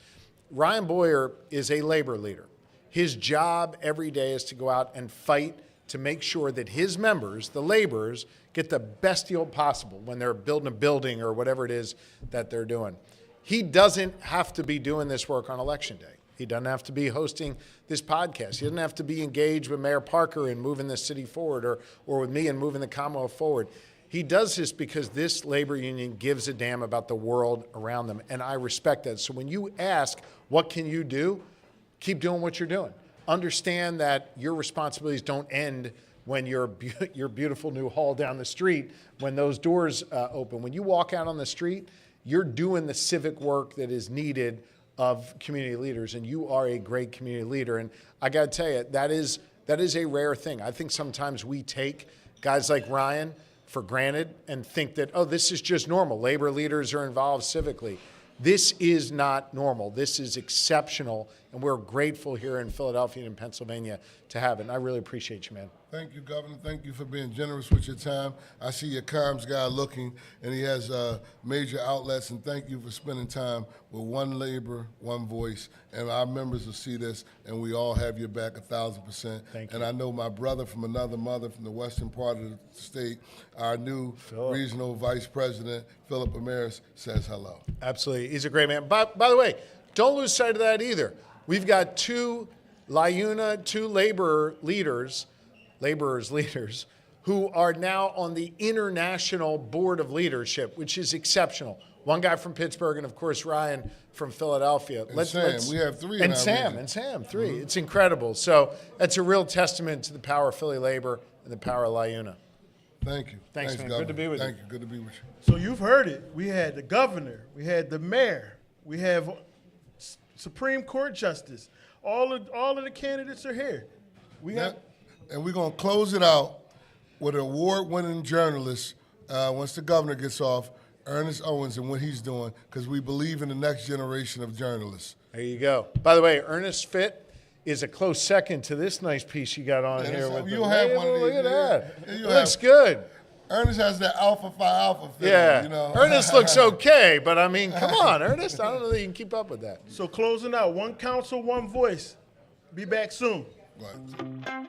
Ryan Boyer is a labor leader. His job every day is to go out and fight to make sure that his members, the laborers, get the best deal possible when they're building a building or whatever it is that they're doing. He doesn't have to be doing this work on Election Day. He doesn't have to be hosting this podcast. He doesn't have to be engaged with Mayor Parker in moving the city forward or with me in moving the Commonwealth forward. He does this because this labor union gives a damn about the world around them, and I respect that. So when you ask, what can you do? Keep doing what you're doing. Understand that your responsibilities don't end when your beautiful new hall down the street, when those doors open. When you walk out on the street, you're doing the civic work that is needed of community leaders, and you are a great community leader. And I got to tell you, that is a rare thing. I think sometimes we take guys like Ryan for granted and think that, oh, this is just normal. Labor leaders are involved civically. This is not normal. This is exceptional, and we're grateful here in Philadelphia and in Pennsylvania to have it. And I really appreciate you, man. Thank you, Governor. Thank you for being generous with your time. I see your comms guy looking, and he has major outlets, and thank you for spending time with one labor, one voice. And our members will see this, and we all have your back 1,000%. Thank you. And I know my brother from another mother from the western part of the state, our new regional vice president, Philip Amaris, says hello. Absolutely. He's a great man. By the way, don't lose sight of that either. We've got two LIUNA, two laborers leaders, who are now on the International Board of Leadership, which is exceptional. One guy from Pittsburgh, and of course Ryan from Philadelphia. And Sam, we have three in our region. And Sam, three. Mm-hmm. It's incredible. So that's a real testament to the power of Philly labor and the power of LIUNA. Thank you. Thanks, man. Governor. Good to be with you. Thank you. Good to be with you. So you've heard it. We had the governor. We had the mayor. We have Supreme Court justice. All of the candidates are here. And we're going to close it out with an award-winning journalist, once the governor gets off, Ernest Owens, and what he's doing, because we believe in the next generation of journalists. There you go. By the way, Ernest Fit is a close second to this nice piece you got on here. With you'll have one of these. Look at that. Yeah, It looks good. Ernest has that Alpha Phi Alpha fit. Yeah. You know? Ernest looks okay, but I mean, come on, Ernest. I don't know that you can keep up with that. So closing out, one council, one voice. Be back soon. Right.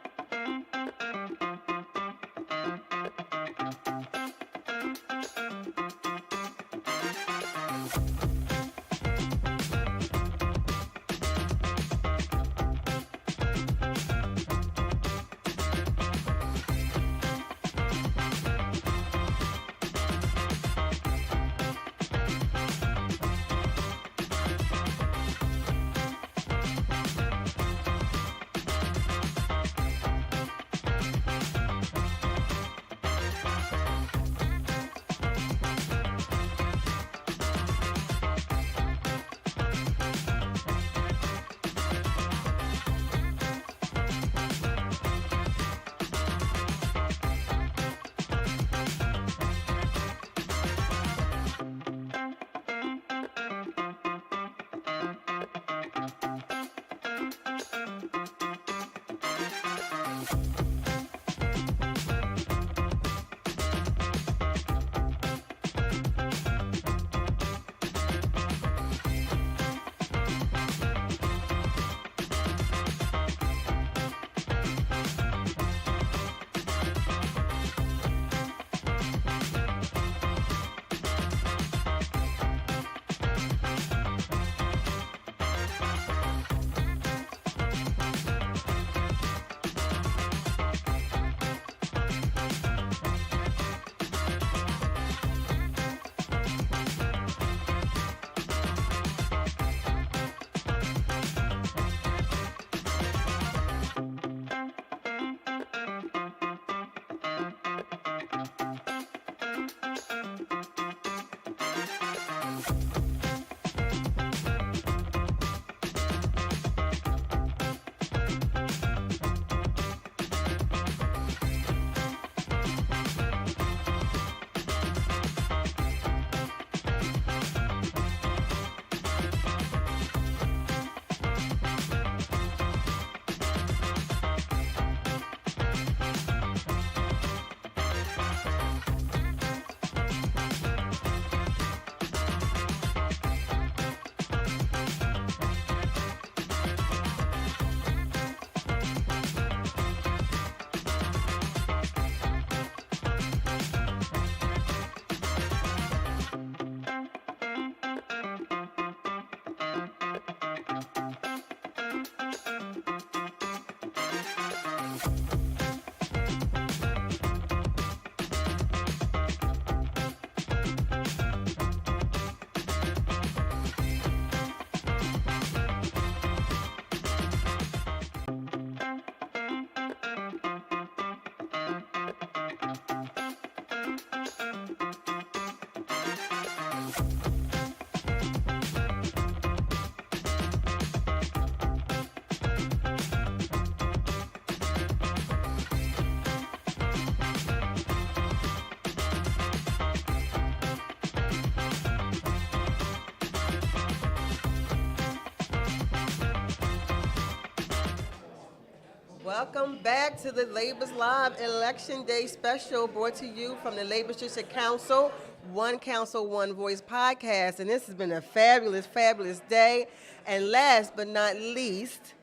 Welcome back to the Labor's Live Election Day special brought to you from the Labor District Council, One Council, One Voice podcast. And this has been a fabulous, fabulous day. And last but not least,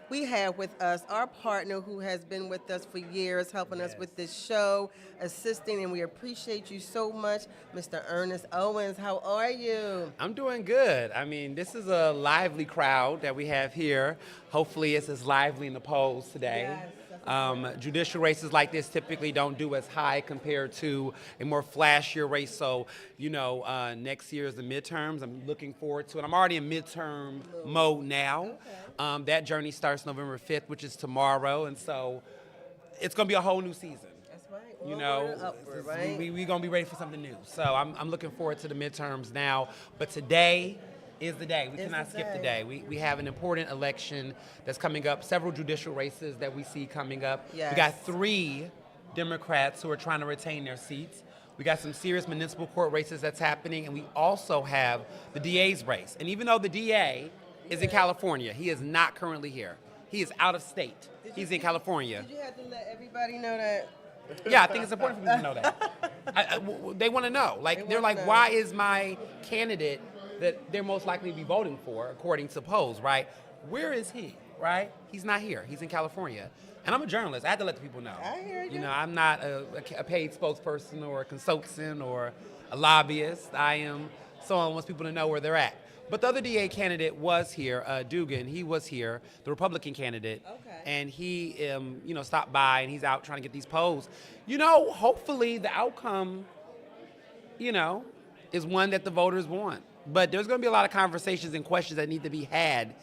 we have with us our partner who has been with us for years, helping us with this show, assisting, and we appreciate you so much, Mr. Ernest Owens. How are you? I'm doing good. I mean, this is a lively crowd that we have here. Hopefully it's as lively in the polls today. Judicial races like this typically don't do as high compared to a more flashier race. So, next year is the midterms. I'm looking forward to it. I'm already in midterm mode now. That journey starts November 5th, which is tomorrow. And so it's going to be a whole new season. That's right. We're going to be ready for something new. So I'm looking forward to the midterms now. But today is the day. We cannot skip the day. We have an important election that's coming up, several judicial races that we see coming up. Yes. We got 3 Democrats who are trying to retain their seats. We got some serious municipal court races that's happening, and we also have the DA's race. And even though the DA is in California, he is not currently here. He is out of state. He's in California. Did you have to let everybody know that? Yeah, I think it's important for people to know that. They want to know. They're like, why is my candidate that they're most likely to be voting for, according to polls, right? Where is he, right? He's not here. He's in California. And I'm a journalist. I had to let the people know. I hear you. I'm not a paid spokesperson or a consultant or a lobbyist. I am someone who wants people to know where they're at. But the other DA candidate was here, Dugan. He was here, the Republican candidate. Okay. And he, stopped by, and he's out trying to get these polls. Hopefully the outcome, is one that the voters want. But there's going to be a lot of conversations and questions that need to be had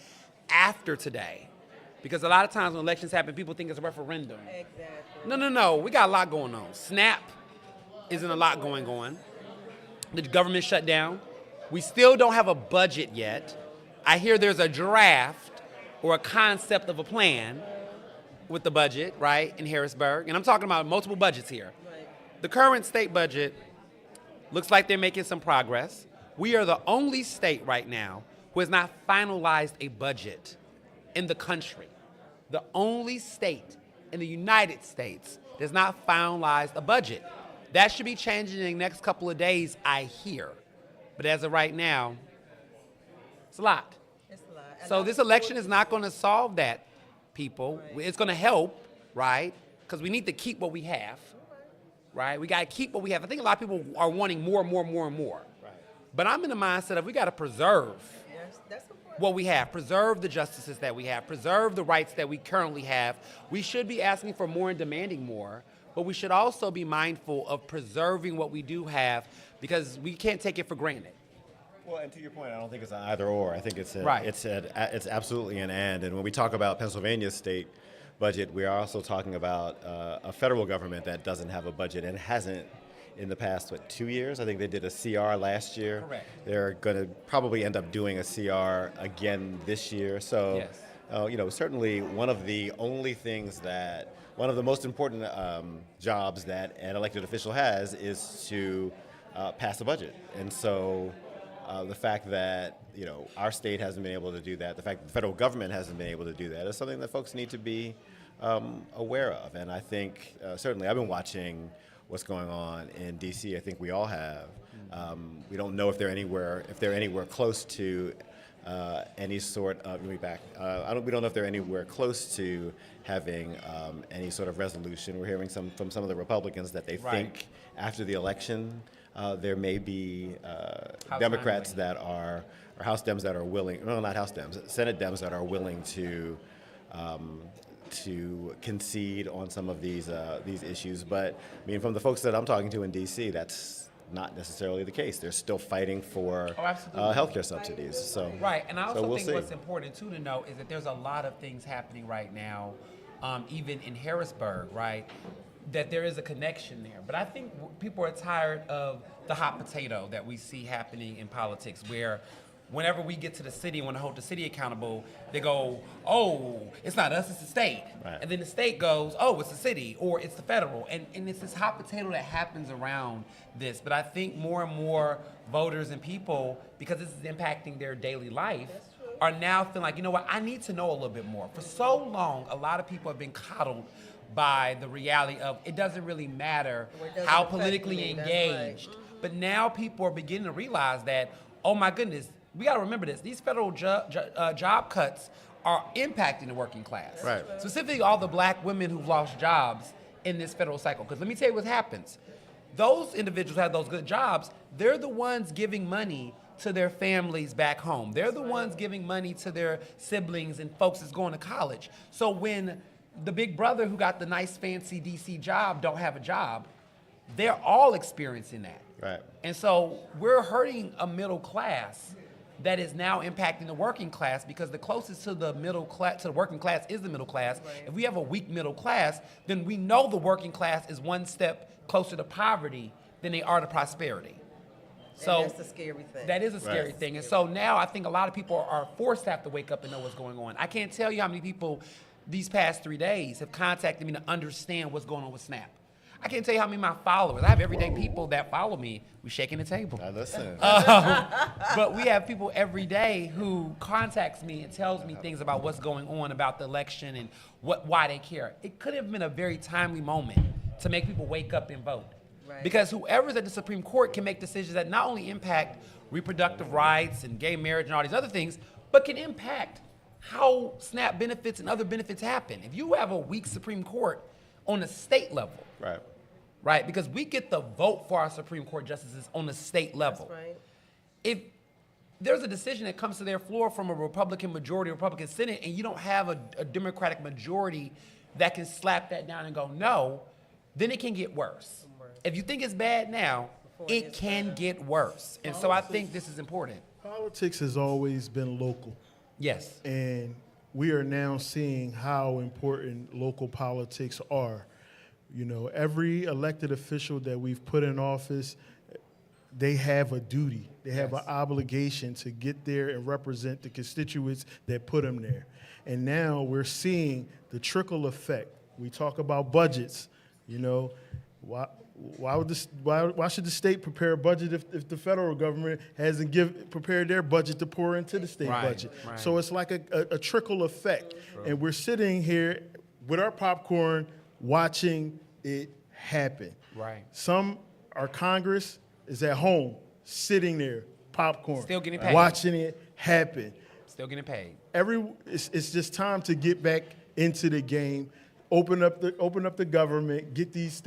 after today. Because a lot of times when elections happen, people think it's a referendum. Exactly. No. We got a lot going on. SNAP isn't a lot going on. The government shut down. We still don't have a budget yet. I hear there's a draft or a concept of a plan with the budget, right, in Harrisburg. And I'm talking about multiple budgets here. Right. The current state budget looks like they're making some progress. We are the only state right now who has not finalized a budget in the country. The only state in the United States that has not finalized a budget. That should be changing in the next couple of days, I hear. But as of right now, it's a lot. It's a lot. And So this election is not going to solve that, people. Right. It's going to help, right? Because we need to keep what we have, right? We got to keep what we have. I think a lot of people are wanting more and more and more and more. But I'm in the mindset of we got to preserve Yes, that's important. what we have, preserve the justices that we have, preserve the rights that we currently have. We should be asking for more and demanding more, but we should also be mindful of preserving what we do have because we can't take it for granted. Well, and to your point, I don't think it's an either or. I think it's Right. it's absolutely an and. And when we talk about Pennsylvania's state budget, we are also talking about a federal government that doesn't have a budget and hasn't in the past, 2 years? I think they did a CR last year. Correct. They're going to probably end up doing a CR again this year. So, Yes. Certainly one of the most important jobs that an elected official has is to pass a budget. And so the fact that, our state hasn't been able to do that, the fact that the federal government hasn't been able to do that is something that folks need to be aware of. And I think certainly I've been watching what's going on in D.C. I think we all have. We don't know if they're anywhere close to any sort of. We don't know if they're anywhere close to having any sort of resolution. We're hearing from some of the Republicans that they think after the election there may be Democrats that are or House Dems that are willing. No, not House Dems. Senate Dems that are willing to concede on some of these issues. But I mean, from the folks that I'm talking to in D.C., that's not necessarily the case. They're still fighting for healthcare subsidies. So Right, and I also we'll think see. what's important too to know is that there's a lot of things happening right now, even in Harrisburg, right? That there is a connection there. But I think people are tired of the hot potato that we see happening in politics, where whenever we get to the city and want to hold the city accountable, they go, oh, it's not us, it's the state. Right. And then the state goes, oh, it's the city, or it's the federal. And it's this hot potato that happens around this. But I think more and more voters and people, because this is impacting their daily life, are now feeling like, you know what, I need to know a little bit more. For so long, a lot of people have been coddled by the reality of it doesn't really matter how politically engaged. But now people are beginning to realize that, oh my goodness, we got to remember this. These federal job cuts are impacting the working class. Right. Specifically, all the black women who've lost jobs in this federal cycle. Because let me tell you what happens. Those individuals have those good jobs. They're the ones giving money to their families back home. They're the ones giving money to their siblings and folks that's going to college. So when the big brother who got the nice fancy DC job don't have a job, they're all experiencing that. Right. And so we're hurting a middle class that is now impacting the working class, because the closest to the middle class, to the working class, is the middle class. If we have a weak middle class, then we know the working class is one step closer to poverty than they are to prosperity. So and that's the scary thing. That is a scary thing. And so now I think a lot of people are forced to have to wake up and know what's going on. I can't tell you how many people these past 3 days have contacted me to understand what's going on with SNAP. I can't tell you how many of my followers. I have everyday people that follow me. We're shaking the table. Listen. But we have people every day who contacts me and tells me things about what's going on about the election and why they care. It could have been a very timely moment to make people wake up and vote. Right. Because whoever's at the Supreme Court can make decisions that not only impact reproductive rights and gay marriage and all these other things, but can impact how SNAP benefits and other benefits happen. If you have a weak Supreme Court on a state level, right? Because we get the vote for our Supreme Court justices on the state level. That's right. If there's a decision that comes to their floor from a Republican majority, Republican Senate, and you don't have a Democratic majority that can slap that down and go no, then it can get worse. If you think it's bad now, it can get worse. And so I think this is important. Politics has always been local. Yes. And we are now seeing how important local politics are. You know, every elected official that we've put in office, they have a duty. They have an obligation to get there and represent the constituents that put them there. And now we're seeing the trickle effect. We talk about budgets. You know, why should the state prepare a budget if the federal government hasn't prepared their budget to pour into the state budget? Right. So it's like a trickle effect. And we're sitting here with our popcorn watching it happen. Right. Our Congress is at home, sitting there, popcorn, Still getting paid. watching it happen. Still getting paid. It's just time to get back into the game. Open up the government, get these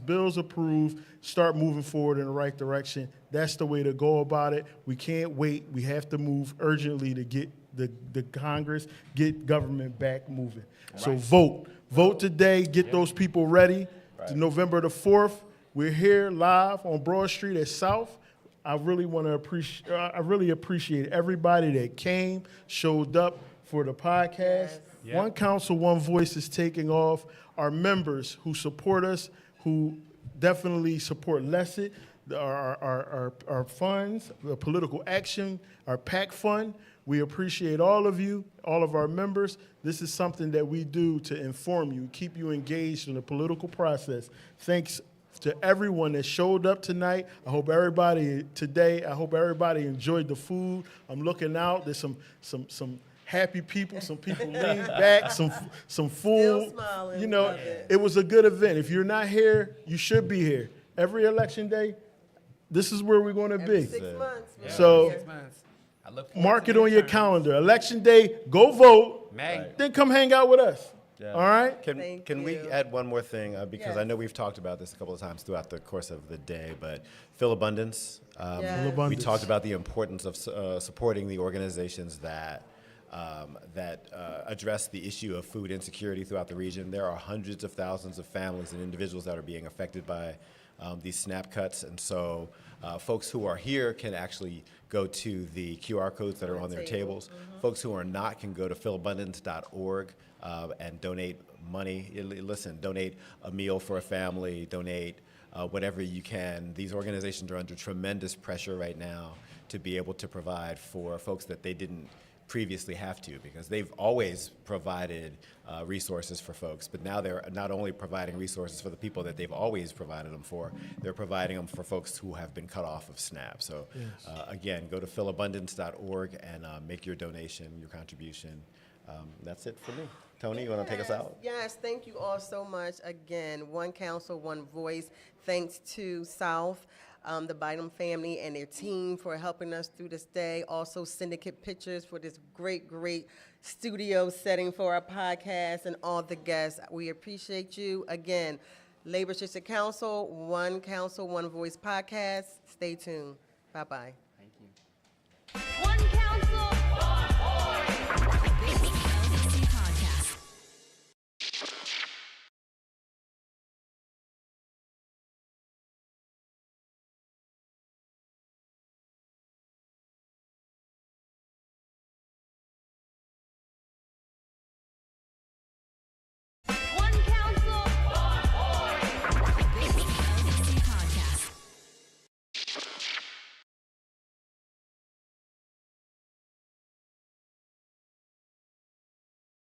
bills approved, start moving forward in the right direction. That's the way to go about it. We can't wait. We have to move urgently to get the Congress, get government back moving. Right. So vote today. Get those people ready. Right. November the 4th, we're here live on Broad Street at South. I really appreciate everybody that came, showed up for the podcast. Yes. Yep. One Council, One Voice is taking off. Our members who support us, who definitely support LESIT, our funds, the political action, our PAC fund. We appreciate all of you, all of our members. This is something that we do to inform you, keep you engaged in the political process. Thanks to everyone that showed up tonight. I hope everybody enjoyed the food. I'm looking out. There's some happy people, some people leaned back, some food. Still smiling. You know, it was a good event. If you're not here, you should be here. Every election day, this is where we're going to be. 6 months. Yeah. So 6 months. I look mark it on your calendar. Election day, go vote. Right. Then come hang out with us. Yeah. All right? Can we add one more thing? Because I know we've talked about this a couple of times throughout the course of the day, but Philabundance. We talked about the importance of supporting the organizations that address the issue of food insecurity throughout the region. There are hundreds of thousands of families and individuals that are being affected by these SNAP cuts. And so folks who are here can actually go to the QR codes that are on their tables. Mm-hmm. Folks who are not can go to philabundance.org and donate money. Listen, donate a meal for a family, donate whatever you can. These organizations are under tremendous pressure right now to be able to provide for folks that they didn't previously have to, because they've always provided resources for folks, but now they're not only providing resources for the people that they've always provided them for, they're providing them for folks who have been cut off of SNAP. So again, go to philabundance.org and make your donation, your contribution. That's it for me. Tony, you want to take us out? Yes, thank you all so much. Again, one council, one voice. Thanks to South, the Bynum family and their team for helping us through this day. Also, Syndicate Pictures for this great, great studio setting for our podcast, and all the guests. We appreciate you. Again, Labor District Council, One Voice podcast. Stay tuned. Bye-bye. Thank you.